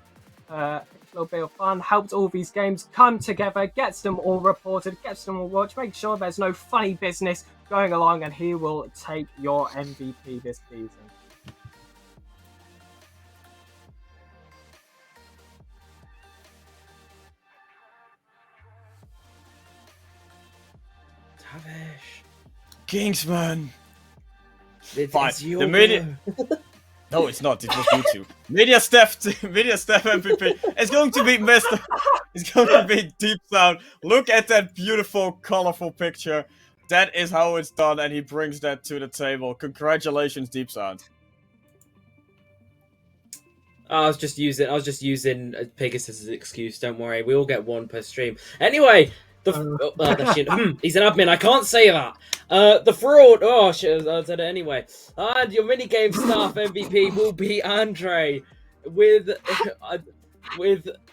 B: little bit of fun, helped all these games come together, gets them all reported, gets them all watched, make sure there's no funny business going along, and he will take your MVP this season.
C: Tavish.
A: Kingsman.
C: Fine.
A: The media. No, it's not. It was YouTube. Media staff MVP. It's going to be Mr. It's going to be Deep Sound. Look at that beautiful, colorful picture. That is how it's done, and he brings that to the table. Congratulations, Deep Sound.
C: I was just using Pegasus as an excuse. Don't worry, we all get one per stream. Anyway, he's an admin. I can't say that. The fraud. Oh shit! I said it anyway. And your minigame staff MVP will be Andre. With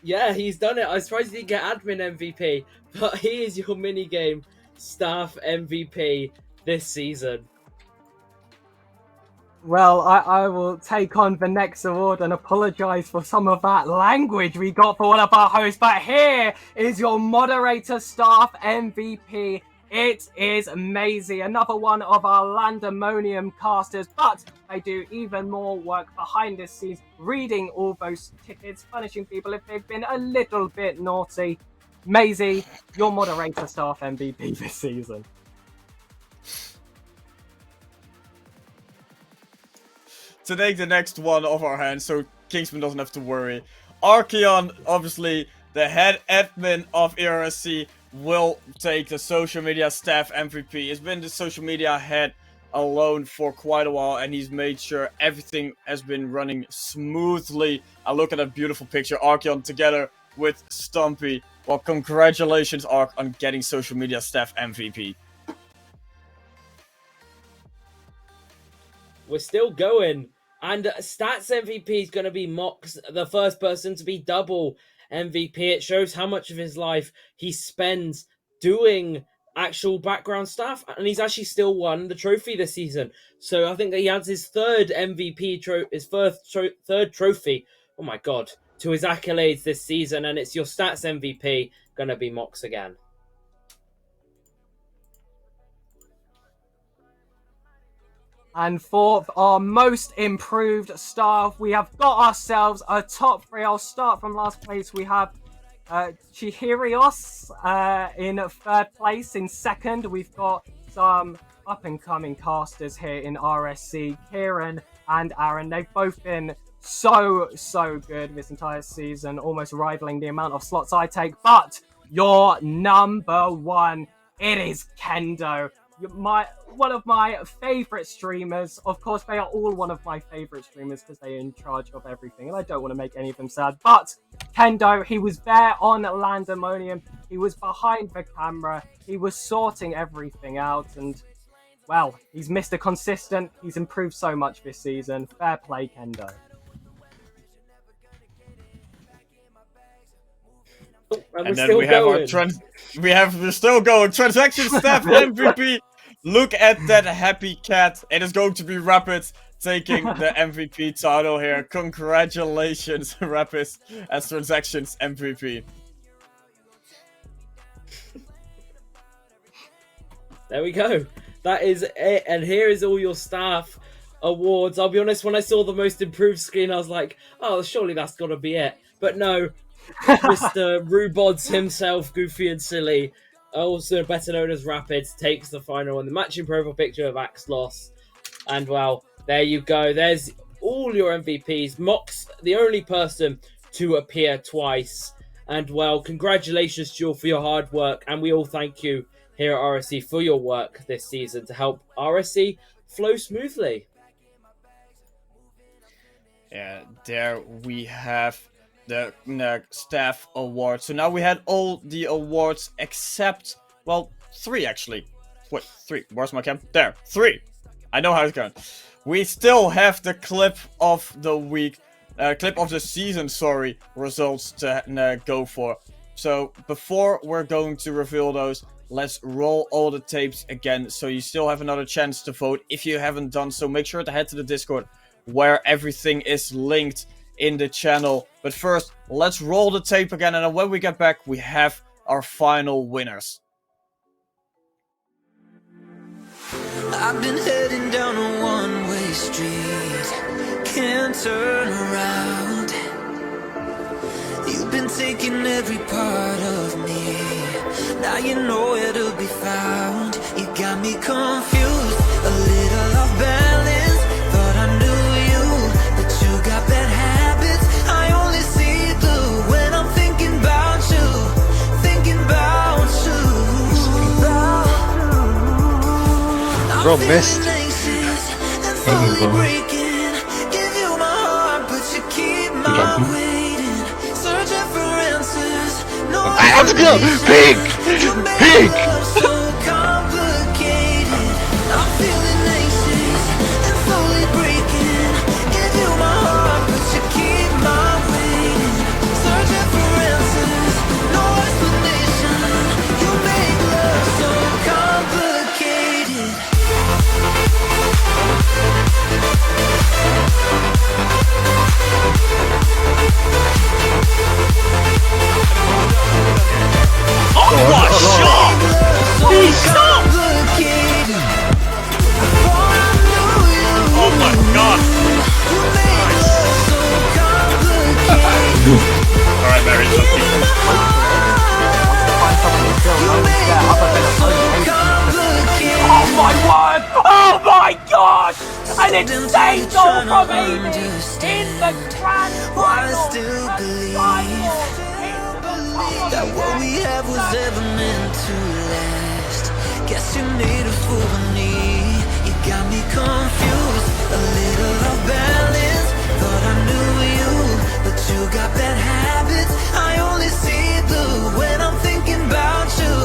C: yeah, he's done it. I was surprised he didn't get admin MVP, but he is your minigame staff MVP this season.
B: Well, I will take on the next award and apologise for some of that language we got for one of our hosts, but here is your moderator staff MVP. It is Maisie, another one of our Landemonium casters, but they do even more work behind the scenes, reading all those tickets, punishing people if they've been a little bit naughty. Maisie, your moderator staff MVP this season.
A: To take the next one off our hands, so Kingsman doesn't have to worry. Archeon, obviously the head admin of RSC, will take the social media staff MVP. He's been the social media head alone for quite a while, and he's made sure everything has been running smoothly. I look at that beautiful picture, Archeon together with Stumpy. Well, congratulations, Ark, on getting social media staff MVP.
C: We're still going. And Stats MVP is going to be Mox, the first person to be double MVP. It shows how much of his life he spends doing actual background stuff. And he's actually still won the trophy this season. So I think that he adds his third MVP, third trophy, oh my god, to his accolades this season. And it's your Stats MVP going to be Mox again.
B: And for our most improved staff, we have got ourselves a top three. I'll start from last place. We have Chihirios in third place. In second, we've got some up-and-coming casters here in RSC, Kieran and Aaron. They've both been so good this entire season, almost rivaling the amount of slots I take. But your number one, it is Kendo. One of my favourite streamers. Of course, they are all one of my favourite streamers because they're in charge of everything, and I don't want to make any of them sad. But Kendo, he was there on Landemonium. He was behind the camera. He was sorting everything out, and, well, he's Mr. Consistent. He's improved so much this season. Fair play, Kendo.
C: And then we have
A: we're still going. Transaction staff MVP. Look at that happy cat. It is going to be Rapid taking the MVP title here. Congratulations, Rapid, as Transactions MVP.
C: There we go. That is it. And here is all your staff awards. I'll be honest, when I saw the most improved screen, I was like, oh, surely that's got to be it. But no, Mr. Rubods himself, Goofy and Silly, also better known as Rapids, takes the final and the matching profile picture of Axlos. And well, there you go. There's all your MVPs. Mox, the only person to appear twice. And well, congratulations to you all for your hard work. And we all thank you here at RSC for your work this season to help RSC flow smoothly.
A: there we have the staff award. So now we had all the awards except, well, 3 actually. Wait, 3. Where's my cam? There, 3. I know how it's going. We still have the clip of the week, clip of the season, sorry, results to go for. So before we're going to reveal those, let's roll all the tapes again. So you still have another chance to vote. If you haven't done so, make sure to head to the Discord where everything is linked in the channel. But first, let's roll the tape again. And then when we get back, we have our final winners.
D: I've been heading down a one-way street, can't turn around. You've been taking every part of me, now you know where to be found. You got me confused, a little off balance. Thought I knew you, but you got bad habits. I only see blue when I'm thinking about you, thinking about you.
E: Bro, missed. Let's go! Pink! Pink!
I: Oh my gosh! An insane goal from Amy in the grand final!
D: That what we have was ever meant to last. Guess you made a fool of me. You got me confused, a little off balance. Thought I knew you, but you got bad habits. I only see blue when I'm thinking about you,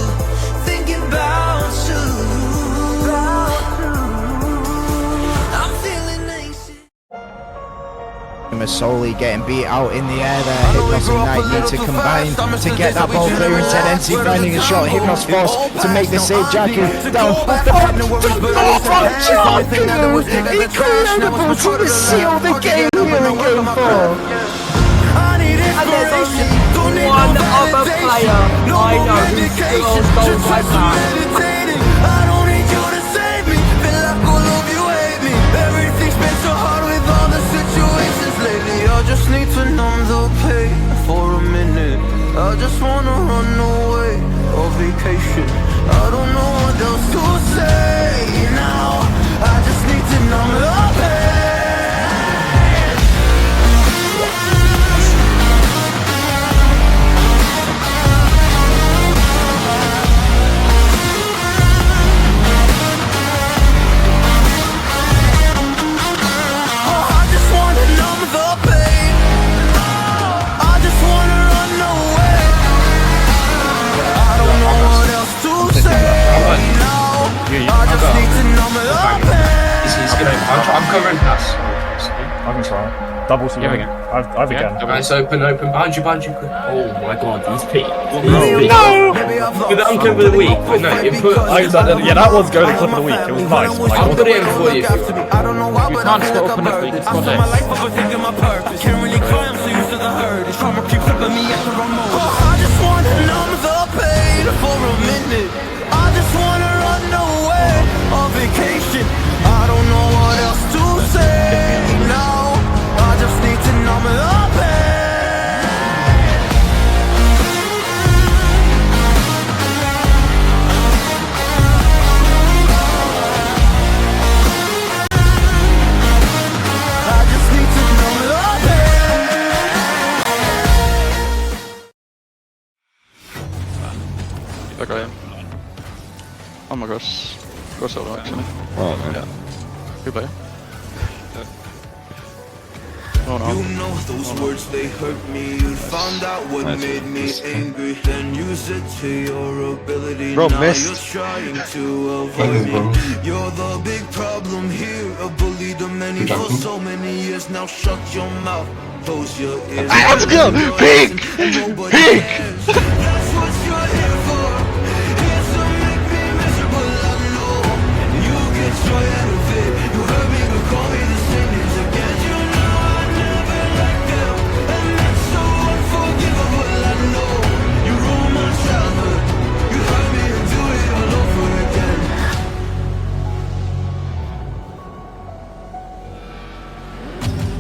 D: thinking about you. I'm feeling anxious.
G: Solely getting beat out in the air there. Hypnos and Knight need to combine to get that ball clearance. NC finding a shot. Hypnos forced to make the save. Jaku down. Incredible to seal the game here in game 4.
I: And there's only one other player I know who scores goals like that.
D: I just need to numb the pain for a minute. I just wanna run away on vacation. I don't know what else to say now. I just need to numb the pain.
H: I'm covering house.
F: I can try. Double C.
E: Yeah, we can.
F: I've again.
H: Nice, open. Behind you.
J: Oh my god, these people.
F: No!
J: With the clip of the week.
H: No, you put.
F: Yeah, that was going to clip of the week. It was nice.
H: I'll put it in for you.
E: You can't just open up, you can spot it.
D: Can't really cry, I'm so used to the hurt. It's trauma keep flipping me at the wrong moment. I just wanna numb the pain for a minute. I just wanna run away on vacation. I don't know what else to say now. I just need to numb the pain. I just need to numb the pain.
E: Okay. Oh my gosh. Go solo actually.
J: Oh man.
E: Yeah. Good player. Oh no.
D: You know those words, they hurt me. You found out what made me angry, then use it to your ability.
E: Bro,
D: now
E: missed.
D: you're trying to avoid me. You're the big problem here, a bully to many for so many years. Now shut your mouth, close your ears.
E: Let's go! Pink! Pink!
D: That's what you're here for. Here to make me miserable, I know. You get joy out of it. You heard me, but call me the same names again. You know I never liked them, and that's so unforgivable, I know. You ruined my childhood. You hurt me and do it all over again.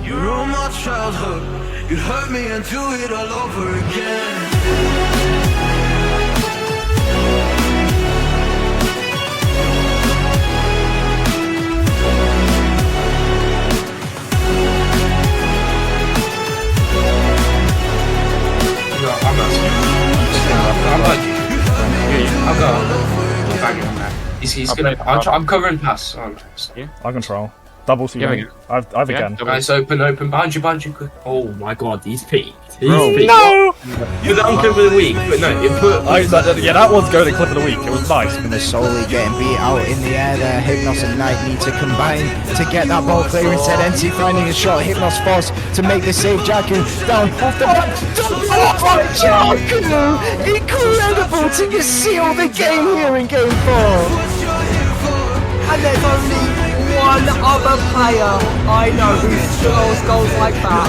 D: You ruined my childhood. You hurt me and do it all over again.
H: No, I'm not. I'm like, I'll go. I'm banging on that. He's gonna. I'm covering pass. Oh,
F: I control. Double CU.
J: Yeah, we go.
F: I've again.
H: nice, open, behind you, quick.
J: Oh my god, these peaks.
F: Bro.
J: No! You're the unclip of the week, but no, you put.
F: Yeah, that one's going to clip of the week. It was nice.
G: And they're slowly getting beat out in the air there. Hypnos and Knight need to combine to get that ball clear. Instead, NC finding a shot. Hypnos forced to make the save. Jakku down off the back. Jakku! Incredible to just seal the game here in game 4.
B: And there's only one other player I know who scores goals like that.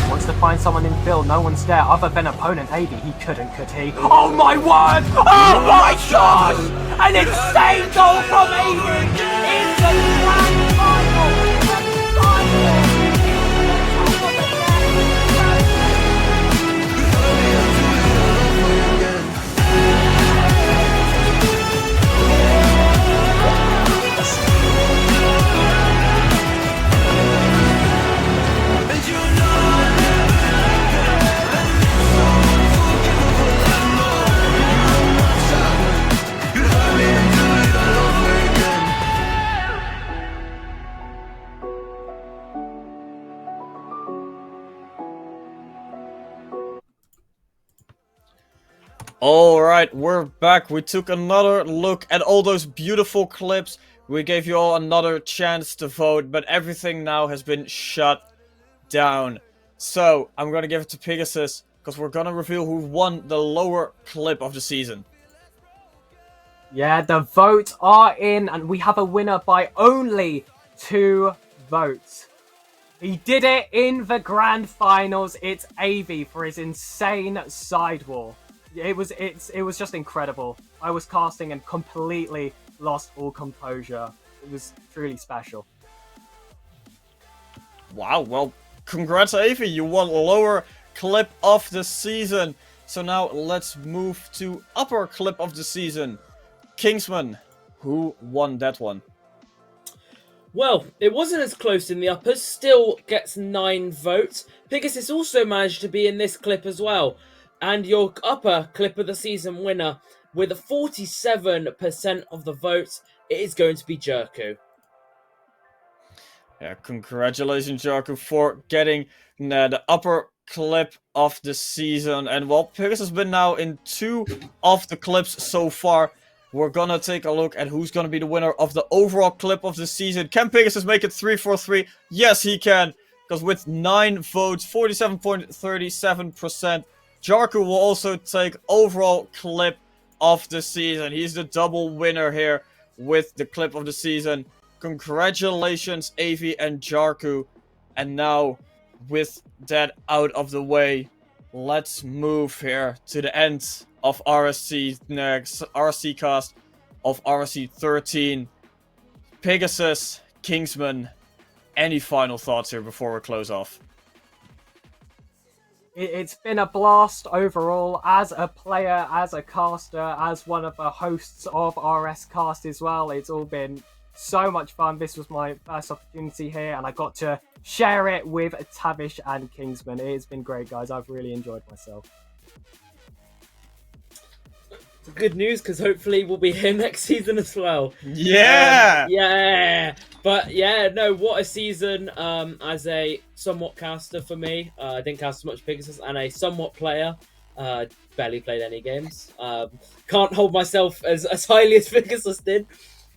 B: Wants to find someone in field, no one's there other than opponent AD. He couldn't, could he? Oh my word! Oh my gosh! An insane goal from AD in the grand final!
A: Alright, we're back. We took another look at all those beautiful clips. We gave you all another chance to vote, but everything now has been shut down. So, I'm gonna give it to Pegasus, because we're gonna reveal who won the lower clip of the season.
B: Yeah, the votes are in, and we have a winner by only 2 votes. He did it in the grand finals. It's AV for his insane sidewall. It was just incredible. I was casting and completely lost all composure. It was truly special.
A: Wow, well, congrats Avi, you won lower clip of the season. So now let's move to upper clip of the season. Kingsman, who won that one?
C: Well, it wasn't as close in the uppers, still gets 9 votes. Pegasus also managed to be in this clip as well. And your upper clip of the season winner, with 47% of the votes, it is going to be Jerku.
A: Yeah, congratulations Jerku for getting the upper clip of the season. And well, Pegasus has been now in 2 of the clips so far. We're gonna take a look at who's gonna be the winner of the overall clip of the season. Can Pegasus make it 3-4-3? Yes, he can. Because with 9 votes, 47.37%, Jerku will also take overall clip of the season. He's the double winner here with the clip of the season. Congratulations, Avi and Jerku. And now, with that out of the way, let's move here to the end of RSC next RSCast of RSC13. Pegasus, Kingsman, any final thoughts here before we close off?
B: It's been a blast overall as a player, as a caster, as one of the hosts of RSCast as well. It's all been so much fun. This was my first opportunity here and I got to share it with Tavish and Kingsman. It's been great, guys. I've really enjoyed myself.
C: Good news, because hopefully we'll be here next season as well.
A: Yeah!
C: Yeah! But yeah, no, what a season as a somewhat caster for me. I didn't cast as much Pegasus, and a somewhat player. Barely played any games. Can't hold myself as highly as Pegasus did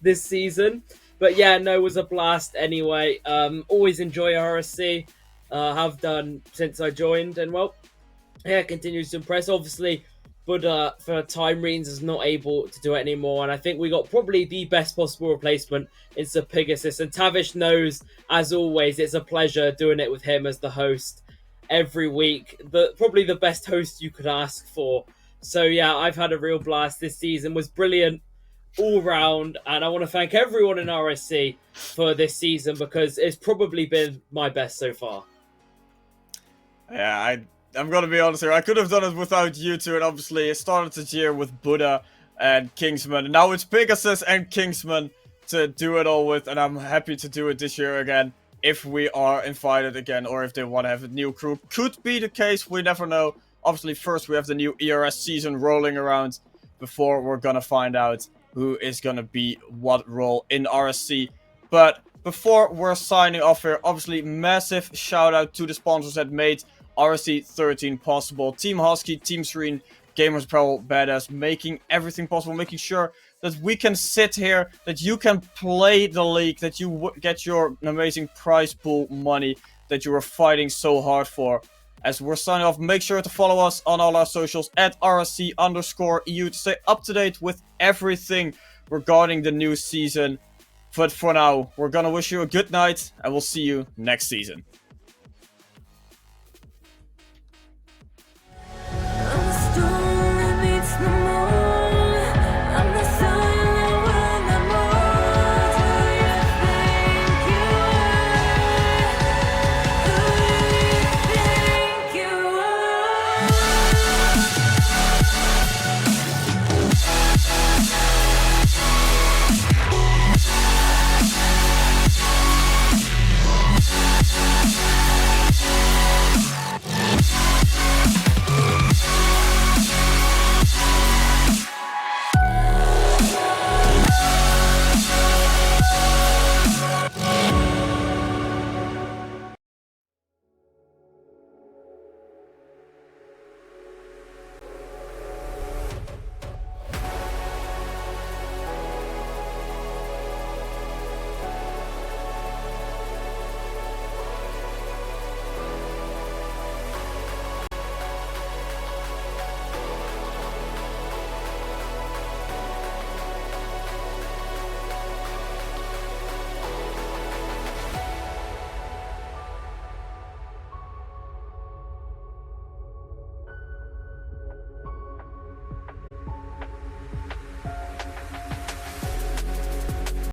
C: this season. But yeah, no, it was a blast anyway. Always enjoy RSC. Have done since I joined, and well, yeah, continues to impress. Obviously, but for time reasons is not able to do it anymore, and I think we got probably the best possible replacement in Sir Pegasus. And Tavish knows, as always, it's a pleasure doing it with him as the host every week. Probably the best host you could ask for. So yeah, I've had a real blast. This season was brilliant all round, and I want to thank everyone in RSC for this season, because it's probably been my best so far.
A: Yeah, I'm gonna be honest here. I could have done it without you two, and obviously it started this year with Buddha and Kingsman. And now it's Pegasus and Kingsman to do it all with, and I'm happy to do it this year again if we are invited again, or if they want to have a new crew. Could be the case, we never know. Obviously, first we have the new ERS season rolling around before we're gonna find out who is gonna be what role in RSC. But before we're signing off here, obviously massive shout out to the sponsors that made RSC13 possible. Team Hosky, Team Serene, Gamers Apparel, Badass, making everything possible, making sure that we can sit here, that you can play the league, that you get your amazing prize pool money that you were fighting so hard for. As we're signing off, make sure to follow us on all our socials at RSC_EU to stay up to date with everything regarding the new season. But for now, we're gonna wish you a good night, and we'll see you next season.